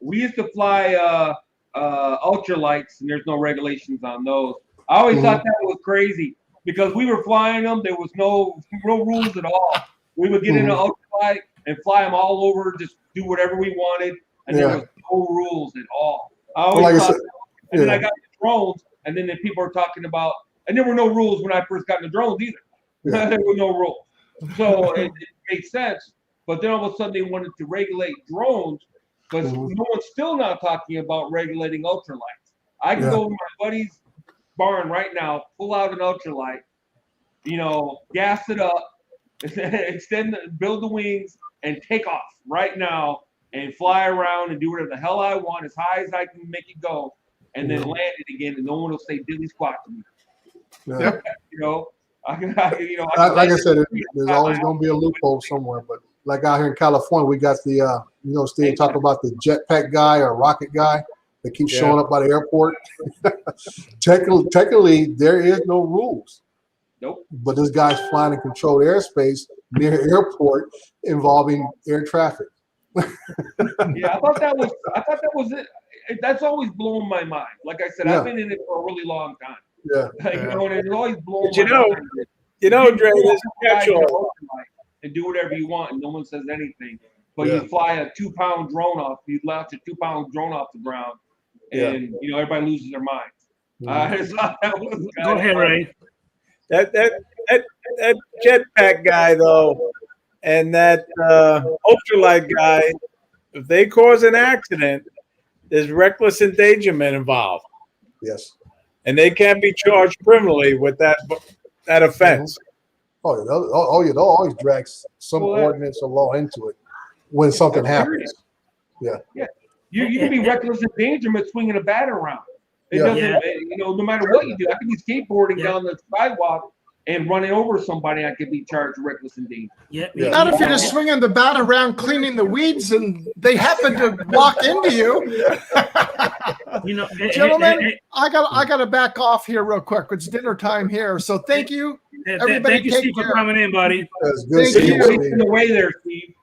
We used to fly ultralights, and there's no regulations on those. I always thought that was crazy because we were flying them. There was no rules at all. We would get in an ultralight and fly them all over, just do whatever we wanted, and there was no rules at all. I always thought that. And then I got the drones, and then people are talking about, and there were no rules when I first got in the drones either. There were no rules. So it made sense. But then all of a sudden they wanted to regulate drones, but no one's still not talking about regulating ultralights. I can go to my buddy's barn right now, pull out an ultralight, you know, gas it up, build the wings, and take off right now and fly around and do whatever the hell I want, as high as I can make it go, and then land it again, and no one will say dilly squat to me. Yeah. You know, like I said, there's always going to be a loophole somewhere. But like out here in California, we got the, Steve talk about the jetpack guy or rocket guy. They keep showing up by the airport. Technically, there is no rules. Nope. But this guy's flying in controlled airspace near airport involving air traffic. Yeah, I thought that was it. That's always blown my mind. Like I said, I've been in it for a really long time. Yeah. You know, and it's always blown But my mind. You know, Dre, can this fly your catch-all. own life and do whatever you want, and no one says anything. But Yeah. you fly a 2-pound drone off. You launch a 2-pound drone off the ground, and you know everybody loses their minds. I just thought that was Go ahead, Ray. That jetpack guy though, and that ultralight guy, if they cause an accident, there's reckless endangerment involved, Yes. and they can be charged criminally with that offense. They'll always drag some ordinance or law into it when something happens. Yeah. You can be reckless endangerment swinging a bat around. It doesn't, you know, no matter what you do. I could be skateboarding down the sidewalk and running over somebody. I could be charged with reckless endangerment. Not if you're just swinging the bat around cleaning the weeds and they happen to walk into you. You know, Gentlemen, I got to back off here real quick. It's dinner time here. So thank you. Everybody thank you, take Steve, care. for coming in, buddy. That's good. Thank you. You're wasting away there, Steve.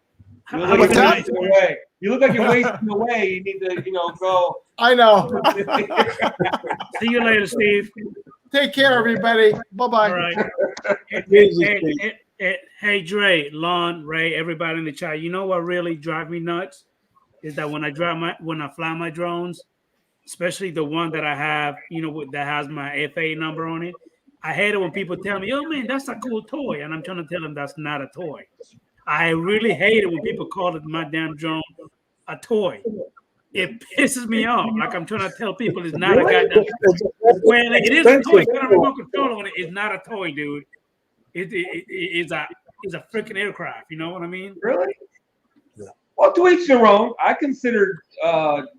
You look like What's you're that? wasting away. You look like you're wasting away. You need to, you know, go. I know. See you later, Steve. Take care, everybody. Bye-bye. All right. Hey, Dre, Lon, Ray, everybody in the chat. You know what really drives me nuts is that when I fly my drones, especially the one that I have, you know, that has my FAA number on it. I hate it when people tell me, "Oh man, that's a cool toy," and I'm trying to tell them that's not a toy. I really hate it when people call it my damn drone a toy. It pisses me off. Like I'm trying to tell people it's not a goddamn. Well, it is a toy. It's got a remote control on it. It's not a toy, dude. It's a freaking aircraft. You know what I mean? Really? Yeah. Well, to each their own. I consider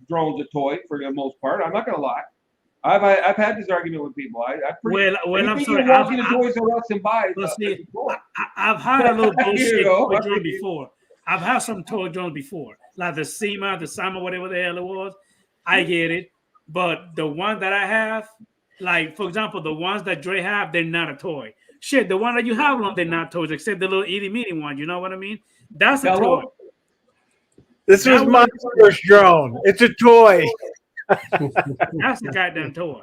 drones a toy for the most part. I'm not gonna lie. I've had this argument with people. Well, I'm sorry. I've had a little bullshit toy drone before. I've had some toy drones before, like the Sama, whatever the hell it was. I get it, but the one that I have, like for example, the ones that Dre have, they're not a toy. Shit, the one that you have on, they're not toys, except the little itty bitty one. You know what I mean? That's a toy. This was my first drone. It's a toy. That's a goddamn toy.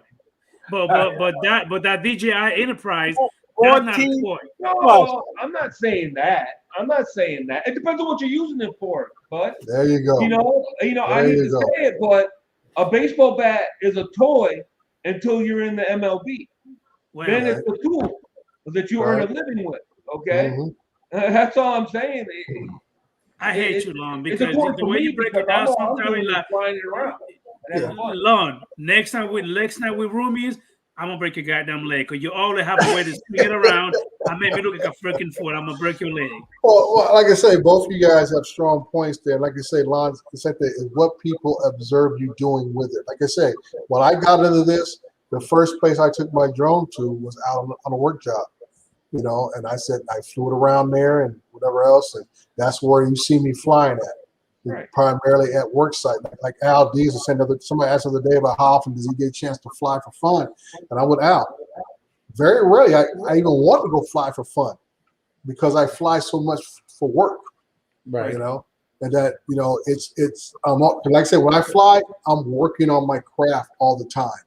But that DJI Enterprise, that's not a toy. No, I'm not saying that. It depends on what you're using it for, but there you go. You know, I hate to say it, but a baseball bat is a toy until you're in the MLB. Well, then it's a tool that you earn a living with. Okay, that's all I'm saying. I hate you, Lon, because the way you break it down, sometimes like flying it around. Lon, next time we roomies, I'm gonna break your goddamn leg because you always have a way to swing it around. I make me look like a freaking fool. I'm gonna break your leg. Well, like I say, both of you guys have strong points there. Like I say, Lon, it's what people observe you doing with it. Like I say, when I got into this, the first place I took my drone to was out on a work job. You know, and I said I flew it around there and whatever else, and that's where you see me flying at. Right. Primarily at work site. Like Al Dees was saying, somebody asked the other day about how often does he get a chance to fly for fun, and I went out. Very rarely I even want to go fly for fun because I fly so much for work. Right. You know, and that it's like I said, when I fly, I'm working on my craft all the time.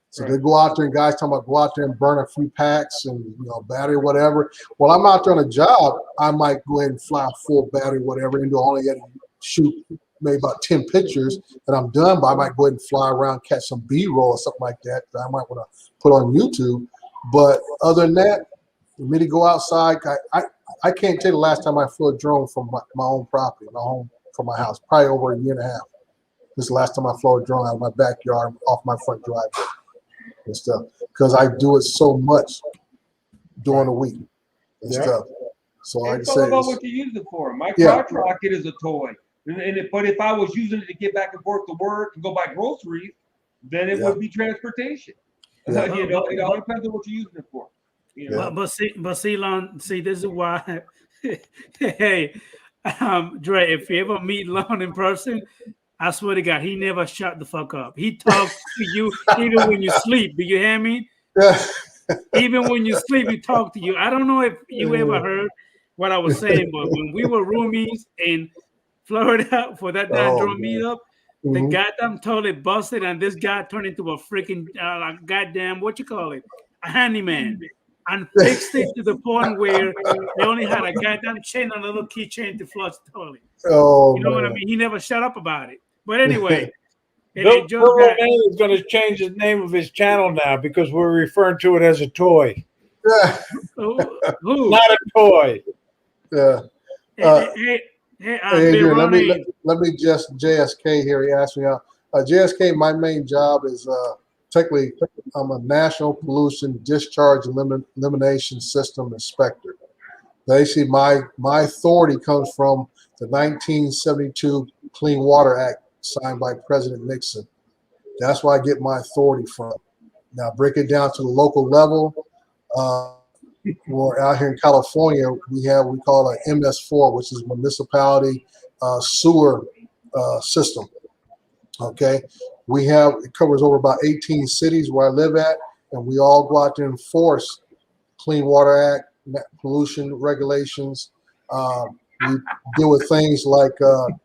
So they go out there and guys talking about go out there and burn a few packs and battery, whatever. Well, I'm out there on a job, I might go ahead and fly a full battery, whatever, and only get to shoot maybe about 10 pictures and I'm done, but I might go ahead and fly around, catch some B-roll or something like that I might want to put on YouTube. But other than that, for me to go outside, I can't tell you the last time I flew a drone from my own property, my home, from my house, probably over a year and a half. This is the last time I flew a drone out of my backyard off my front driveway and stuff, because I do it so much during the week and stuff. So like I it's all say, about what you use it for. My crotch rocket is a toy, but if I was using it to get back and forth to work and go buy groceries, then it would be transportation. It all depends on what you're using it for. But see, Lon, this is why. Hey, Dre, if you ever meet Lon in person, I swear to God, he never shut the fuck up. He talks to you even when you sleep. Do you hear me? Yeah. Even when you sleep, he talk to you. I don't know if you ever heard what I was saying, but when we were roomies in Florida for that Oh, drum man. meetup, the goddamn toilet busted, and this guy turned into a freaking like goddamn what you call it, a handyman, and fixed it to the point where they only had a goddamn chain and a little keychain to flush the toilet. Oh, You know what I man. mean? He never shut up about it. But anyway, Bill it just got Romaine is going to change the name of his channel now because we're referring to it as a toy, who? not a toy. Yeah. Hey, Bill Adrian, Ronnie. let me just JSK here. He asked me out. JSK, my main job is technically I'm a National Pollution Discharge Elimination System Inspector. Basically, my authority comes from the 1972 Clean Water Act signed by President Nixon. That's where I get my authority from. Now, break it down to the local level. We're out here in California, we have what we call an MS4, which is municipality sewer system. Okay, it covers over about 18 cities where I live at, and we all go out to enforce Clean Water Act, pollution regulations. We deal with things like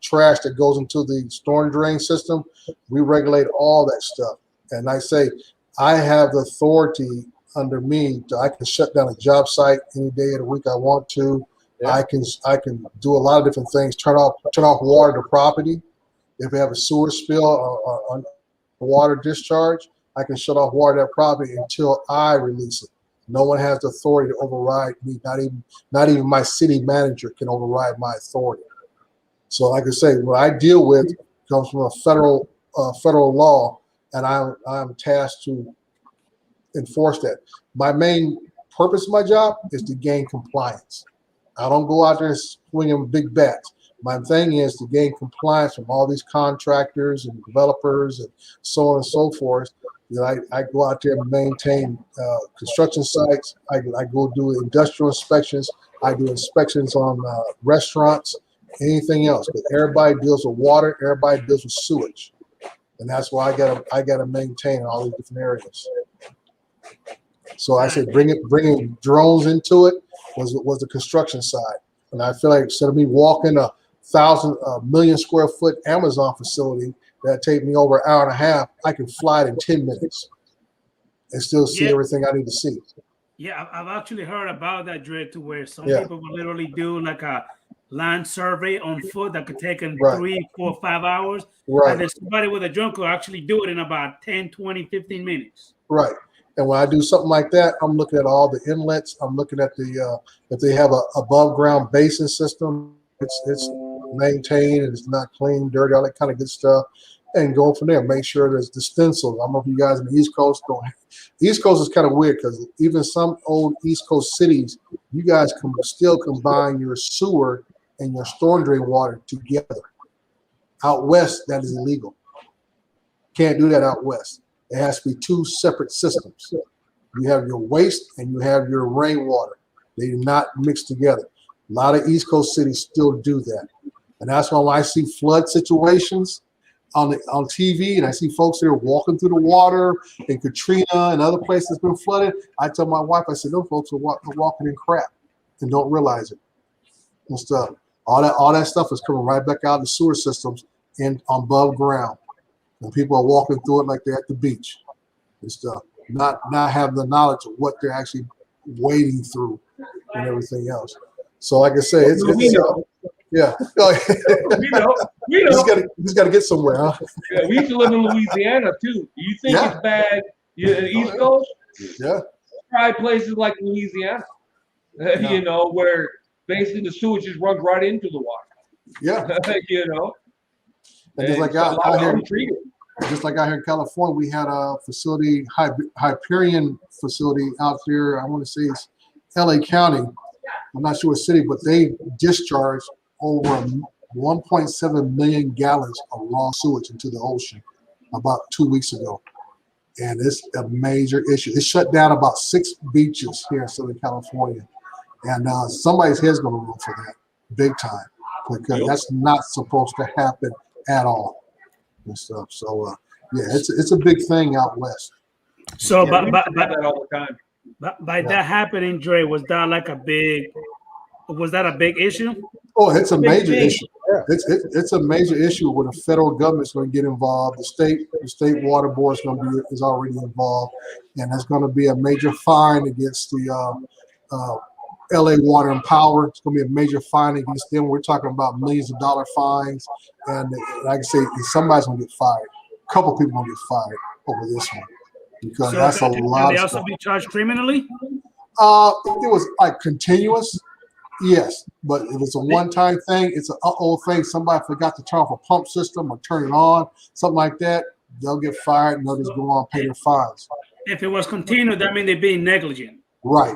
trash that goes into the storm drain system. We regulate all that stuff. And I say, I have the authority under me I can shut down a job site any day of the week I want to. Yeah. I can do a lot of different things. Turn off water to property. If we have a sewer spill or water discharge, I can shut off water to that property until I release it. No one has the authority to override me. Not even my city manager can override my authority. So, like I say, what I deal with comes from a federal law, and I'm tasked to enforce that. My main purpose of my job is to gain compliance. I don't go out there swinging big bats. My thing is to gain compliance from all these contractors and developers and so on and so forth. I go out there and maintain construction sites. I go do industrial inspections. I do inspections on restaurants, anything else. But everybody deals with water. Everybody deals with sewage, and that's why I gotta maintain all these different areas. So I said, bringing drones into it was the construction side, and I feel like instead of me walking a million square foot Amazon facility that take me over an hour and a half, I can fly it in 10 minutes and still see everything I need to see. Yeah, I've actually heard about that, Dre, to where some people will literally do like a land survey on foot that could take them 3, 4, 5 hours. Right. And then somebody with a drone could actually do it in about 10, 20, 15 minutes. Right. And when I do something like that, I'm looking at all the inlets. I'm looking at the if they have a above ground basin system, it's maintained and it's not clean, dirty, all that kind of good stuff. And go from there. Make sure there's the stencils. I don't know if you guys in the East Coast don't. East Coast is kind of weird because even some old East Coast cities, you guys can still combine your sewer and your storm drain water together. Out west, that is illegal. Can't do that out west. It has to be two separate systems. You have your waste and you have your rainwater. They do not mix together. A lot of East Coast cities still do that. And that's why when I see flood situations on TV and I see folks there walking through the water in Katrina and other places that's been flooded, I tell my wife, I said, those folks are walking in crap and don't realize it and stuff. All that stuff is coming right back out of the sewer systems and above ground. And people are walking through it like they're at the beach and stuff, not having the knowledge of what they're actually wading through and everything else. So, like I say, it's yeah. We know. He's got to get somewhere, huh? Yeah, we used to live in Louisiana too. You think it's bad? East Coast? Yeah. Try places like Louisiana, you know, where basically the sewage just runs right into the water. Yeah. You know. And just like out here in California, we had a facility, Hyperion facility out there. I want to say it's LA County. I'm not sure what city, but they discharged over 1.7 million gallons of raw sewage into the ocean about 2 weeks ago. And it's a major issue. It shut down about 6 beaches here in Southern California. And somebody's head's going to roll for that big time because that's not supposed to happen at all. and stuff. So yeah, it's a big thing out west. So, Yeah, we used to have that all the time. by that happening, Dre, was that a big issue? Oh, it's a major thing. issue. It's a major issue where the federal government's going to get involved. The state water board is already involved, and there's going to be a major fine against the LA Water and Power. It's going to be a major fine against them. We're talking about millions of dollar fines, and like I say, somebody's going to get fired. A couple people going to get fired over this one because that's a lot. Can they of also stuff. be charged criminally? If it was like continuous, yes, but if it's a one-time thing, it's an old thing. Somebody forgot to turn off a pump system or turn it on, something like that. They'll get fired and they'll just go on and pay their fines. If it was continued, that means they're being negligent. Right.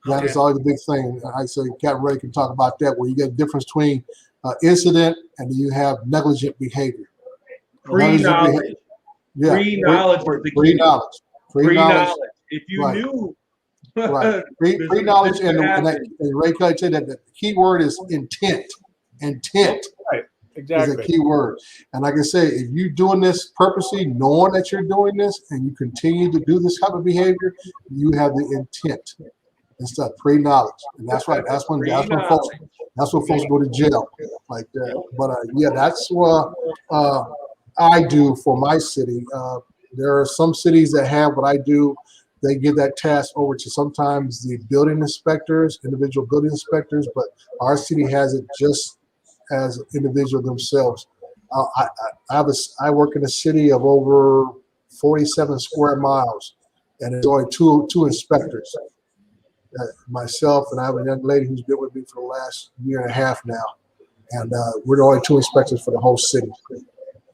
That Okay. is always a big thing. I say Captain Ray can talk about that, where you get a difference between incident and you have negligent behavior. Pre-knowledge. Yeah. Pre-knowledge is the key. Pre-knowledge. Pre-knowledge. If you Right. knew. Right. Pre-knowledge and Ray Kelly said that the key word is intent. Intent Right. is a Exactly. key word. And like I say, if you're doing this purposely, knowing that you're doing this, and you continue to do this type of behavior, you have the intent and stuff, pre-knowledge. And that's right. That's when folks go to jail like that. But yeah, that's what I do for my city. There are some cities that have what I do. They give that task over to sometimes the building inspectors, individual building inspectors, but our city has it just as individual themselves. I work in a city of over 47 square miles, and there's only two inspectors. Myself, and I have a young lady who's been with me for the last year and a half now, and we're the only two inspectors for the whole city.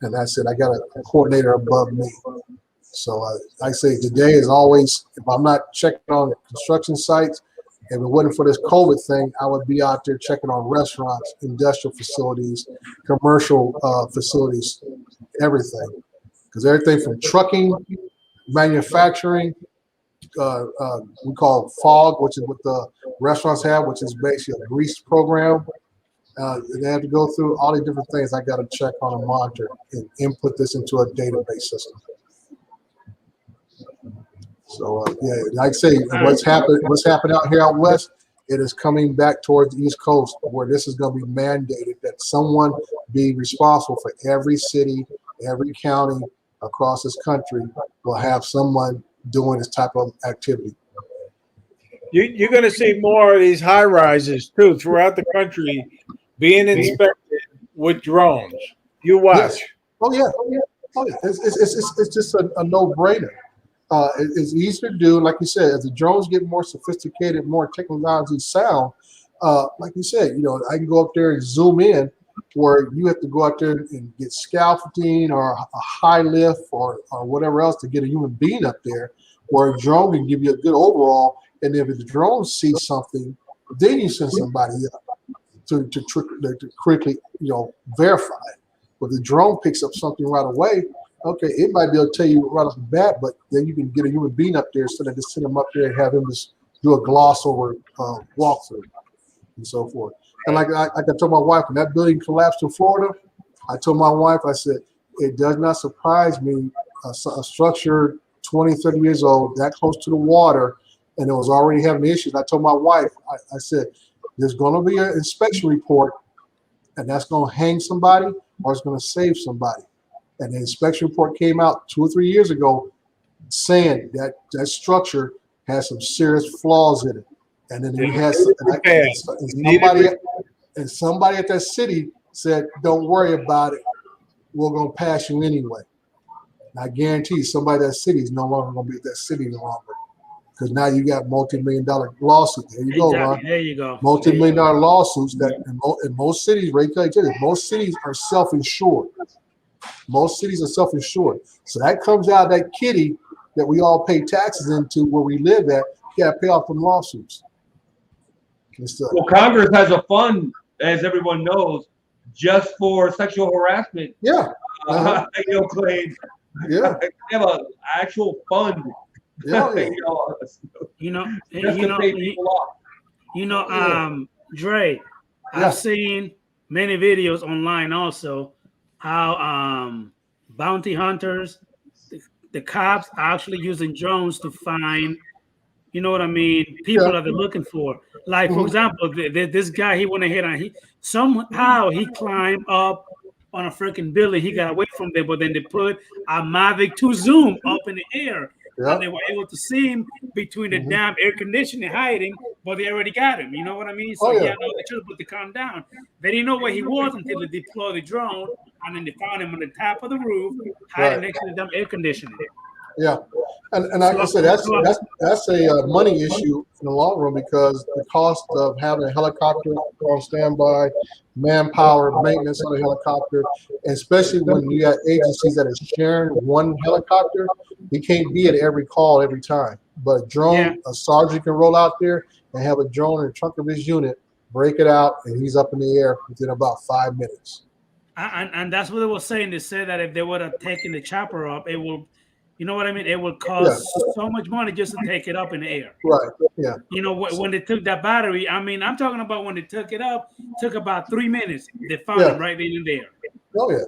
And that's it. I got a coordinator above me. So I say today is always, if I'm not checking on construction sites, if it wasn't for this COVID thing, I would be out there checking on restaurants, industrial facilities, commercial facilities, everything. Because everything from trucking, manufacturing, we call FOG, which is what the restaurants have, which is basically a grease program. They have to go through all the different things I got to check on and monitor and input this into a database system. So yeah, like I say, what's happened out here out west, it is coming back towards the East Coast, where this is going to be mandated that someone be responsible for every city, every county across this country will have someone doing this type of activity. You're going to see more of these high rises too throughout the country being inspected with drones. You watch. Yes. Oh yeah. It's just a no-brainer. It's easier to do, like you said, as the drones get more sophisticated, more technology sound, like you said, I can go up there and zoom in where you have to go out there and get scaffolding or a high lift or whatever else to get a human being up there, where a drone can give you a good overall. And if the drone sees something, then you send somebody up to quickly, verify it. But the drone picks up something right away. Okay, it might be able to tell you right off the bat, but then you can get a human being up there instead of just send him up there and have him just do a gloss over walkthrough and so forth. And like I told my wife, when that building collapsed in Florida, I told my wife, I said, it does not surprise me, a structure 20, 30 years old, that close to the water, and it was already having issues. I told my wife, I said, there's going to be an inspection report, and that's going to hang somebody or it's going to save somebody. And the inspection report came out 2 or 3 years ago saying that structure has some serious flaws in it. And then it has somebody at that city said, don't worry about it. We're going to pass you anyway. And I guarantee you somebody at that city is no longer going to be at that city any longer. Because now you got multi-million-dollar lawsuits. There you go, Ron. There you go. Multi-million-dollar lawsuits that in most cities, Ray, most cities are self-insured. Most cities are self-insured. So that comes out of that kitty that we all pay taxes into where we live at. You got to pay off them lawsuits. Well, Congress has a fund, as everyone knows, just for sexual harassment. Yeah. Claims. Yeah. They have an actual fund. Yeah. Just to pay people off. Dre, I've seen many videos online also how bounty hunters, the cops are actually using drones to find, you know what I mean, people that they're looking for. Like, for example, this guy, he went ahead and he somehow he climbed up on a freaking building. He got away from there, but then they put a Mavic 2 zoom up in the air. And they were able to see him between the damn air conditioning hiding, but they already got him. You know what I mean? So he had no choice but to calm down. They didn't know where he was until they deployed the drone, and then they found him on the top of the roof, hiding next to the damn air conditioning. Yeah, and like I said, that's a money issue in the long run because the cost of having a helicopter on standby, manpower, maintenance on a helicopter, and especially when you got agencies that are sharing one helicopter, you can't be at every call every time. But a drone, a sergeant can roll out there and have a drone in the trunk of his unit, break it out, and he's up in the air within about 5 minutes. And that's what they were saying. They said that if they would have taken the chopper up, it will. You know what I mean? It would cost so much money just to take it up in the air. Right. Yeah. You know, when they took that battery, I mean, I'm talking about when they took it up, took about 3 minutes. They found it right then and there. Oh, yeah.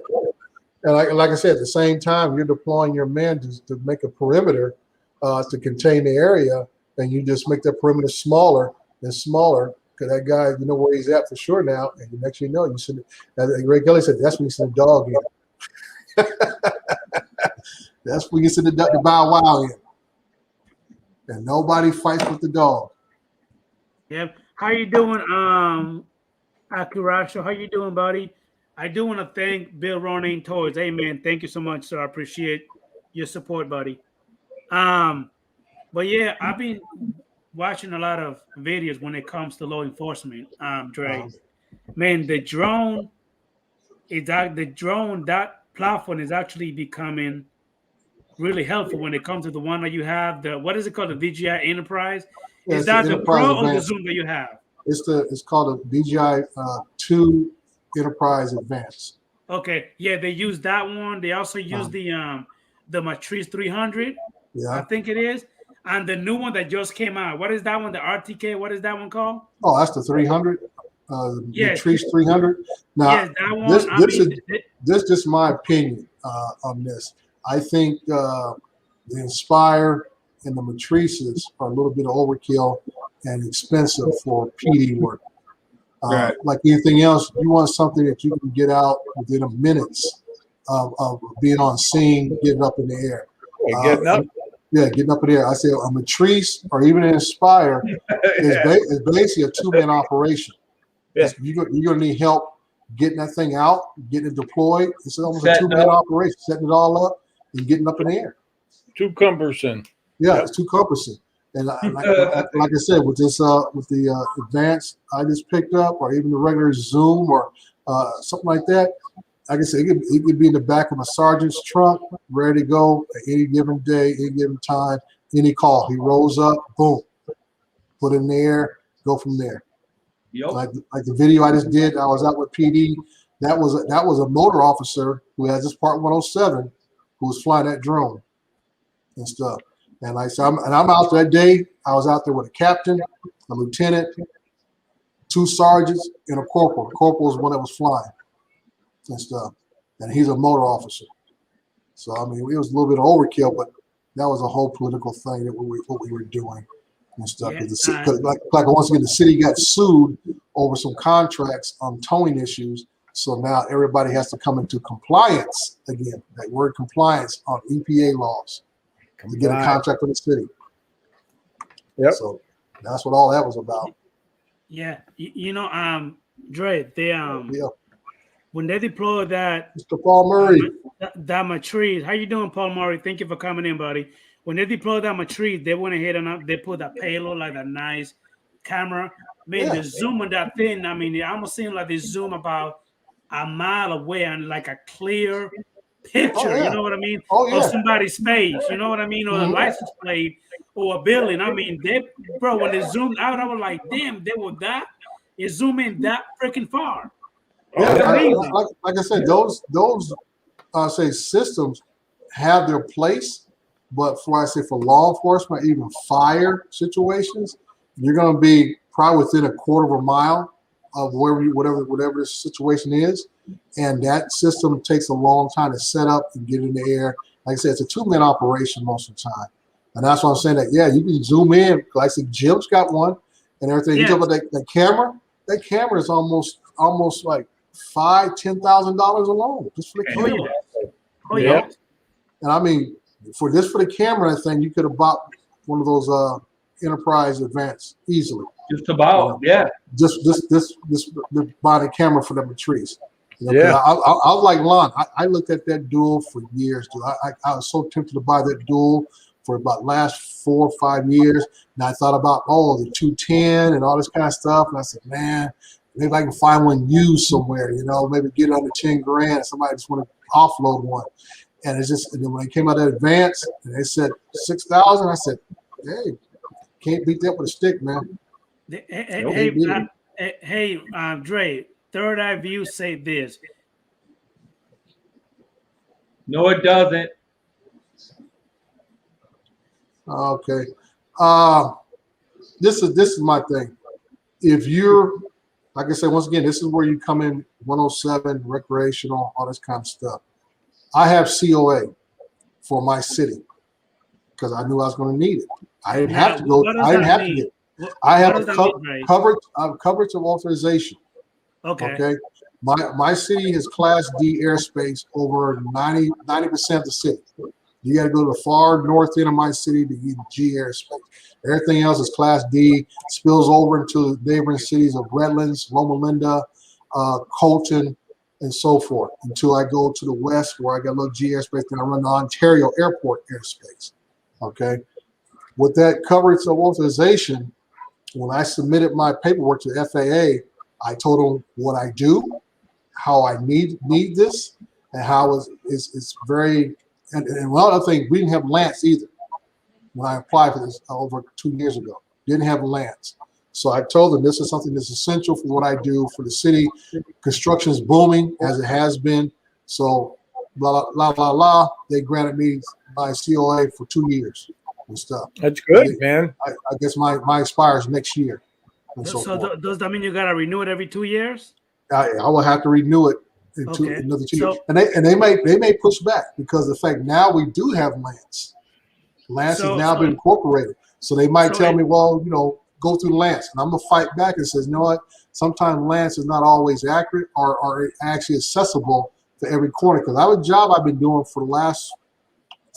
And like I said, at the same time, you're deploying your men to make a perimeter to contain the area, and you just make that perimeter smaller and smaller because that guy, you know where he's at for sure now. And the next thing you know, you send it. As Ray Kelly said, that's when you send a dog in. That's when you send the Bow Wow in. And nobody fights with the dog. Yep. How you doing, Akurasho? How you doing, buddy? I do want to thank Bill Ronin Toys. Hey, man, thank you so much, sir. I appreciate your support, buddy. But yeah, I've been watching a lot of videos when it comes to law enforcement, Dre. Man, that platform is actually becoming really helpful when it comes to the one that you have. The what is it called? The DJI Enterprise. Is that the Pro or the Zoom that you have? It's called a DJI 2 Enterprise Advanced. Okay, yeah, they use that one. They also use the Matrice 300. Yeah, I think it is. And the new one that just came out. What is that one? The RTK. What is that one called? Oh, that's the 300. Matrice 300. Now, that one. This is my opinion on this. I think the Inspire and the Matrices are a little bit overkill and expensive for PD work. Like anything else, you want something that you can get out within a minutes of being on scene, getting up in the air. Getting up? Yeah, getting up in the air. I say a Matrice or even an Inspire is basically a two-man operation. Yeah. You're going to need help getting that thing out, getting it deployed. It's almost a two-man operation, setting it all up and getting up in the air. Too cumbersome. Yeah, it's too cumbersome. And like I said, with this with the advanced I just picked up, or even the regular Zoom or something like that, like I said, it could be in the back of a sergeant's trunk, ready to go at any given day, any given time, any call. He rolls up, boom, put it in the air, go from there. Yep. Like the video I just did, I was out with PD. That was a motor officer who has this Part 107 who was flying that drone and stuff. And like I said, I'm out that day. I was out there with a captain, a lieutenant, 2 sergeants, and a corporal. The corporal was one that was flying and stuff. And he's a motor officer. So I mean, it was a little bit of overkill, but that was a whole political thing that what we were doing and stuff. Yeah, like once again, the city got sued over some contracts on towing issues. So now everybody has to come into compliance again. That word compliance on EPA laws to get a contract from the city. Yep. So that's what all that was about. Yeah, Dre, they when they deployed that, Mr. Paul Murray, that Matrice. How you doing, Paul Murray? Thank you for coming in, buddy. When they deployed that Matrice, they went ahead and they put that payload, like a nice camera. Man, the zoom on that thing, I mean, it almost seemed like they zoom about a mile away and like a clear picture, you know what I mean? Or somebody's face, you know what I mean? Or the license plate or a building. I mean, when they zoomed out, I was like, damn, they were that. It zoomed in that freaking far. Yeah, like I said, those systems have their place, but for law enforcement, even fire situations, you're going to be probably within a quarter of a mile of whatever the situation is, and that system takes a long time to set up and get in the air. Like I said, it's a 2-man operation most of the time, and that's why I'm saying that. Yeah, you can zoom in. Like I said, Jim's got one and everything. Yes. You talk about that camera. That camera is almost like $5,000-$10,000 alone just for the Oh, camera. yeah. Oh, yeah. And I mean, for the camera thing, you could have bought one of those Enterprise Advanced easily. Just about, yeah. Just buy the camera for them trees. Yeah. I was like Lon. I looked at that dual for years, dude. I was so tempted to buy that dual for about last 4 or 5 years. And I thought about the 210 and all this kind of stuff. And I said, man, maybe I can find one used somewhere. Maybe get it under 10 grand. Somebody just want to offload one. And it's just, and then when they came out of Advance and they said 6,000, I said, hey, can't beat that with a stick, man. Hey, Dre, Third Eye View say this. No, it doesn't. Okay. This is my thing. If you're, like I said, once again, this is where you come in 107, recreational, all this kind of stuff. I have COA for my city because I knew I was going to need it. I didn't have to go. I didn't have to get it. I have a coverage of authorization. Okay. My city has Class D airspace over 90% of the city. You got to go to the far north end of my city to get G airspace. Everything else is Class D. Spills over into the neighboring cities of Redlands, Loma Linda, Colton, and so forth until I go to the west where I got a little G airspace. Then I run the Ontario Airport airspace. Okay. With that coverage of authorization, when I submitted my paperwork to the FAA, I told them what I do, how I need this, and how it's very. And one other thing, we didn't have Lance either when I applied for this over 2 years ago. Didn't have Lance. So I told them this is something that's essential for what I do for the city. Construction is booming as it has been. So blah, blah, blah, blah. They granted me my COA for 2 years and stuff. That's good, man. I guess my expires next year. So does that mean you got to renew it every 2 years? I will have to renew it in another 2 years. And they may push back because of the fact now we do have Lance. Lance has now been incorporated. So they might tell me, well, go through Lance. And I'm going to fight back and says, you know what? Sometimes Lance is not always accurate or actually accessible to every corner. Because I have a job I've been doing for the last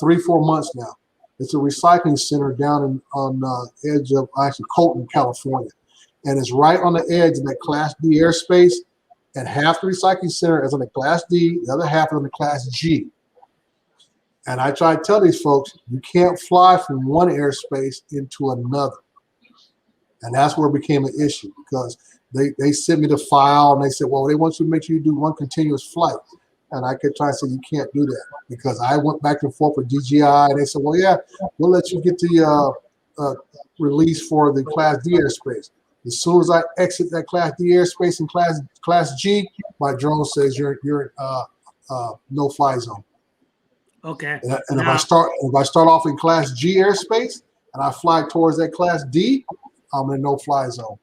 3-4 months now. It's a recycling center down on the edge of actually Colton, California. And it's right on the edge of that Class D airspace. And half the recycling center is on the Class D, the other half is on the Class G. And I try to tell these folks, you can't fly from one airspace into another. And that's where it became an issue because they sent me the file and they said, well, they want you to make sure you do one continuous flight. And I kept trying to say, you can't do that because I went back and forth with DGI and they said, well, yeah, we'll let you get the release for the Class D airspace. As soon as I exit that Class D airspace in Class G, my drone says you're no fly zone. Okay. And if I start off in Class G airspace and I fly towards that Class D, I'm in a no fly zone.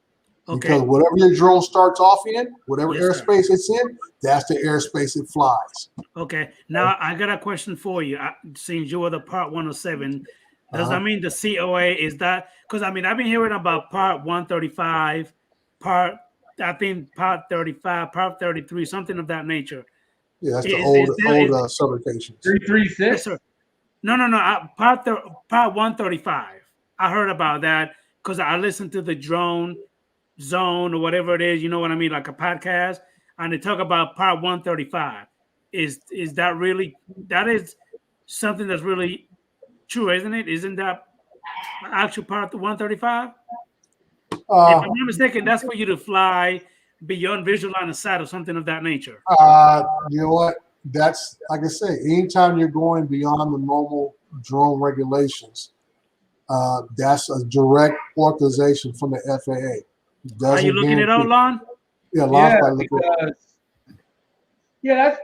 Okay. Because whatever your drone starts off in, whatever airspace it's in, that's the airspace it flies. Okay. Now I got a question for you. Since you were the Part 107, does that mean the COA is that? Because I've been hearing about Part 135, Part 35, Part 33, something of that nature. Yeah, that's the old certifications. 336. Yes, sir. No. Part 135. I heard about that because I listened to the Drone Zone or whatever it is. You know what I mean, like a podcast, and they talk about Part 135. Is that really? That is something that's really true, isn't it? Isn't that actual Part 135? If I'm not mistaken, that's for you to fly beyond visual line of sight or something of that nature. You know what? That's like I say, anytime you're going beyond the normal drone regulations, that's a direct authorization from the FAA. Are you looking it up, Lon? Yeah, Lon's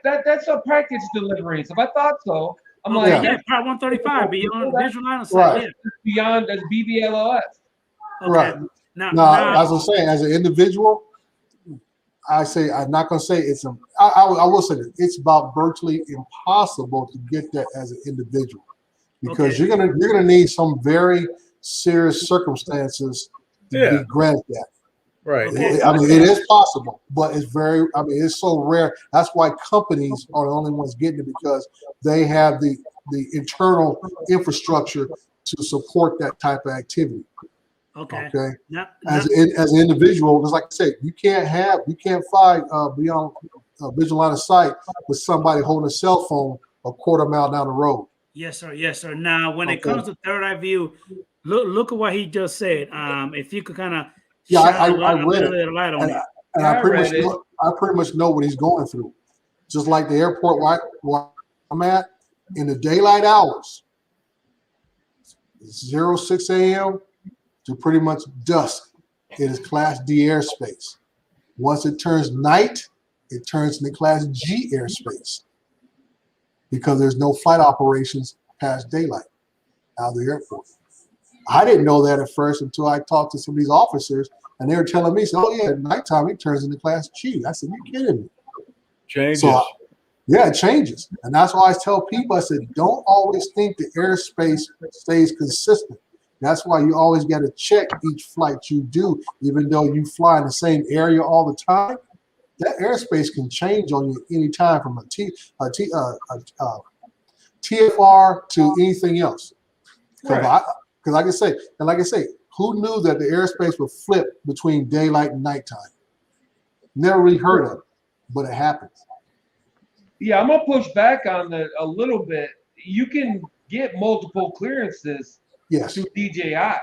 that's a package delivery. So if I thought so, I'm Part 135 beyond visual line of sight. Right. Yeah. Beyond as BVLOS. Okay. Right. Now, as I'm saying, as an individual, I'm not going to say it's I will say that it's about virtually impossible to get that as an individual, because you're gonna need some very serious circumstances to be granted that. Right. I mean, it is possible, but it's it's so rare. That's why companies are the only ones getting it, because they have the internal infrastructure to support that type of activity. Okay. As an individual, just like I said, you can't fly beyond visual line of sight with somebody holding a cell phone a quarter mile down the road. Yes, sir. Yes, sir. Now, when it comes to third eye view, look at what he just said. If you could kind of I read it, light on it. and I pretty much know what he's going through. Just like the airport where I'm at, in the daylight hours, 06 a.m. to pretty much dusk, it is Class D airspace. Once it turns night, it turns into Class G airspace, because there's no flight operations past daylight out of the airport. I didn't know that at first until I talked to some of these officers, and they were telling me, "Oh yeah, at nighttime it turns into Class G." I said, "You kidding me?" Changes. So, yeah, it changes, and that's why I tell people, I said, don't always think the airspace stays consistent. That's why you always got to check each flight you do, even though you fly in the same area all the time. That airspace can change on you anytime, from a TFR to anything else. Because like I say, who knew that the airspace would flip between daylight and nighttime? Never really heard of it, but it happens. Yeah, I'm gonna push back on that a little bit. You can get multiple clearances through DJI.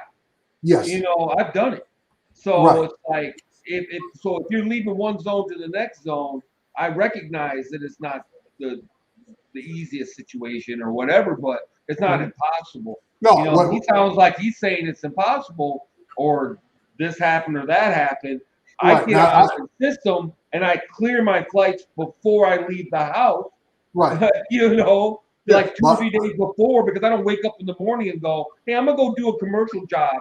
Yes. You know, I've done it. So Right. it's like if you're leaving one zone to the next zone, I recognize that it's not the easiest situation or whatever, but it's not impossible. No, you know, he sounds like he's saying it's impossible, or this happened or that happened. Right. I get on the system and I clear my flights before I leave the house. Right. You know, Yeah, like 2-3 days before, because I don't wake up in the morning and go, "Hey, I'm gonna go do a commercial job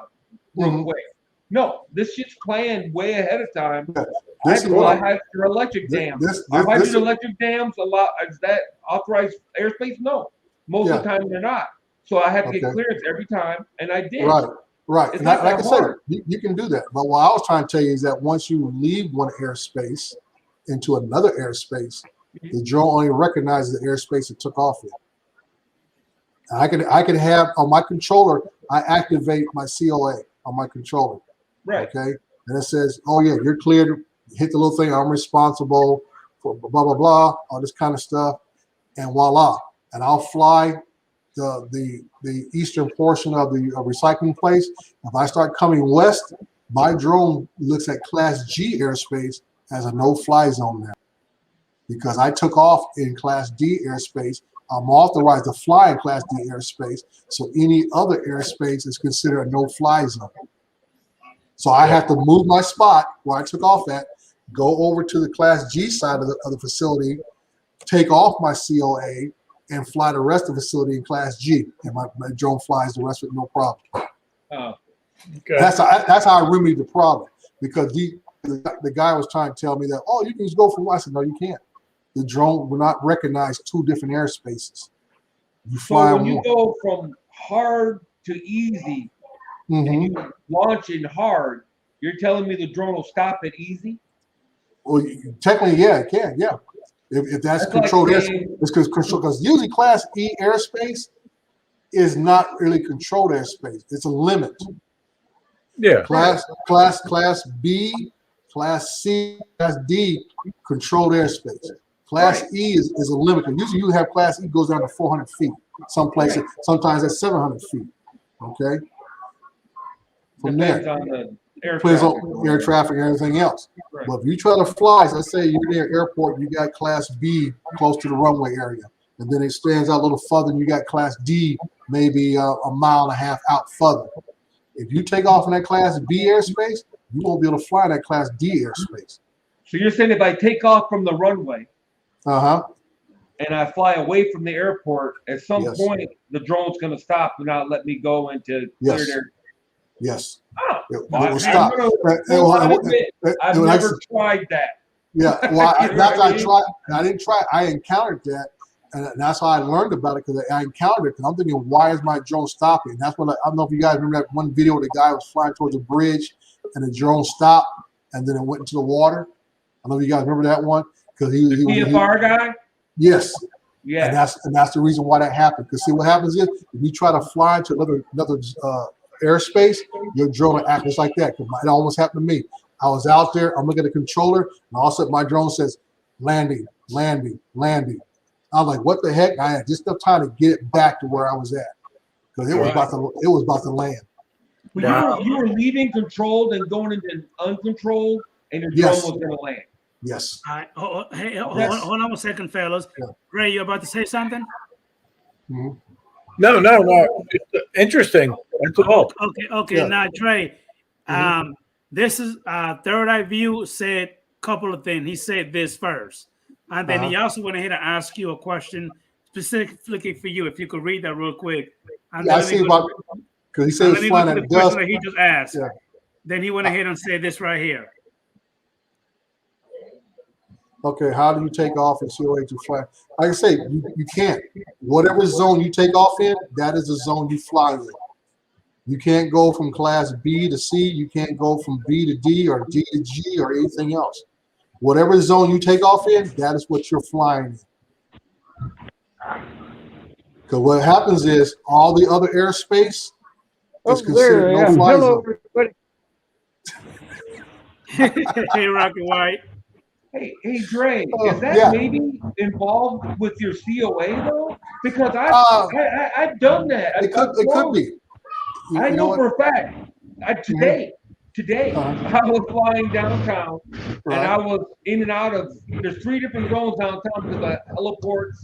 real quick." No, this shit's planned way ahead of time. I fly through electric dams. If I do electric dams a lot, is that authorized airspace? No, most of the time they're not. So I have to get clearance every time, and I did. Right. It's And not like I that said, hard. you can do that. But what I was trying to tell you is that once you leave one airspace into another airspace, the drone only recognizes the airspace it took off in. And I can have on my controller, I activate my COA on my controller. Right. Okay. And it says, "Oh yeah, you're cleared." Hit the little thing. I'm responsible for blah blah blah, all this kind of stuff, and voila. And I'll fly the eastern portion of the recycling place. If I start coming west, my drone looks at Class G airspace as a no-fly zone now, because I took off in Class D airspace. I'm authorized to fly in Class D airspace, so any other airspace is considered a no-fly zone. So I have to move my spot where I took off at, go over to the Class G side of the facility, take off my COA, and fly the rest of the facility in Class G, and my drone flies the rest of it no problem. That's how I remedy the problem, because the guy was trying to tell me that, "Oh, you can just go from west." I said, "No, you can't. The drone will not recognize two different airspaces. You fly So when you go from hard to easy, and you launch in hard, you're telling me the drone will stop at easy? Well, technically, yeah, it can, yeah. If that's controlled airspace, it's because usually Class E airspace is not really controlled airspace. It's a limit. Yeah. Class B, Class C, Class D, controlled airspace. Class E is a limit. And usually you have Class E goes down to 400 feet. Some places, sometimes at 700 feet. Okay. From Depends there, on the air depends traffic. on air traffic and everything else. Right. But if you try to fly, let's say you're near airport, you got Class B close to the runway area, and then it stands out a little further, and you got Class D maybe a mile and a half out further. If you take off in that Class B airspace, you won't be able to fly in that Class D airspace. So you're saying if I take off from the runway Uh-huh. and I fly away from the airport, at some Yes. point the drone's going to stop and not let me go into cleared Yes. air? Yes. Oh, It well, will stop. I've never tried that. Yeah, well, You know what I mean? I didn't try. I encountered that, and that's how I learned about it because I encountered it. Because I'm thinking, why is my drone stopping? That's what I don't know if you guys remember that one video where the guy was flying towards a bridge, and the drone stopped, and then it went into the water. I don't know if you guys remember that one because he PFR guy. yes, Yeah. and that's the reason why that happened. Because see, what happens is if you try to fly into another airspace, your drone will act just like that. Because it almost happened to me. I was out there, I'm looking at the controller, and all of a sudden my drone says, landing, landing, landing. I was like, what the heck? I had just enough time to get it back to where I was at. Because it was about to land. But you were leaving controlled and going into uncontrolled, and your drone Yes. was going to land. Yes. All right. Hey, Yes. hold on 1 second, fellas. Yeah. Ray, you about to say something? Mhm. No. It's interesting. That's all. Okay. Yeah. Now, Trey, Mhm. this is Third Eye View said a couple of things. He said this first, and then he also went ahead and asked you a question specifically for you. If you could read that real quick. And Yeah, I then see about because he said let it's me go flying to at the question dusk. that he just asked. Yeah. Then he went ahead and said this right here. Okay, how do you take off in COA to fly? Like I say, you can't. Whatever zone you take off in, that is the zone you fly in. You can't go from class B to C. You can't go from B to D or D to G or anything else. Whatever zone you take off in, that is what you're flying in. Because what happens is all the other airspace is considered no fly Hello, zone. everybody. Hey, Rocky White. Hey, Dre, is that Yeah. maybe involved with your COA though? Because I've done that. It could be. I You know what? for a fact. Today, Uh-huh. I was flying downtown, Right. and I was in and out of. There's 3 different zones downtown because of heliports,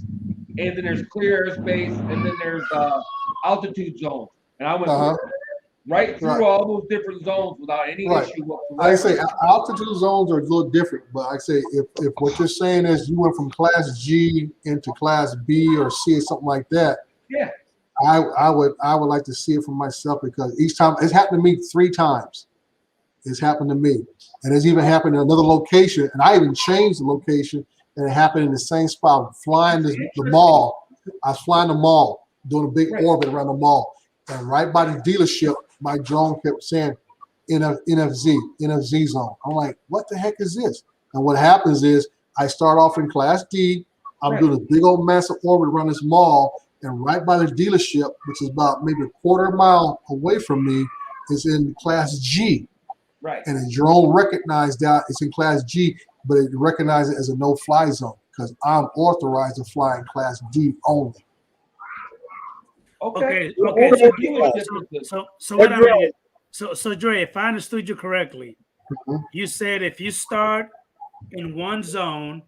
and then there's clear airspace, and then there's altitude zones. And I went right through all those different zones without any issue whatsoever. I say altitude zones are a little different, but I say if what you're saying is you went from class G into class B or C or something like that, yeah, I would like to see it for myself because each time it's happened to me 3 times. It's happened to me, and it's even happened in another location, and I even changed the location, and it happened in the same spot. Flying the mall, I was flying the mall, doing a big orbit around the mall, and right by the dealership, my drone kept saying NFZ zone. I'm like, what the heck is this? And what happens is I start off in class D. I'm doing a big old massive orbit around this mall, and right by the dealership, which is about maybe a quarter mile away from me, is in class G. Right. And the drone recognized that it's in class G, but it recognized it as a no-fly zone because I'm authorized to fly in class D only. Okay. So what I mean, so Dre, if I understood you correctly, you said if you start in one zone,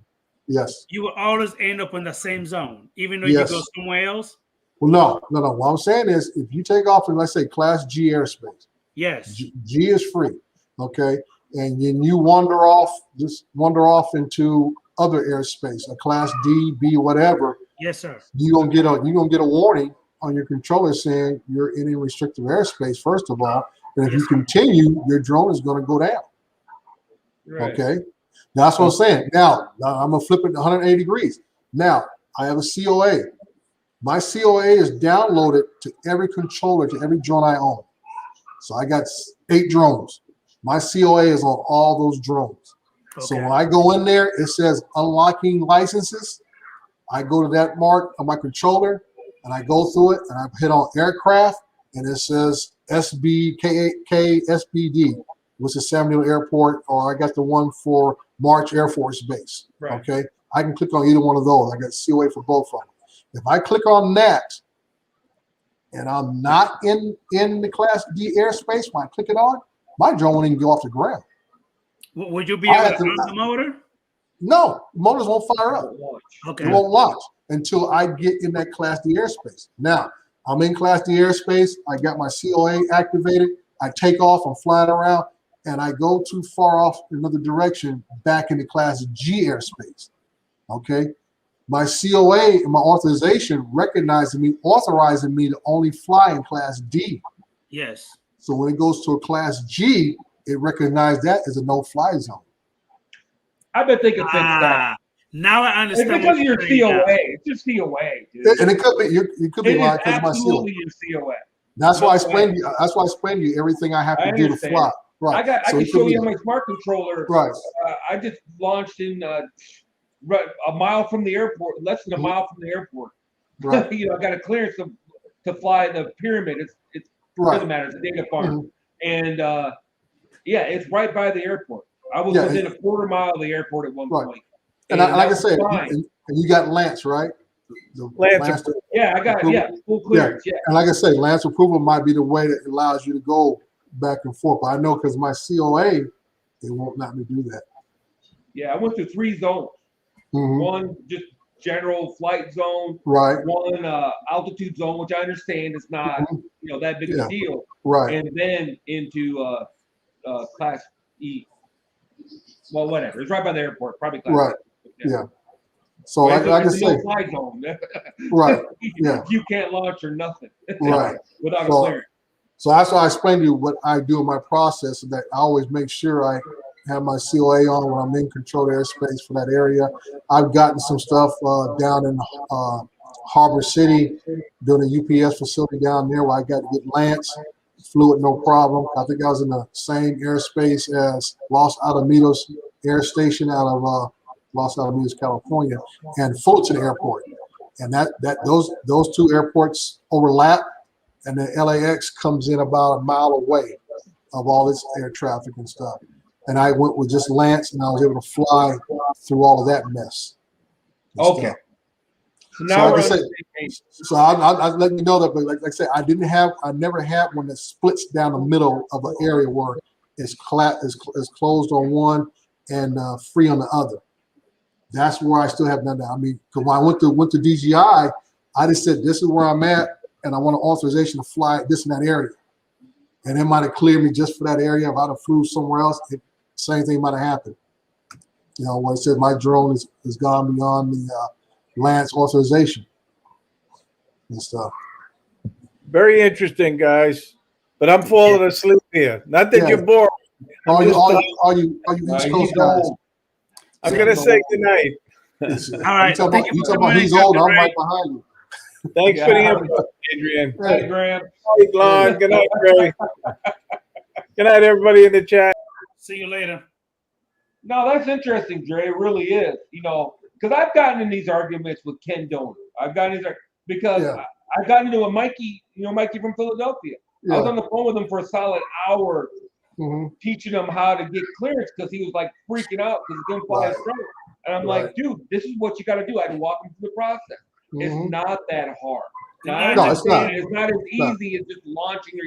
yes, you will always end up in the same zone, even though you go somewhere else. Well, no. What I'm saying is, if you take off in, let's say, class G airspace, yes, G is free, okay, and then you wander off into other airspace, a class D, B, whatever. Yes, sir. You're gonna get a warning on your controller saying you're in a restricted airspace. First of all, and if you continue, your drone is going to go down. Right. Okay, that's what I'm saying. Now I'm gonna flip it 180 degrees. Now I have a COA. My COA is downloaded to every controller, to every drone I own. So I got 8 drones. My COA is on all those drones. Okay. So when I go in there, it says unlocking licenses. I go to that mark on my controller and I go through it and I hit on aircraft and it says SBD, which is Samuel Airport, or I got the one for March Air Force Base. Right. Okay. I can click on either one of those. I got COA for both of them. If I click on that and I'm not in the class D airspace, when I click it on, my drone won't even go off the ground. Would you be able to run the motor? No, motors won't fire up. Okay. It won't launch until I get in that class D airspace. Now, I'm in class D airspace. I got my COA activated. I take off. I'm flying around, and I go too far off in another direction back into class G airspace. Okay. My COA and my authorization authorizing me to only fly in class D. Yes. So when it goes to a class G, it recognizes that as a no-fly zone. I bet they can fix that. Now I It's understand. because of your saying now. COA. It's just COA, dude. And it could be you could be It is lying because of my seal. absolutely your COA. That's why I No explained way. you. That's why I explained to you everything I have I to do to understand. fly. Right. I So can it could show be- you on my smart controller. Right. I just launched in a mile from the airport, less than a mile from the airport. Right. I got a clearance to fly the pyramid. It Right. doesn't matter. It's a data farm, Mhm. and yeah, it's right by the airport. I was Yeah, within a quarter mile of the airport at one Right. point. And like I that was said, fine. and you got Lance, right? The Lance Yeah, I got approval. full clearance. Yeah. And like I say, Lance approval might be the way that allows you to go back and forth. But I know because my COA, they won't let me do that. Yeah, I went through 3 zones. Mhm. One just general flight zone, Right. one altitude zone, which I understand is not Mhm. that big Yeah. a deal, Right. and then into class E. Well, whatever. It's right by the airport, probably class Right. E. Yeah. So But like I it's a say, no-fly zone. Right. Yeah. You can't launch or nothing. Right. Without a So- clearance. So that's why I explained to you what I do in my process, that I always make sure I have my COA on when I'm in controlled airspace for that area. I've gotten some stuff down in Harbor City, doing a UPS facility down there where I got to get Lance, flew it no problem. I think I was in the same airspace as Los Alamitos Air Station out of Los Alamitos, California, and Fulton Airport. And those two airports overlap. And then LAX comes in about a mile away of all this air traffic and stuff. And I went with just Lance, and I was able to fly through all of that mess. and Okay. stuff. So now like we're I on said, the same page. So I'll let you know that, but like I said, I never had one that splits down the middle of an area where it's closed on one and free on the other. That's where I still have done that. I mean, because when I went to DGI, I just said, this is where I'm at, and I want an authorization to fly this in that area. And it might have cleared me just for that area. If I'd have flew somewhere else, same thing might have happened. When it said my drone is gone beyond the Lance authorization and stuff. Very interesting, guys. But I'm falling asleep here. Not that Yeah. you're bored. All you He's East Coast guys. old. I'm gonna say goodnight. All right. You talking Thank about, you you for talking about coming he's in, old, I'm Captain right Ray. behind you. Thanks for the Yeah. input, Adrian. Hey, Graham. Good night, Lon. Good night, Ray. Good night, everybody in the chat. See you later. No, that's interesting, Dre. It really is. Because I've gotten in these arguments with Ken Donor. I've gotten in because Yeah. I've gotten into a Mikey, Mikey from Philadelphia. I was Yeah. on the phone with him for a solid hour Mhm. teaching him how to get clearance because he was like freaking out because he couldn't fly his Right. drone. And I'm Right. like, dude, this is what you got to do. I had to walk him through the process. Mhm. It's not that hard. Now, I No, it's not. understand it's not as not. easy as just launching your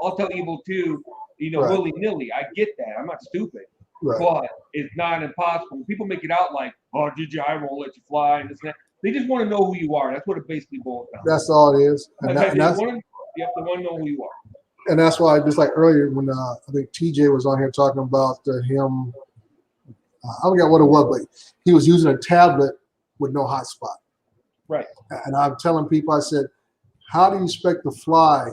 I'll tell Evil 2, Right. willy nilly. I get that. I'm not stupid. Right. But it's not impossible. People make it out like, oh, DJI won't let you fly and this and that. They just want to know who you are. That's what it basically boils down to. That's all it is. You And have to that's want to know who you are. and that's why, just like earlier when I think TJ was on here talking about him, I forgot what it was, but he was using a tablet with no hotspot. Right. And I'm telling people, I said, how do you expect to fly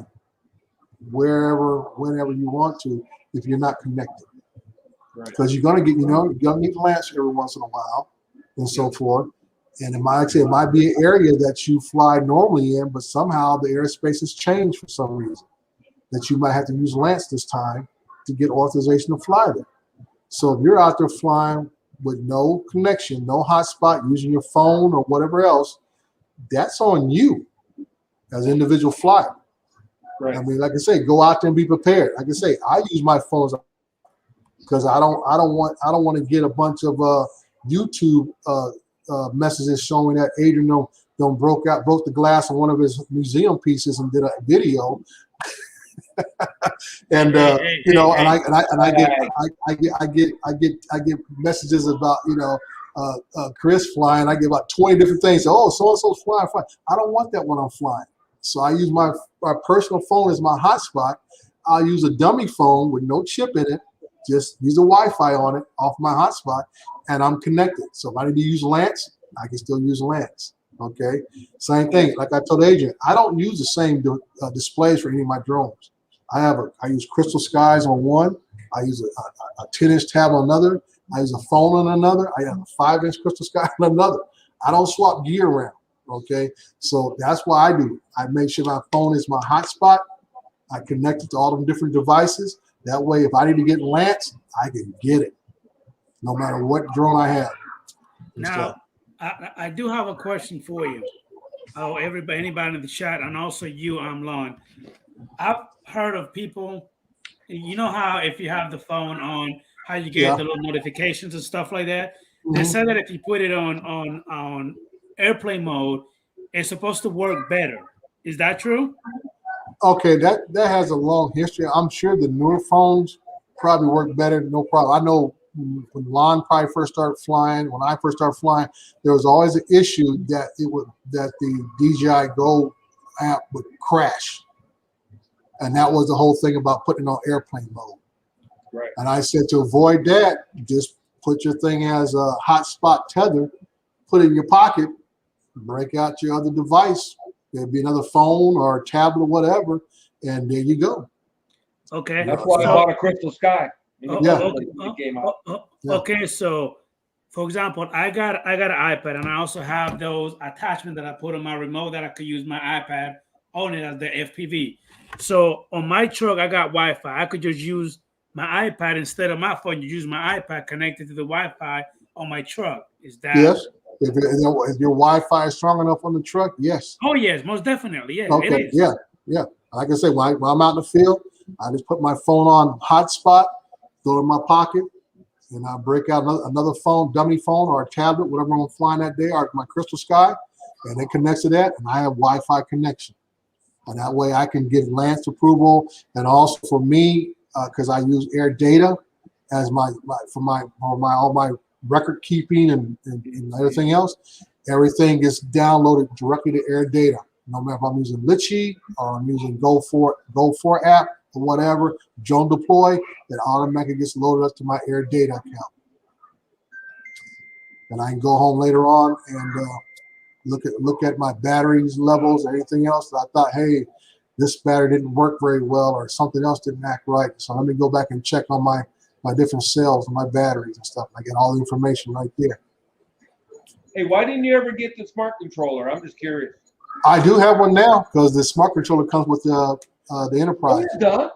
wherever, whenever you want to if you're not connected? Right. Because you're gonna get, you're gonna need Lance every once in a while and so forth. And it might be an area that you fly normally in, but somehow the airspace has changed for some reason, that you might have to use Lance this time to get authorization to fly there. So if you're out there flying with no connection, no hotspot, using your phone or whatever else, that's on you as an individual flyer. Right. I mean, like I say, go out there and be prepared. Like I say, I use my phones because I don't want to get a bunch of YouTube messages showing that Adrian broke the glass on one of his museum pieces and did a video. And I get messages about Chris flying. I get about 20 different things. So and so's flying. I don't want that when I'm flying. So I use my personal phone as my hotspot. I'll use a dummy phone with no chip in it. Just use a Wi-Fi on it off my hotspot, and I'm connected. So if I need to use Lance, I can still use Lance. Okay. Same thing. Like I told Adrian, I don't use the same displays for any of my drones. I use Crystal Skies on one. I use a 10-inch tab on another, I use a phone on another. I have a 5-inch Crystal Sky on another. I don't swap gear around. Okay, so that's why I do. I make sure my phone is my hotspot. I connect it to all them different devices. That way, if I need to get Lance, I can get it, no matter what drone I have. Now, I do have a question for you. Oh, anybody in the chat, and also you, Lon. I've heard of people. You know how if you have the phone on, how you get the little notifications and stuff like that. They said that if you put it on airplane mode, it's supposed to work better. Is that true? Okay, that has a long history. I'm sure the newer phones probably work better. No problem. I know when Lon probably first started flying, when I first started flying, there was always an issue that the DJI Go app would crash, and that was the whole thing about putting it on airplane mode. Right. And I said to avoid that, just put your thing as a hotspot tether, put it in your pocket, break out your other device. There'd be another phone or a tablet or whatever, and there you go. Okay. That's why I bought a Crystal Sky. Okay, so for example, I got an iPad, and I also have those attachments that I put on my remote that I could use my iPad on it as the FPV. So on my truck, I got Wi-Fi. I could just use my iPad instead of my phone. You use my iPad connected to the Wi-Fi on my truck. Is that yes? If your Wi-Fi is strong enough on the truck, yes. Oh yes, most definitely. Yeah. Okay. It is. Yeah. Like I say, when I'm out in the field, I just put my phone on hotspot, throw it in my pocket, and I break out another phone, dummy phone or a tablet, whatever I'm flying that day, or my Crystal Sky, and it connects to that, and I have Wi-Fi connection. And that way I can get Lance approval, and also for me, because I use Air Data as all my record keeping and everything else. Everything gets downloaded directly to Air Data. No matter if I'm using Litchi or I'm using Go4 app or whatever, drone deploy, it automatically gets loaded up to my Air Data account. And I can go home later on and look at my batteries levels or anything else that I thought, hey, this battery didn't work very well or something else didn't act right. So let me go back and check on my different cells and my batteries and stuff. I get all the information right there. Hey, why didn't you ever get the smart controller? I'm just curious. I do have one now because the smart controller comes with the Enterprise. Oh, you're done?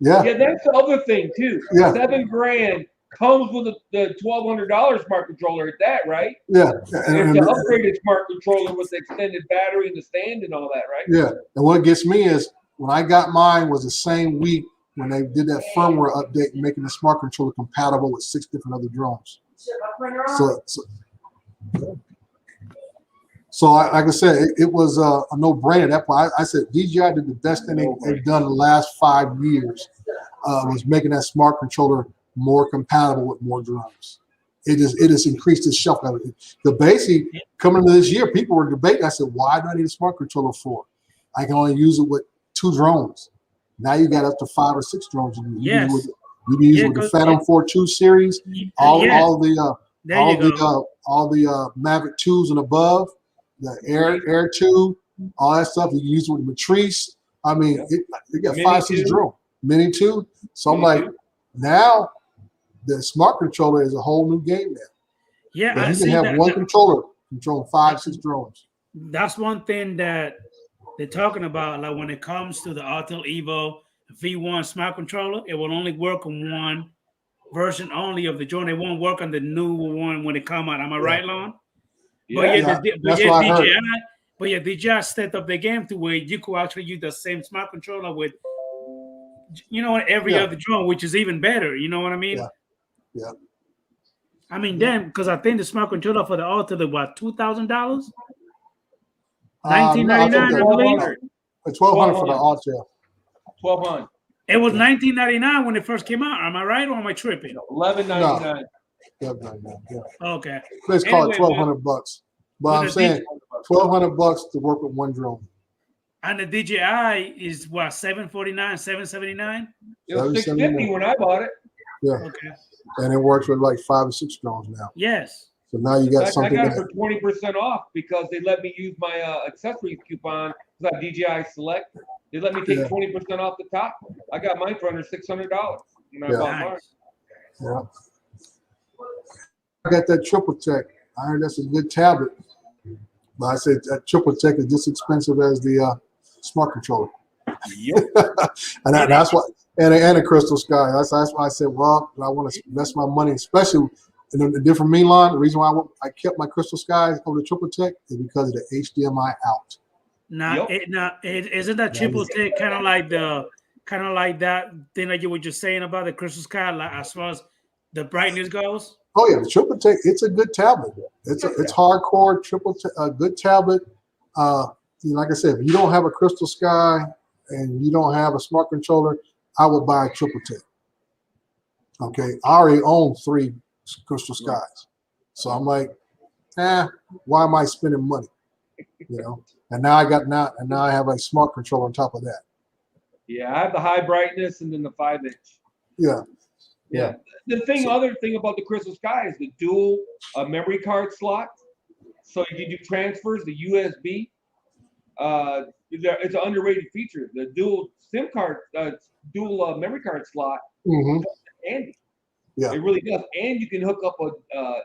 Yeah. Yeah, that's the other thing too. Yeah. $7,000 comes with the $1,200 smart controller at that, right? Yeah. It's the upgraded smart controller with the extended battery and the stand and all that, right? Yeah. And what gets me is when I got mine was the same week when they did that firmware update, making the smart controller compatible with 6 different other drones. So like I said, it was a no-brainer. That's why I said DJI did the best thing they've done in the last 5 years was making that smart controller more compatible with more drones. It has increased its shelf life. The basic coming into this year, people were debating. I said, why do I need a smart controller for? I can only use it with 2 drones. Now you got up to 5 or 6 drones. You can use it with the Phantom 4.2 series, all the Mavic 2s and above, the Air 2, all that stuff. You can use it with the Matrice. I mean, it got 5, 6 drones. Mini 2. So I'm like, now the smart controller is a whole new game now. Yeah, you can have one controller controlling 5, 6 drones. That's one thing that they're talking about. Like when it comes to the Autel Evo V1 smart controller, it will only work on one version only of the drone. It won't work on the new one when it come out. Am I right, Lon? Yeah, But DJI stepped up the game to where you could actually use the same smart controller with, every other drone, which is even better. You know what I mean? Yeah. I mean, damn, because I think the smart controller for the Autel, what, $2,000? $1,999, I believe. $1,200 for the Autel. $1,200. It was $19.99 when it first came out. Am I right or am I tripping? $11.99. Yeah. Okay. Let's call it $1,200. But I'm saying $1,200 to work with one drone. And the DJI is what, $749, $779? It was $650 when I bought it. Yeah. Okay. And it works with like 5 or 6 drones now. Yes. So now you got something. I got it for 20% off because they let me use my accessories coupon because I have DJI Select. They let me take 20% off the top. I got mine for under $600 when I bought mine. Yeah. got that Triple Tech. I heard that's a good tablet. But I said that Triple Tech is just expensive as the smart controller. Yep. And that's why, and a Crystal Sky. That's why I said, well, I want to invest my money, especially in the different mean line. The reason why I kept my Crystal Skies over the Triple Tech is because of the HDMI out. Now, isn't that Triple Tech kind of like that thing that you were just saying about the Crystal Sky, like as far as the brightness goes? Oh yeah, the Triple Tech. It's a good tablet. It's hardcore good tablet. Like I said, if you don't have a Crystal Sky and you don't have a smart controller, I would buy a Triple Tech. Okay, I already own 3 Crystal Skies, so I'm like, why am I spending money? You know, and now I have a smart controller on top of that. Yeah, I have the high brightness and then the 5-inch. Yeah. The other thing about the Crystal Sky is the dual memory card slot. So you can do transfers, the USB. It's an underrated feature. The dual SIM card, dual memory card slot, handy. Yeah, it really does. And you can hook up a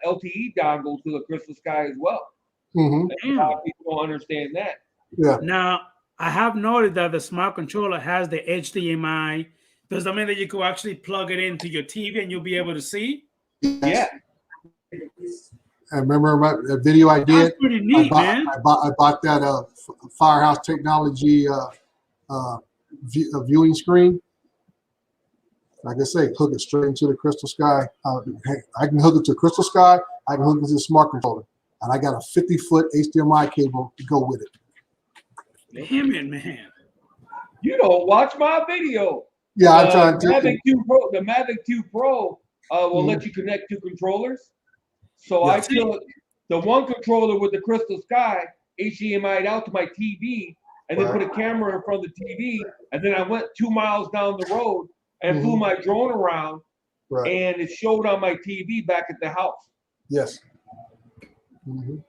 LTE dongle to the Crystal Sky as well. Mm-hmm. And a lot of people don't understand that. Yeah. Now, I have noted that the smart controller has the HDMI. Does that mean that you could actually plug it into your TV and you'll be able to see? Yeah. I remember that video I did. That's pretty neat, man. I bought that Firehouse Technology viewing screen. Like I say, hook it straight into the Crystal Sky. I can hook it to Crystal Sky. I can hook it to the smart controller. And I got a 50-foot HDMI cable to go with it. Damn it, man. You don't watch my video. Yeah, I'm trying to. The Mavic 2 Pro will let you connect 2 controllers. So I took the one controller with the Crystal Sky, HDMI'd out to my TV, and then put a camera in front of the TV. And then I went 2 miles down the road and flew my drone around, and it showed on my TV back at the house. Yes.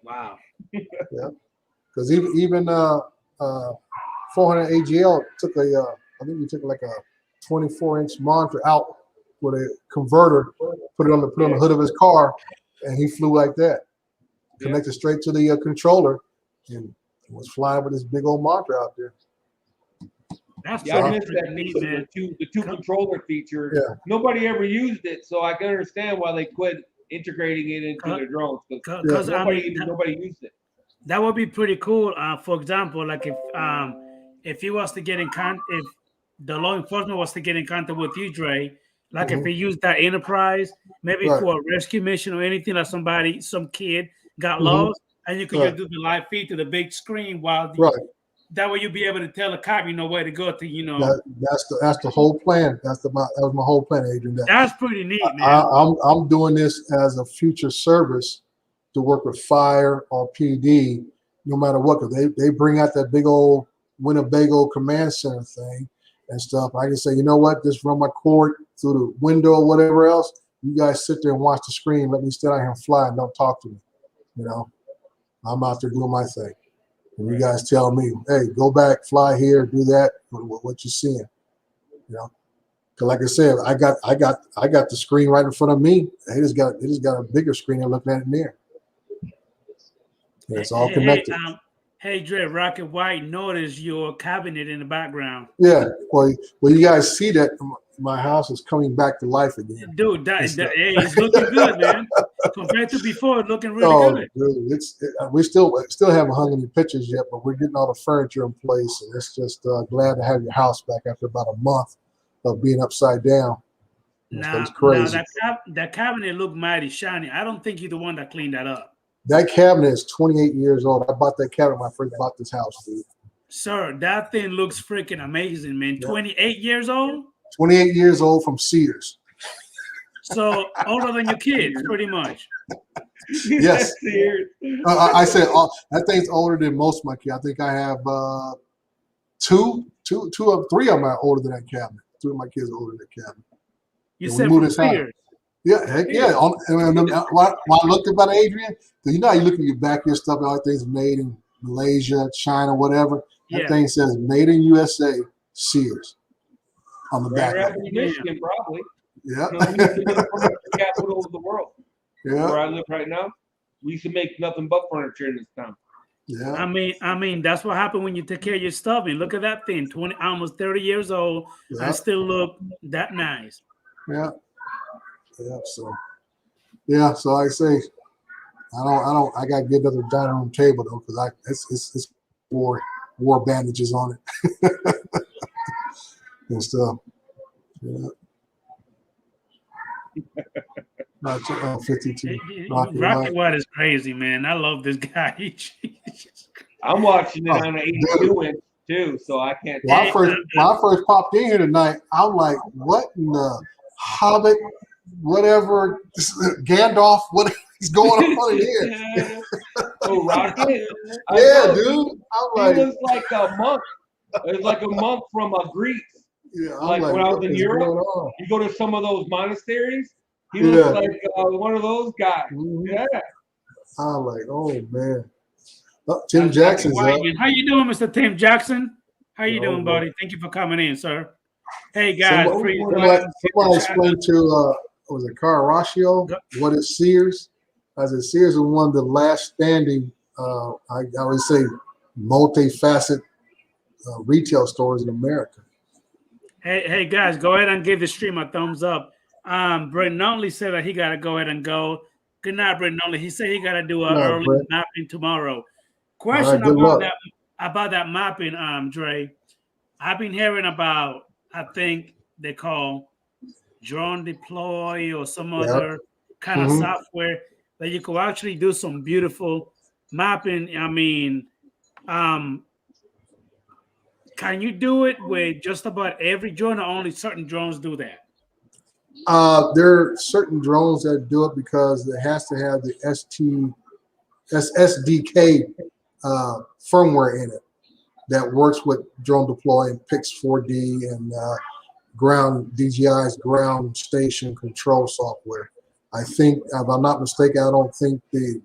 Wow. Yeah. Because even 400 AGL took I think we took like a 24-inch monitor out with a converter, put it on the hood of his car, and he flew like that. Connected straight to the controller, and was flying with this big old monitor out there. That's I missed that neat, man. The two controller feature. Yeah. Nobody ever used it, so I can understand why they quit integrating it into their drones. Because nobody used it. That would be pretty cool. For example, like if he was to get in if the law enforcement was to get in contact with you, Dre, like if he used that enterprise, maybe for a rescue mission or anything, like some kid got lost, and you could just do the live feed to the big screen while that way you'll be able to tell the cop, where to go to, That's the whole plan. That was my whole plan, Adrian. That's pretty neat, man. I'm doing this as a future service to work with fire or PD, no matter what, because they bring out that big old Winnebago command center thing and stuff. I can say, you know what, just run my cord through the window or whatever else. You guys sit there and watch the screen. Let me stand out here and fly and don't talk to me. I'm out there doing my thing. And you guys tell me, hey, go back, fly here, do that, what you're seeing. Because like I said, I got the screen right in front of me. They just got a bigger screen. They're looking at it near. And it's all connected. Hey, Dre, Rocket White noticed your cabinet in the background. Yeah, well, you guys see that my house is coming back to life again. Dude, it's looking good, man. Compared to before, it's looking really good. Dude, we still haven't hung any pictures yet, but we're getting all the furniture in place, and it's just glad to have your house back after about a month of being upside down. Now that cabinet looked mighty shiny. I don't think you're the one that cleaned that up. That cabinet is 28 years old. I bought that cabinet when I first bought this house, dude. Sir, that thing looks freaking amazing, man. 28 years old? 28 years old from Sears. So older than your kids, pretty much. Yes. I said that thing's older than most of my kids. I think I have three of them are older than that cabinet. 2 of my kids are older than that cabinet. You said from Sears. Yeah, heck yeah. When I looked about Adrian, because how you look at your back here stuff, all things made in Malaysia, China, whatever. That thing says "Made in USA," Sears on the back. Michigan, probably. Yeah. The capital of the world. Yeah. where I live right now. We used to make nothing but furniture in this town. Yeah. I mean, that's what happened when you take care of your stuff. And look at that thing, 20, almost 30 years old, Yeah. and still look that nice. Yeah. Yeah. So yeah. So like I say, I got to get another dining room table though, because it's war bandages on it and stuff. Yeah. 52. Rocky White is crazy, man. I love this guy. I'm watching it Oh, on an 82 inch too, so I can't. When I first popped in here tonight, I'm like, what in the Hobbit, whatever, Gandalf, what is going on in here? Oh, Rocket? Yeah, dude. I'm he like, was like a monk. It was like a monk from Greece. yeah, I'm Like when I was what in is Europe, going on? you go to some of those monasteries. He Yeah. looks like one of those guys. Mhm. Yeah. I'm like, oh man. Oh, Tim Jackson's up. How you doing, Mr. Tim Jackson? How you Oh, doing, man. buddy? Thank you for coming in, sir. Hey guys, Somebody explained to was it Carrascio what is Sears? I said Sears is one of the last standing I always say multi-facet retail stores in America. Hey guys, go ahead and give the stream a thumbs up. Brent Nunley said that he gotta go ahead and go. Good night, Brent Nunley. He said he gotta do an early Brent. mapping tomorrow. All Question right, good luck. about that mapping, Dre. I've been hearing about, I think they call drone deploy or some other kind of software that you could actually do some beautiful mapping. I mean, can you do it with just about every drone, or only certain drones do that? There are certain drones that do it because it has to have the SDK firmware in it that works with drone deploy and Pix 4D and ground DJI's ground station control software. I think, if I'm not mistaken, I don't think none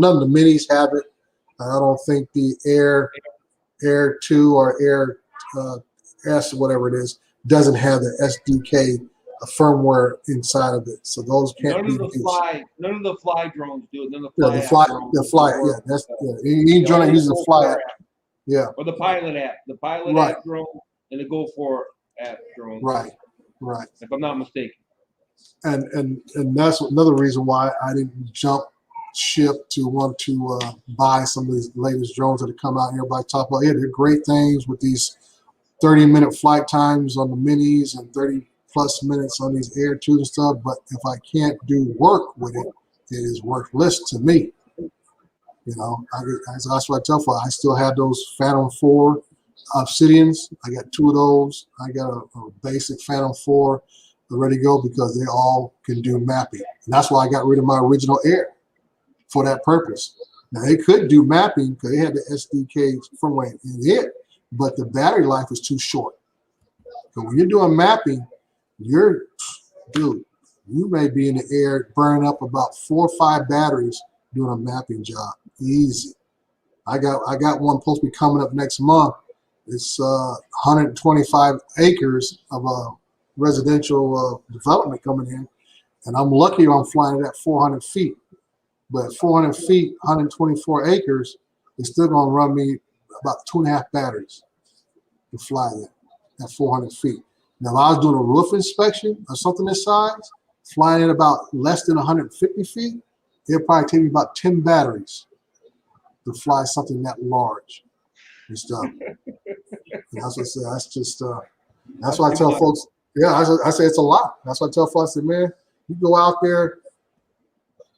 of the minis have it. I don't think the Air 2 or Air S, whatever it is, doesn't have the SDK firmware inside of it. So those can't be used. None of the fly drones do it. None of Yeah, the fly. Yeah, that's any drone that uses a fly app. Yeah. Or the pilot app. The pilot app drone and the Go for app drone. Right. If I'm not mistaken. And that's another reason why I didn't jump ship to want to buy some of these latest drones that have come out here. Everybody talk about, yeah, they're great things with these 30-minute flight times on the minis and 30+ minutes on these Air 2s and stuff. But if I can't do work with it, it is worthless to me. You know, that's what I tell folks. I still have those Phantom 4 Obsidians. I got 2 of those. I got a basic Phantom 4 ready to go because they all can do mapping. And that's why I got rid of my original Air for that purpose. Now, they could do mapping because they had the SDK firmware in it, but the battery life is too short. So when you're doing mapping, you may be in the air burning up about 4 or 5 batteries doing a mapping job. Easy. I got one supposed to be coming up next month. It's 125 acres of a residential development coming in, and I'm lucky I'm flying it at 400 feet. But 400 feet, 124 acres, it's still going to run me about 2.5 batteries to fly that at 400 feet. Now, if I was doing a roof inspection or something this size, flying at about less than 150 feet, it'll probably take me about 10 batteries to fly something that large and stuff. And that's what I say. That's just, that's why I tell folks, yeah, I say it's a lot. That's why I tell folks, I say, man, you go out there,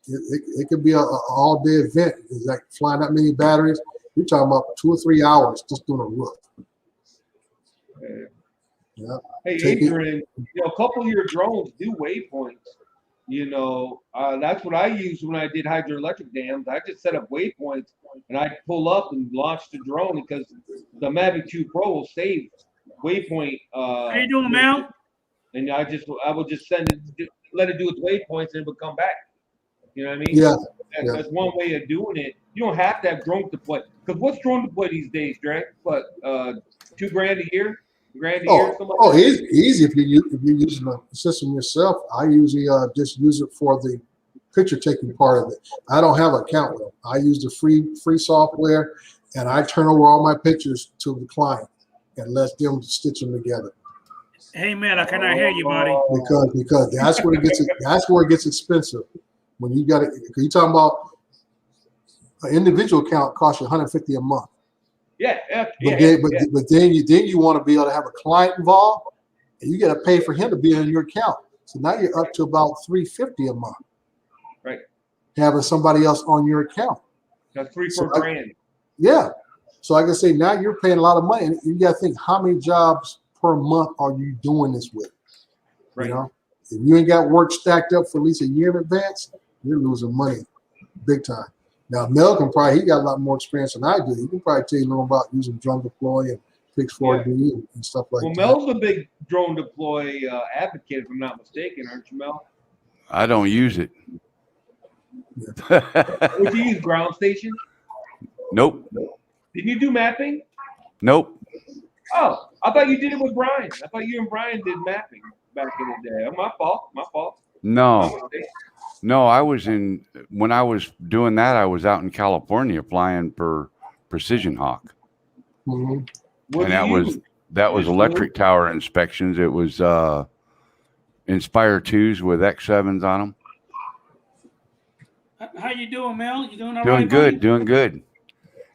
it could be an all-day event. It's like flying that many batteries. You're talking about 2 or 3 hours just doing a roof. Yeah. Hey, Adrian, a couple of your drones do waypoints. That's what I used when I did hydroelectric dams. I just set up waypoints and I pull up and launch the drone because the Mavic 2 Pro will save waypoint. How you doing, Mel? And I would just let it do its waypoints and it would come back. You know what I mean? Yeah. That's one way of doing it. You don't have to have drone deploy. Because what's drone deploy these days, Dre? What, $2,000 a year? $1,000 a year? Easy if you're using the system yourself. I usually just use it for the picture taking part of it. I don't have an account with them. I use the free software, and I turn over all my pictures to the client and let them stitch them together. Hey man, I cannot hear you, buddy. Because that's where it gets expensive. When you got it, you talking about an individual account costs you $150 a month. Yeah. But then you want to be able to have a client involved, and you got to pay for him to be in your account. So now you're up to about $350 a month. Right. Having somebody else on your account. That's $3 per grand. Yeah. So like I say, now you're paying a lot of money, and you got to think how many jobs per month are you doing this with? Right. You know, if you ain't got work stacked up for at least a year in advance, you're losing money big time. Now, Mel he got a lot more experience than I do. He can probably tell you more about using drone deploy and Pix 4D and stuff like that. Well, Mel's a big drone deploy advocate, if I'm not mistaken, aren't you, Mel? I don't use it. Would you use ground station? Nope. Did you do mapping? Nope. Oh, I thought you did it with Brian. I thought you and Brian did mapping back in the day. Oh, my fault. No. No, when I was doing that, I was out in California flying for Precision Hawk. Mm-hmm. And that was electric tower inspections. It was Inspire 2s with X7s on them. How you doing, Mel? You doing all Doing right? good, buddy? doing good.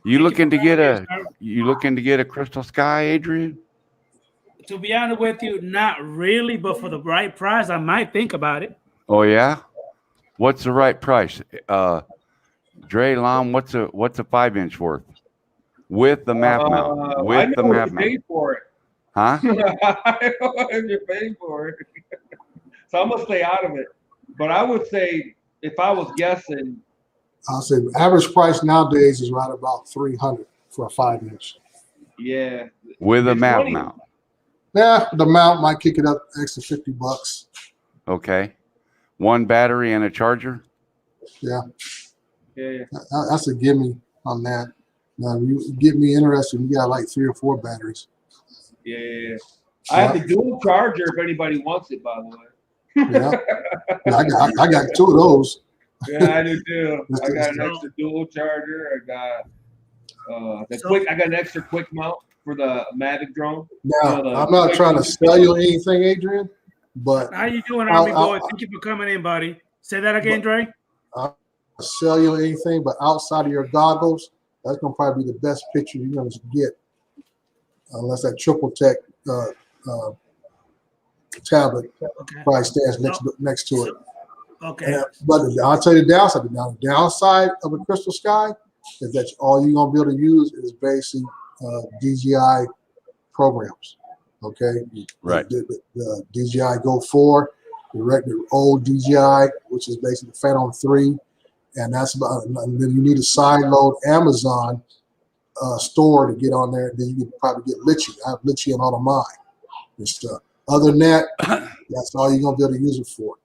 You looking to get a crystal sky, Adrian? To be honest with you, not really, but for the right price, I might think about it. Oh yeah? What's the right price? Dre Lom, what's a 5-inch worth? With the map mount. With the map mount. Paid for it. Huh? I know if you're paying for it. So I'm gonna stay out of it. But I would say if I was guessing, I'll say average price nowadays is right about $300 for a 5-inch. yeah. With a It's map funny. mount. Yeah, the mount might kick it up extra $50. Okay. One battery and a charger? Yeah. Yeah. That's a gimme on that. Now, if you get me interested, you got like 3 or 4 batteries. Yeah. I have the dual charger if anybody wants it, by the way. Yeah. I got 2 of those. Yeah, I do too. I got an extra dual charger. I got an extra quick mount for the Mavic drone. Now, I'm not trying to sell you anything, Adrian, but How you doing, Army boy? Thank you for coming in, buddy. Say that again, Dre. I'll sell you anything, but outside of your goggles, that's going to probably be the best picture you're going to get, unless that triple tech tablet probably stands next to it. Okay. But I'll tell you the downside. Now, the downside of a crystal sky is that all you're going to be able to use is basically DJI programs. Okay. Right. The DJI Go 4, the old DJI, which is basically the Phantom 3. And that's about, and then you need a side load Amazon store to get on there. Then you can probably get Litchi. I have Litchi on all of mine and stuff. Other than that, that's all you're going to be able to use it for.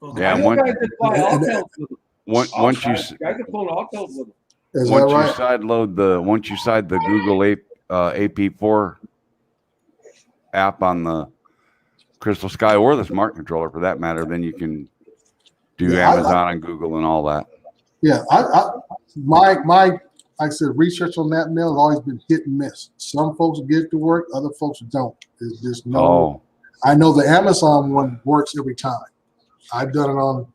Okay. Yeah, Guys that fly Altels with them. once you Guys that fly Altels with them. Is that once right? you side the Google AP4 app on the Crystal Sky or the smart controller for that matter, then you can do Amazon and Google and all that. Yeah, my like I said, research on that mill has always been hit and miss. Some folks get it to work, other folks don't. There's just no. Oh. I know the Amazon one works every time. I've done it on.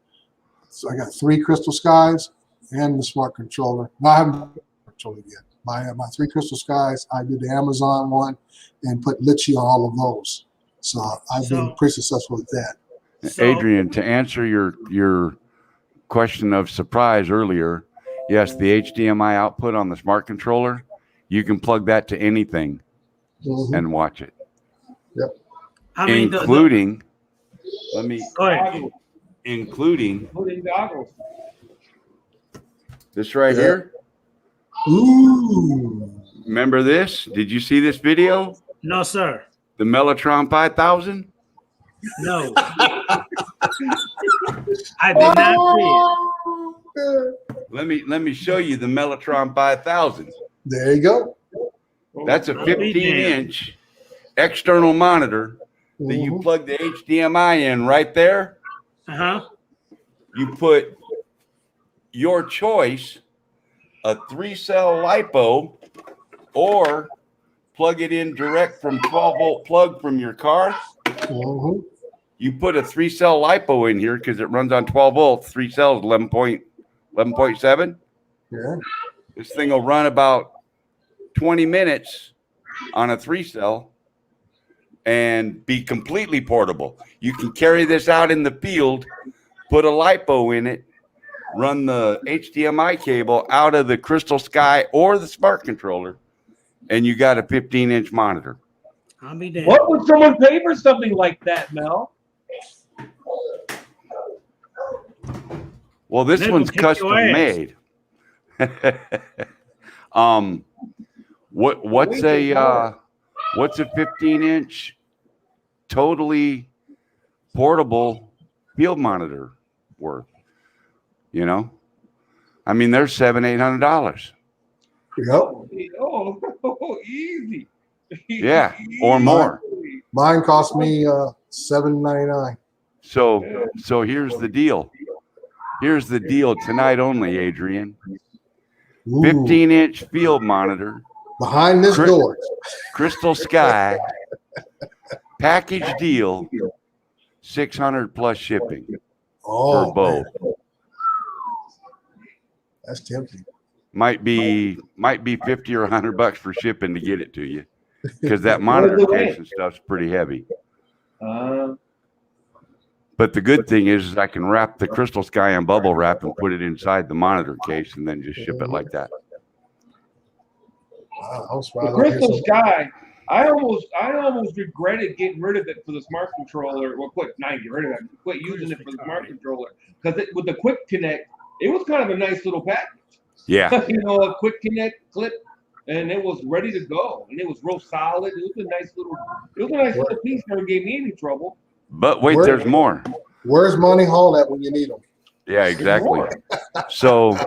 So I got 3 Crystal Skies and the smart controller. No, I haven't done the controller yet. My 3 Crystal Skies, I did the Amazon one and put Litchi on all of those. So I've been pretty successful with that. Adrian, to answer your question of surprise earlier, yes, the HDMI output on the smart controller, you can plug that to anything and watch it. Yep. I mean, including goggles. This right here. Ooh. Remember this? Did you see this video? No, sir. The Mellotron 5000? No. I did not see it. Let me show you the Mellotron 5000. There you go. That's a 15-inch external monitor that you plug the HDMI in right there. Uh-huh. You put your choice, a 3-cell LiPo, or plug it in direct from 12-volt plug from your car. Mhm. You put a 3-cell LiPo in here because it runs on 12 volts. 3 cells, 11.7. Yeah. This thing will run about 20 minutes on a 3-cell and be completely portable. You can carry this out in the field, put a LiPo in it, run the HDMI cable out of the Crystal Sky or the smart controller, and you got a 15-inch monitor. I'll be damned. What would someone pay for something like that, Mel? Well, this They will one's kick your custom ass. made. What's a 15-inch totally portable field monitor worth? You know, I mean, they're $700-800. Yep. Oh, easy. Yeah, or more. Mine cost me $7.99. So here's the deal. Here's the deal tonight only, Adrian. 15-inch field monitor. Behind this door. Crystal Sky. Package deal. 600 plus shipping for both. Man. That's tempting. Might be 50 or $100 for shipping to get it to you, because that monitor case and stuff's pretty heavy. But the good thing is I can wrap the Crystal Sky in bubble wrap and put it inside the monitor case and then just ship it like that. Wow, the Crystal Sky, I almost regretted getting rid of it for the smart controller. Well, not get rid of it. Quit using it for the smart controller, because with the Quick Connect, it was kind of a nice little package. Yeah. A Quick Connect clip, and it was ready to go, and it was real solid. It was a nice little piece. Never gave me any trouble. But wait, there's more. Where's Money Hall at when you need them? Yeah, exactly. So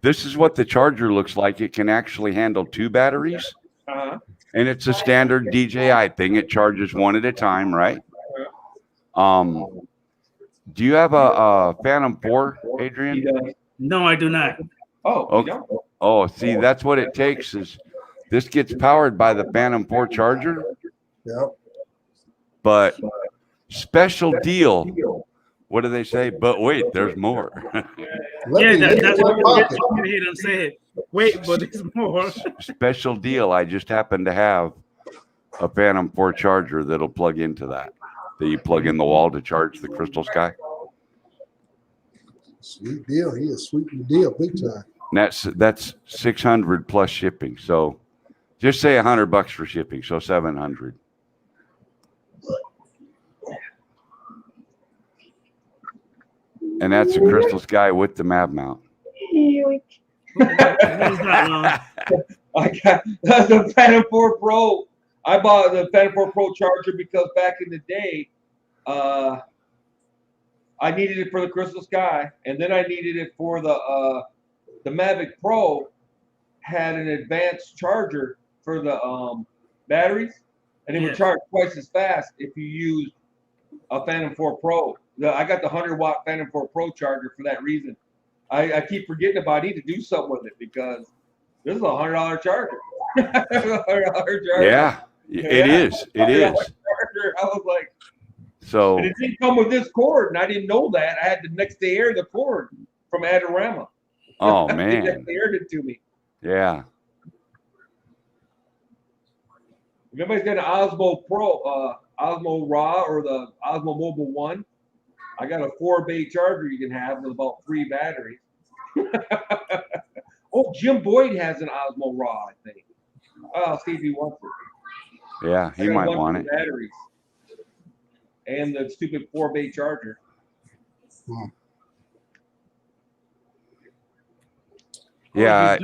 this is what the charger looks like. It can actually handle 2 batteries. And it's a standard DJI thing. It charges one at a time, right? Do you have a Phantom 4, Adrian? No, I do not. Oh, okay. Oh, see, that's what it takes. Is this gets powered by the Phantom 4 charger? Yep. But special deal. What do they say? But wait, there's more. Yeah, that's what you hear them say. Wait, but there's more. Special deal. I just happen to have a Phantom 4 charger that'll plug into that you plug in the wall to charge the Crystal Sky. Sweet deal. He is sweeting the deal big time. And that's 600 plus shipping. So just say $100 for shipping. So 700. And that's a Crystal Sky with the MAV mount. I got the Phantom 4 Pro. I bought the Phantom 4 Pro charger because back in the day, I needed it for the Crystal Sky, and then I needed it for the Mavic Pro. Had an advanced charger for the batteries, and it would charge twice as fast if you used a Phantom 4 Pro. I got the 100-watt Phantom 4 Pro charger for that reason. I keep forgetting about. I need to do something with it because this is a $100 charger. $100 charger. Yeah, it is. It is. Charger. I was like, so. And it didn't come with this cord, and I didn't know that. I had to next day air the cord from Adorama. Oh man. They aired it to me. Yeah. If anybody's got an Osmo Pro, Osmo Raw, or the Osmo Mobile 1, I got a 4-bay charger you can have with about 3 batteries. Oh, Jim Boyd has an Osmo Raw, I think. I'll see if he wants it. Yeah, he might want it. Batteries and the stupid 4-bay charger. Yeah,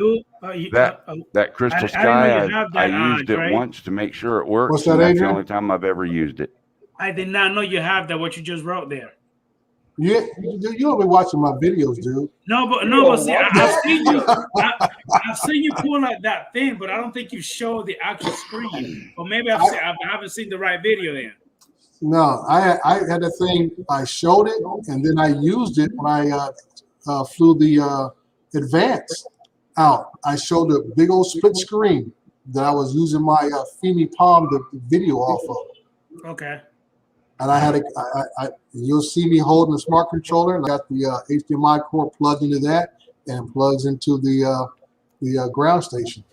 that Crystal Sky, I used it right? once to make sure it works. What's that, and that's Adrian? the only time I've ever used it. I did not know you have that. What you just wrote there. You don't be watching my videos, dude. But see, I've seen you. I've seen you pull out that thing, but I don't think you show the actual screen. Or maybe I haven't seen the right video then. No, I had that thing. I showed it, and then I used it when I flew the advanced out. I showed a big old split screen that I was using my Fimi Palm the video off of. Okay. And I had you'll see me holding the smart controller, and I got the HDMI cord plugged into that, and plugs into the ground station.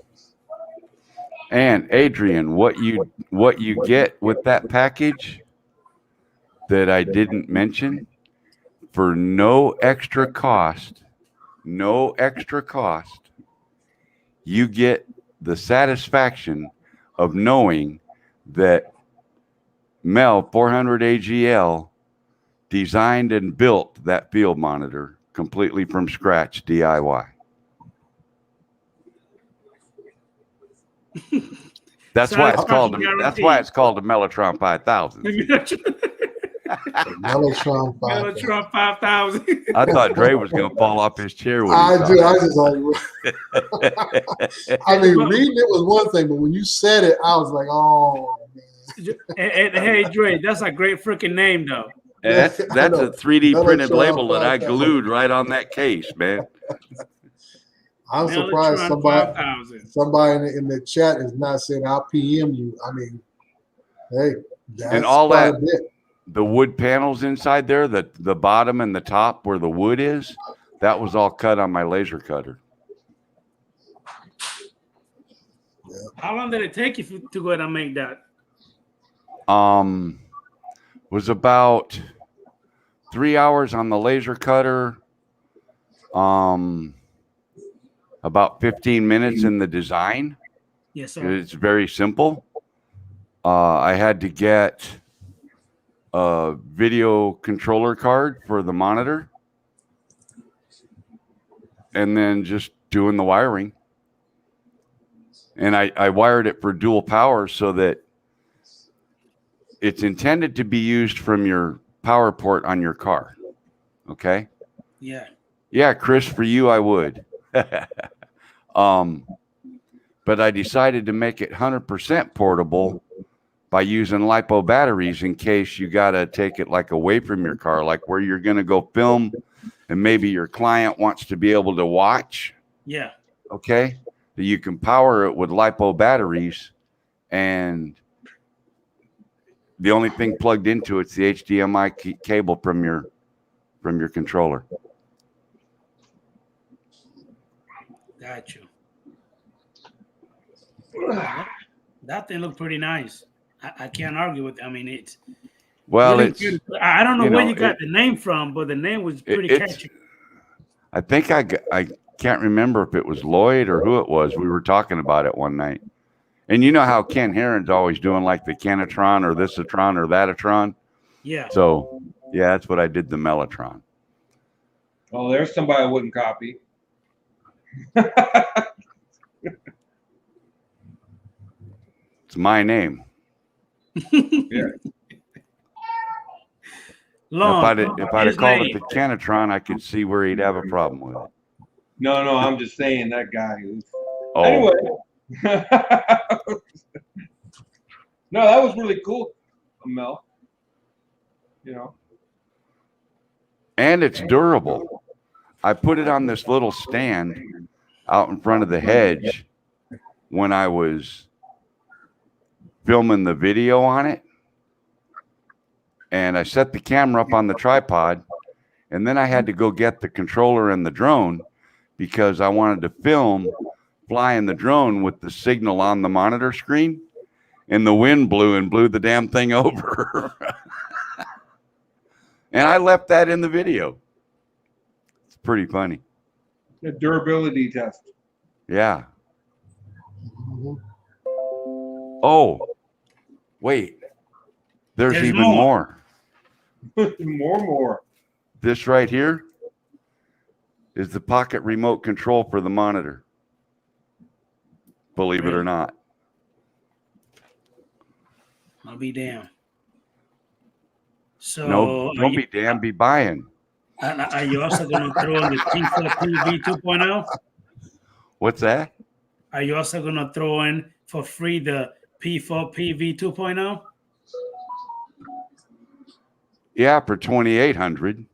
And Adrian, what you get with that package that I didn't mention, for no extra cost, you get the satisfaction of knowing that Mel 400 AGL designed and built that field monitor completely from scratch, DIY. That's why it's called. That's why it's called a Mellotron 5000. Mellotron 5000. I thought Dre was going to fall off his chair. When I do. I just like. I mean, reading it was one thing, but when you said it, I was like, oh. And hey, Dre, that's a great freaking name, though. And that's a 3D printed label that I glued right on that case, man. I'm surprised somebody in the chat is not saying I'll PM you. I mean, hey, that's and all that, the wood panels inside there, the bottom and the top where the wood is, that was all cut on my laser cutter. Yeah. How long did it take you to go ahead and make that? Was about 3 hours on the laser cutter. About 15 minutes in the design. Yes, sir. It's very simple. I had to get a video controller card for the monitor, and then just doing the wiring. And I wired it for dual power so that it's intended to be used from your power port on your car. Okay? Yeah. Yeah, Chris, for you, I would. But I decided to make it 100% portable by using LiPo batteries in case you got to take it like away from your car, like where you're going to go film and maybe your client wants to be able to watch. Yeah. Okay. You can power it with LiPo batteries, and the only thing plugged into it's the HDMI cable from your controller. Got you. That thing looked pretty nice. I can't argue with it. I mean, it's well, really it's good. I don't know where you got the name from, but the name was pretty catchy. I think I can't remember if it was Lloyd or who it was. We were talking about it one night, and you know how Ken Heron's always doing like the Canatron or thisatron or thatatron. Yeah. So yeah, that's what I did, the Mellotron. Oh, there's somebody I wouldn't copy. It's my name. Yeah. If I'd have called it the Canatron, I could see where he'd have a problem with it. No, I'm just saying that guy. Oh. Anyway. No, that was really cool, Mel. You know. And it's durable. I put it on this little stand out in front of the hedge when I was filming the video on it. And I set the camera up on the tripod, and then I had to go get the controller and the drone because I wanted to film flying the drone with the signal on the monitor screen, and the wind blew the damn thing over. And I left that in the video. It's pretty funny. The durability test. Yeah. Oh, wait. There's even more. More. This right here is the pocket remote control for the monitor. Believe it or not. I'll be damned. So no, don't be damned, be buying. Are you also going to throw in the P4PV 2.0? What's that? Are you also going to throw in for free the P4PV 2.0? Yeah, for $2,800.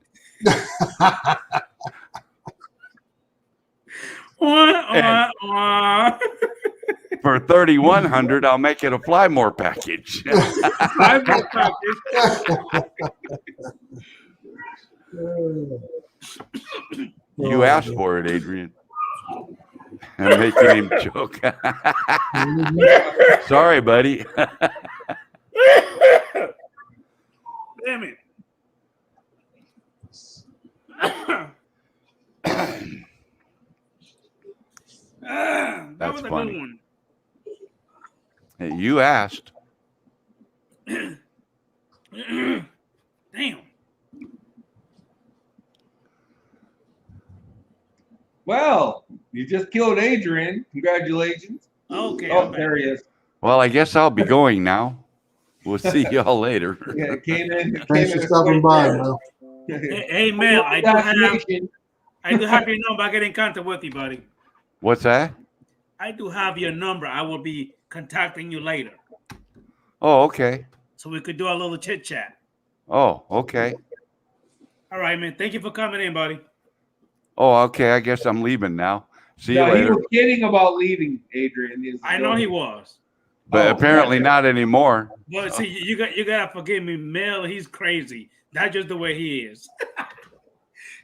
For 3,100, I'll make it a fly more package. You asked for it, Adrian. I'm making him joke. Sorry, buddy. Damn it. That That's was a funny. good one. Hey, you asked. Damn. Well, you just killed Adrian. Congratulations. Okay. Oh, there he is. Well, I guess I'll be going now. We'll see y'all later. Yeah, it came in. Thanks for stopping by, man. Hey, man, I do have your number. I get in contact with you, buddy. What's that? I do have your number. I will be contacting you later, Oh, okay. so we could do a little chit chat. Oh, okay. All right, man. Thank you for coming in, buddy. Oh, okay. I guess I'm leaving now. See you Yeah, he later. was kidding about leaving, Adrian. I know he was. But apparently not anymore. But see, you gotta forgive me, Mel. He's crazy. That's just the way he is.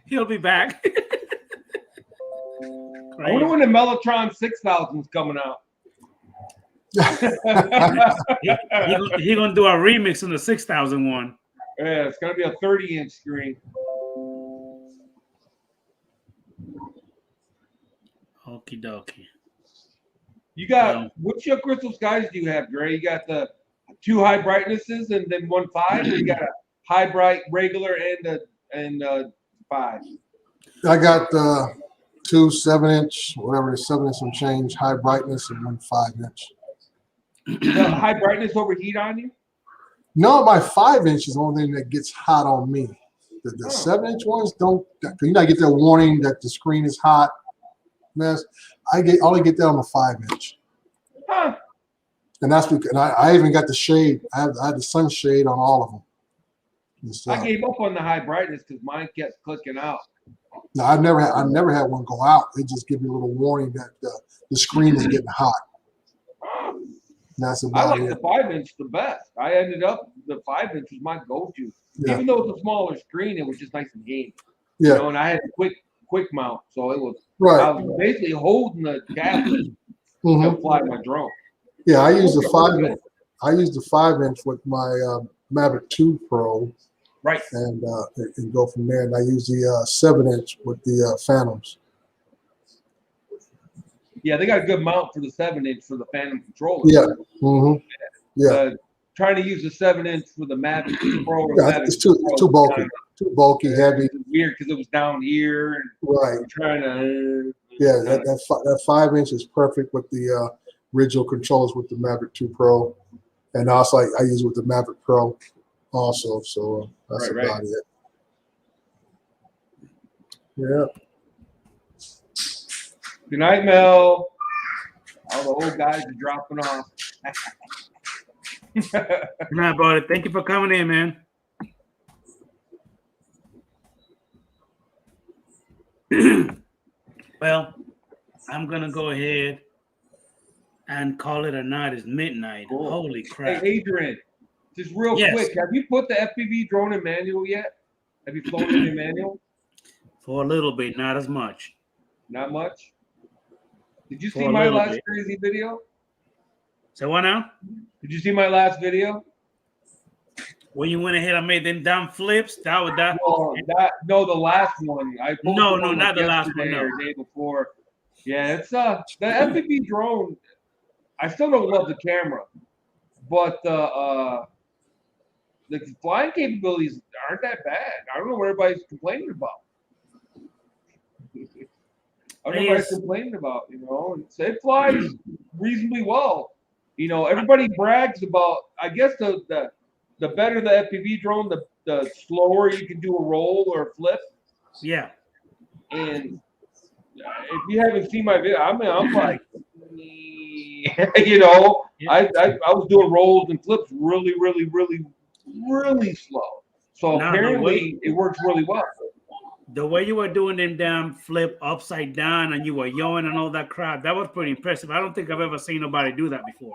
He'll be back. I wonder when the Mellotron 6000 is coming out. He gonna do a remix on the 6000 one. Yeah, it's gonna be a 30-inch screen. Okie dokie. You got which your crystal skies do you have, Dre? You got the 2 high brightnesses and then 1 5, or you got a high bright regular and 5? I got 2 7-inch, whatever it is, 7-inch some change, high brightness, and 1 5-inch. The high brightness overheat on you? No, my 5-inch is the only thing that gets hot on me. The 7-inch ones don't. You know, I get that warning that the screen is hot. Mess. I only get that on the 5-inch. Huh. And that's because I even got the shade. I had the sun shade on all of them. I gave up on the high brightness because mine kept clicking out. No, I've never had one go out. They just give me a little warning that the screen is getting hot. And that's I about like it. the 5-inch the best. I ended up the 5-inch was my go-to. Yeah. Even though it's a smaller screen, it was just nice and game. Yeah. You know, and I had a quick mount, so it was Right. I was basically holding the cabinet to fly my drone. Yeah, I use the 5-inch. I use the 5-inch with my Maverick 2 Pro. Right. And go from there. And I use the 7-inch with the Phantoms. Yeah, they got a good mount for the 7-inch for the Phantom controller. Yeah. Mm-hmm. Yeah. Trying to use the 7-inch for the Maverick Pro. Or Yeah, Maverick it's too bulky. Too bulky, heavy. It was weird because it was down here. And right. Trying to. Yeah, that 5-inch is perfect with the original controllers with the Maverick 2 Pro, and also I use it with the Maverick Pro, also. So that's about it. Yeah. Good night, Mel. All the old guys are dropping off. Good night, buddy. Thank you for coming in, man. Well, I'm gonna go ahead and call it a night. It's midnight. Cool. Holy crap! Hey, Adrian, just real quick, have you put the FPV drone in manual yet? Have you flown it in manual? For a little bit, not as much. Not much. Did you see my last crazy video? So what now? Did you see my last video? When you went ahead and made them damn flips, that was that. No, the last one. No, not the last one. No, the day before. Yeah, it's the FPV drone. I still don't love the camera, but the flying capabilities aren't that bad. I don't know what everybody's complaining about. Everybody's complaining about, it flies reasonably well. Everybody brags about, I guess the better the FPV drone, the slower you can do a roll or a flip. Yeah. And if you haven't seen my video, I'm like, I was doing rolls and flips really, really, really, really slow. So apparently it works really well. the way you were doing them damn flip upside down and you were yelling and all that crap, that was pretty impressive. I don't think I've ever seen nobody do that before.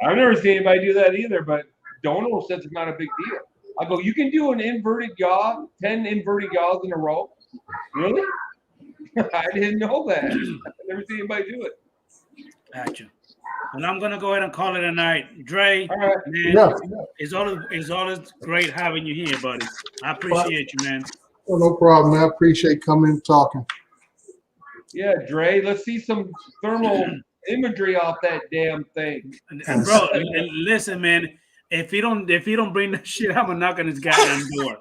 I've never seen anybody do that either, but Dono says it's not a big deal. I go, you can do an inverted yaw, 10 inverted yaws in a row? Really? I didn't know that. I've never seen anybody do it. Gotcha. And I'm gonna go ahead and call it a night. Dre, All right. man, Yeah. it's always great having you here, buddy. I appreciate you, man. Well, no problem, man. I appreciate coming and talking. Yeah, Dre, let's see some thermal imagery off that damn thing. And bro, listen, man. If you don't bring that shit, I'm gonna knock on his goddamn door.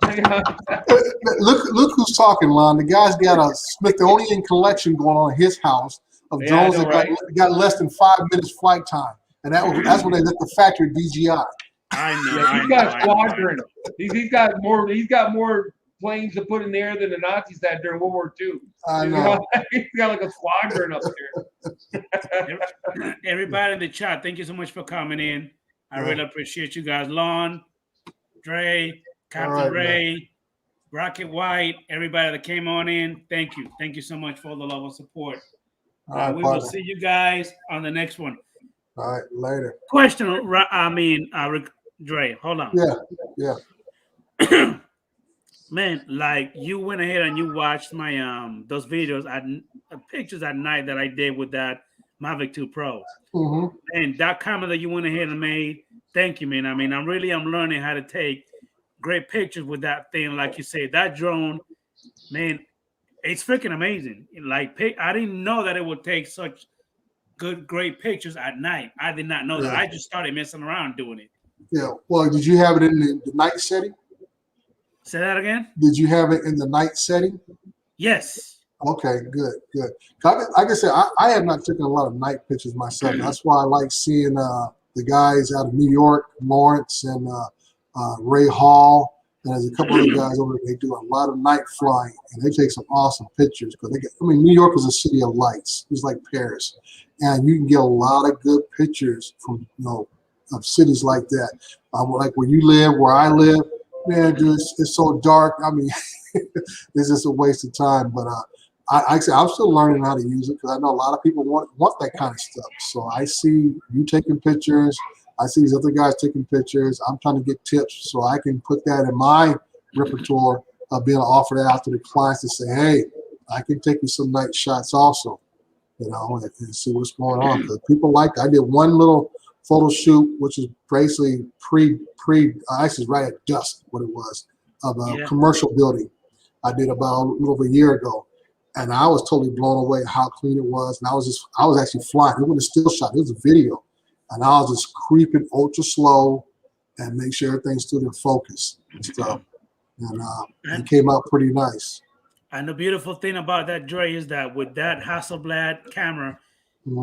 Look who's talking, Lon. The guy's got a Smithsonian collection going on in his house of drones that got less than 5 minutes flight time, and that's when they left the factory DJI. I know. Yeah, he's got a squadron. He's got more planes to put in the air than the Nazis had during World War II. I know. He's got like a squadron up there. Everybody in the chat, thank you so much for coming in. I really appreciate you guys. Lon, Dre, Captain Ray, Rocket White, everybody that came on in. Thank you. Thank you so much for all the love and support. We will see you guys on the next one. All right, later. Question, Dre, hold on. Yeah. Man, like you went ahead and you watched my those videos, pictures at night that I did with that Mavic 2 Pro. Mm-hmm. And that camera that you went ahead and made, thank you, man. I mean, I'm learning how to take great pictures with that thing. Like you say, that drone, man, it's freaking amazing. Like, I didn't know that it would take such great pictures at night. I did not know that. I just started messing around doing it. Yeah. Well, did you have it in the night setting? Say that again? Did you have it in the night setting? Yes. Okay, good. Like I said, I have not taken a lot of night pictures myself. That's why I like seeing the guys out of New York, Lawrence and Ray Hall, and there's a couple other guys over there. They do a lot of night flying, and they take some awesome pictures. New York is a city of lights. It's like Paris, and you can get a lot of good pictures from of cities like that. Like where you live, where I live, man, it's so dark. I mean, it's just a waste of time. But I'm still learning how to use it because I know a lot of people want that kind of stuff. So I see you taking pictures. I see these other guys taking pictures. I'm trying to get tips so I can put that in my repertoire of being able to offer that out to the clients to say, hey, I can take you some night shots also, and see what's going on. Because people I did one little photo shoot, which is basically actually right at dusk, what it was, of a commercial building. I did about a little over a year ago. And I was totally blown away how clean it was. And I was actually flying. It wasn't a still shot. It was a video. And I was just creeping ultra slow and make sure everything stood in focus and stuff. And it came out pretty nice. And the beautiful thing about that, Dre, is that with that Hasselblad camera,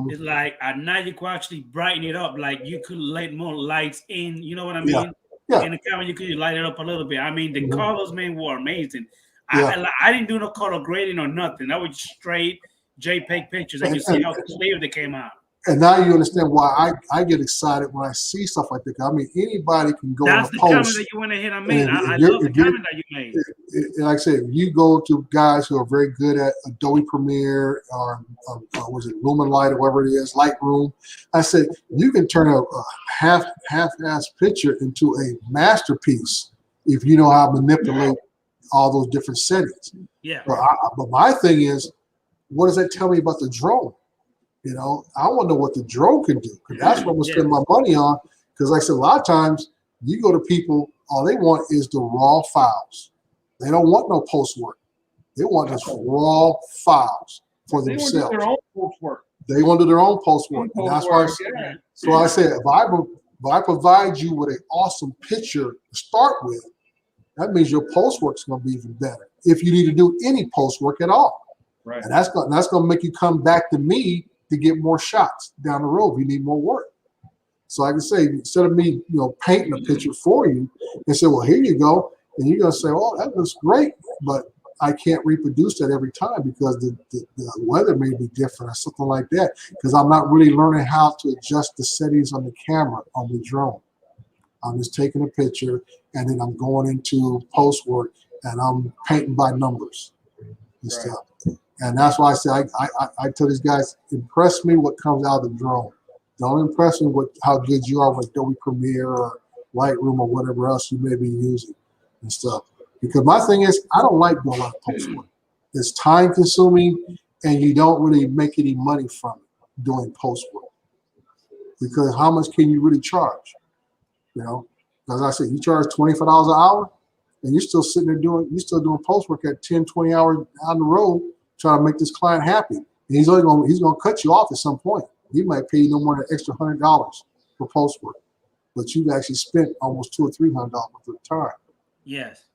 it's like at night you could actually brighten it up. Like you could let more lights in. You know what I mean? Yeah. In the camera, you could light it up a little bit. I mean, the colors, man, were amazing. I didn't do no color grading or nothing. That was straight JPEG pictures, and you see how clear they came out. And now you understand why I get excited when I see stuff like that. I mean, anybody can go That's on a the post. camera that you went ahead and made. I love the camera that you made. Like I said, you go to guys who are very good at Adobe Premiere or was it Lumenlight or whatever it is, Lightroom. I said you can turn a half-ass picture into a masterpiece if you know how to manipulate all those different settings. Yeah. But my thing is, what does that tell me about the drone? I want to know what the drone can do, because that's what I'm gonna spend my money on. Because like I said, a lot of times you go to people, all they want is the raw files. They don't want no post work. They want just raw files for themselves. They want to do their own post work. They want to do their own post work. And that's why. So I said, if I provide you with an awesome picture to start with, that means your post work is going to be even better. If you need to do any post work at all, right? And that's going to make you come back to me to get more shots down the road if you need more work. So I can say, instead of me, painting a picture for you and say, well, here you go. And you're going to say, oh, that looks great. But I can't reproduce that every time because the weather may be different or something like that, because I'm not really learning how to adjust the settings on the camera on the drone. I'm just taking a picture and then I'm going into post work and I'm painting by numbers. and stuff. And that's why I say I tell these guys, impress me what comes out of the drone. Don't impress me with how good you are with Adobe Premiere or Lightroom or whatever else you may be using and stuff. Because my thing is, I don't like doing a lot of post work. It's time consuming, and you don't really make any money from it doing post work. Because how much can you really charge? You know, as I said, you charge $25 an hour, and you're still sitting there doing post work at 10, 20 hours down the road, trying to make this client happy. And he's gonna cut you off at some point. He might pay you no more than extra $100 for post work, but you've actually spent almost $200 or $300 worth of time. Yes.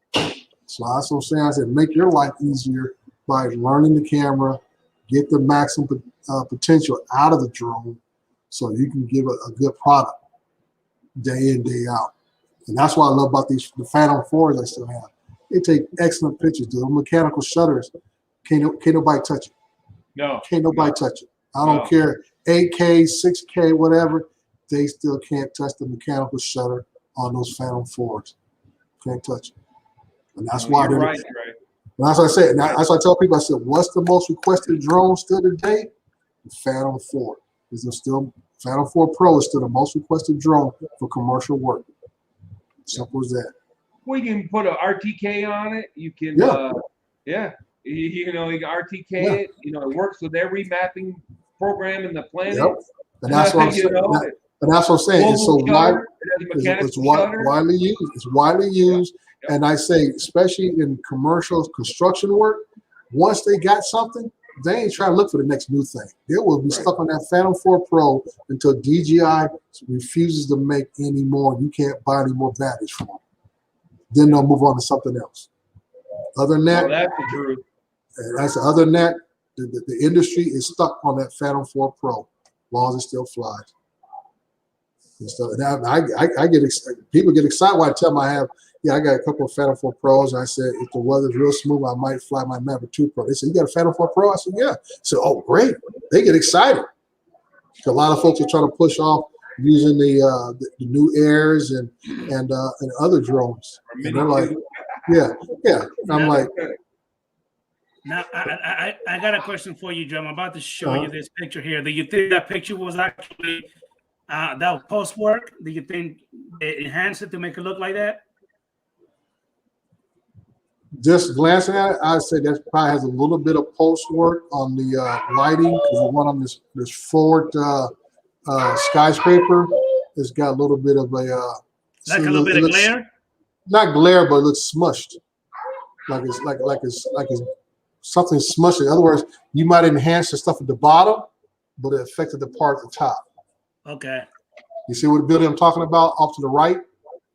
So that's what I'm saying. I said, make your life easier by learning the camera, get the maximum potential out of the drone, so you can give a good product day in, day out. And that's what I love about the Phantom 4s I still have. They take excellent pictures. The mechanical shutters, can't nobody touch it. No. Can't nobody touch it. I don't care, 8K, 6K, whatever. They still can't touch the mechanical shutter on those Phantom 4s. Can't touch it. And that's why you're they're right. And as I said, that's why I tell people, I said, what's the most requested drone still today? The Phantom 4. Phantom 4 Pro is still the most requested drone for commercial work. Simple as that. Well, you can put an RTK on it. You can, you can RTK it. You know, it works with every mapping program in the planet. Yep. And that's what I'm saying. And that's what I'm saying. It's so widely used. It's widely used. Yep. And I say, especially in commercial construction work, once they got something, they ain't trying to look for the next new thing. They will be stuck on that Phantom 4 Pro until DJI refuses to make any more. You can't buy any more batteries from them. Then they'll move on to something else. Other than that, that's the truth. Other than that, the industry is stuck on that Phantom 4 Pro, as long as it still flies. And so, and I get excited. People get excited when I tell them I got a couple of Phantom 4 Pros. And I said, if the weather's real smooth, I might fly my Maverick 2 Pro. They said, you got a Phantom 4 Pro? I said, yeah. So, oh, great. They get excited. A lot of folks are trying to push off using the new Airs and other drones. And they're like, yeah. I'm like, now I got a question for you, Joe. I'm about to show you this picture here. Do you think that picture was actually that post work? Do you think it enhanced it to make it look like that? Just glancing at it, I'd say that probably has a little bit of post work on the lighting, because the one on this Ford skyscraper has got a little bit of a like a little bit of glare. Not glare, but it looks smushed, like it's something smushed. In other words, you might enhance the stuff at the bottom, but it affected the part at the top. Okay. You see what the building I'm talking about off to the right?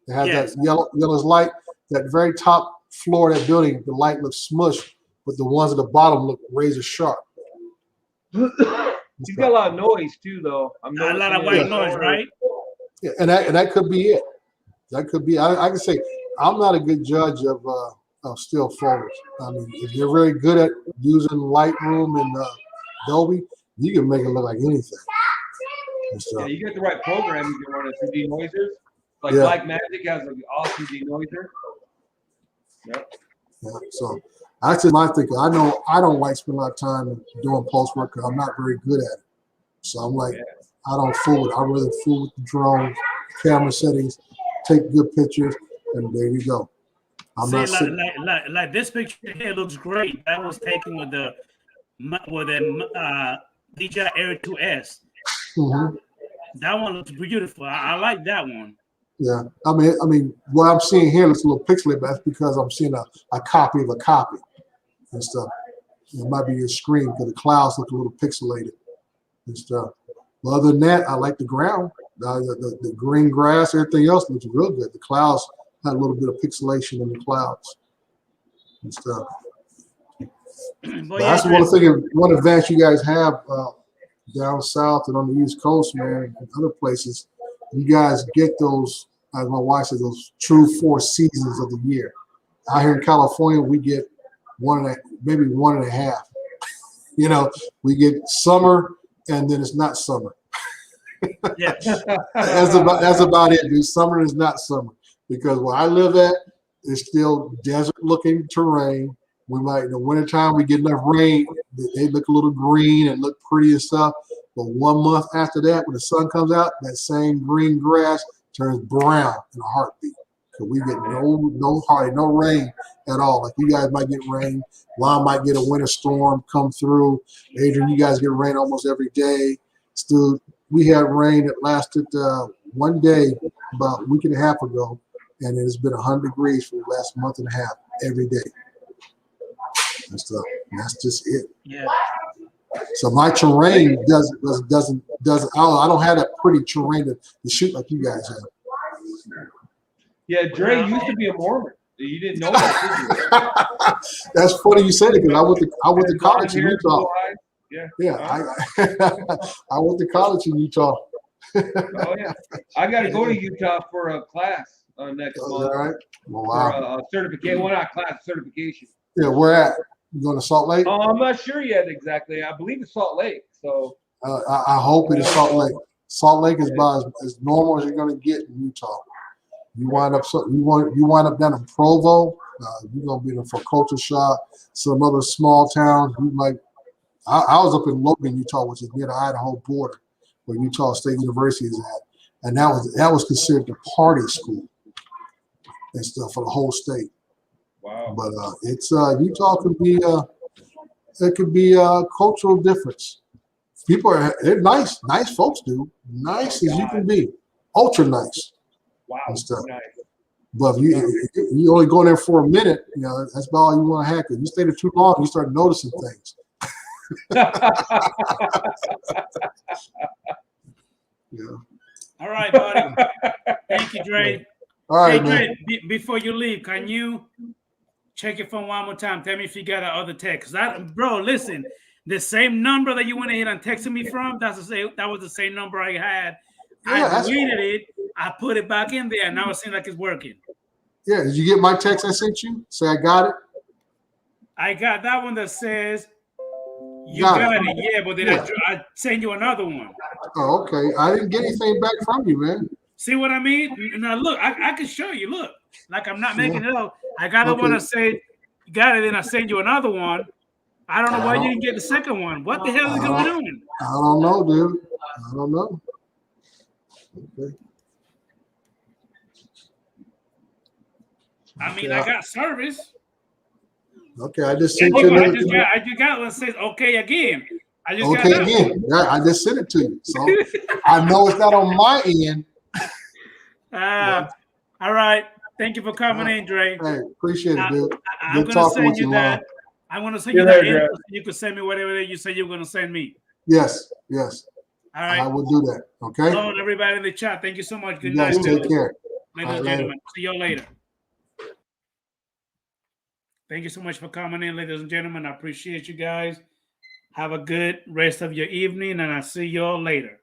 It has that yellowish light. That very top floor of that building, the light looks smushed, but the ones at the bottom look razor sharp. He's got a lot of noise too, though. A lot of white noise, right? Yeah, and that could be it. That could be. I can say I'm not a good judge of still photos. I mean, if you're very good at using Lightroom and Adobe, you can make it look like anything. Yeah, you get the right program, you can run a 2D noiser. Like Blackmagic has an awesome denoiser. Yep. Yeah, so that's just my thinking. I know I don't like spending a lot of time doing post work because I'm not very good at it. So I'm like, I don't fool with it. I rather fool with the drone, camera settings, take good pictures, and there you go. I'm not like this picture here looks great. That was taken with the DJI Air 2S. Mm-hmm. That one looks beautiful. I like that one. Yeah, I mean, what I'm seeing here looks a little pixelated, but that's because I'm seeing a copy of a copy and stuff. It might be your screen because the clouds look a little pixelated and stuff. But other than that, I like the ground, the green grass, everything else looks real good. The clouds had a little bit of pixelation in the clouds and stuff. But that's one advantage you guys have down south and on the East Coast, man, and other places. You guys get those, as my wife said, those true 4 seasons of the year. Out here in California, we get maybe 1.5. You know, we get summer and then it's not summer. Yeah, that's about it. Dude. Summer is not summer because where I live at is still desert-looking terrain. We might in the wintertime we get enough rain, they look a little green and look pretty and stuff. But 1 month after that, when the sun comes out, that same green grass turns brown in a heartbeat. Because we get hardly no rain at all. Like you guys might get rain. Lon might get a winter storm come through. Adrian, you guys get rain almost every day. Still, we had rain that lasted one day about a week and a half ago, and it has been 100 degrees for the last month and a half every day. And stuff. And that's just it. Yeah. So my terrain doesn't. I don't have that pretty terrain to shoot like you guys have. Yeah, Dre used to be a Mormon. You didn't know that, did you? That's funny you said it because I went to college in Utah. Yeah. I went to college in Utah. Oh yeah, I got to go to Utah for a class next month. All right. Well, wow. For a certification. Well, not class, certification. Yeah, where at? You going to Salt Lake? I'm not sure yet exactly. I believe it's Salt Lake. So I hope it is Salt Lake. Salt Lake is about as normal as you're going to get in Utah. You wind up down in Provo. You're going to be there for culture shock. Some other small towns. You might. I was up in Logan, Utah, which is near the Idaho border, where Utah State University is at, and that was considered the party school and stuff for the whole state. wow. But it's Utah could be a cultural difference. People they're nice folks, dude. Nice as you can be, ultra nice. Wow. And stuff. Nice. But if you only go there for a minute, that's about all you want to have. Because you stay there too long, you start noticing things. Yeah. All right, buddy. Thank you, Dre. All right, hey, man. Dre, before you leave, can you check your phone one more time? Tell me if you got our other text. Bro, listen, the same number that you went ahead and texted me from, that was the same number I had. Yeah, I deleted it. I put it back in there, and now it seems like it's working. Yeah, did you get my text I sent you? Say I got it? I got that one that says you got it. Yeah, but then I send you another one. Oh, okay. I didn't get anything back from you, man. See what I mean? Now look, I can show you. Look, like I'm not making it up. I got the one that said you got it, then I send you another one. I don't know why you didn't get the second one. What the hell is going on? I don't know, dude. I don't know. Okay. I mean, I got service. Okay, I just sent you. I just got one that says okay again. I just okay got again. Yeah, I just sent it to you. So I know it's not on my end. All right. Thank you for coming in, Dre. Hey, appreciate it, dude. I'm Good gonna talking send with you you, that. Lon. I'm gonna send you that. You can send me whatever you said you were gonna send me. Yes. All right. I will do that. Okay. Hello, everybody in the chat. Thank you so much. Good You guys night. take care. Ladies and gentlemen. See you later. Thank you so much for coming in, ladies and gentlemen. I appreciate you guys. Have a good rest of your evening, and I'll see you all later.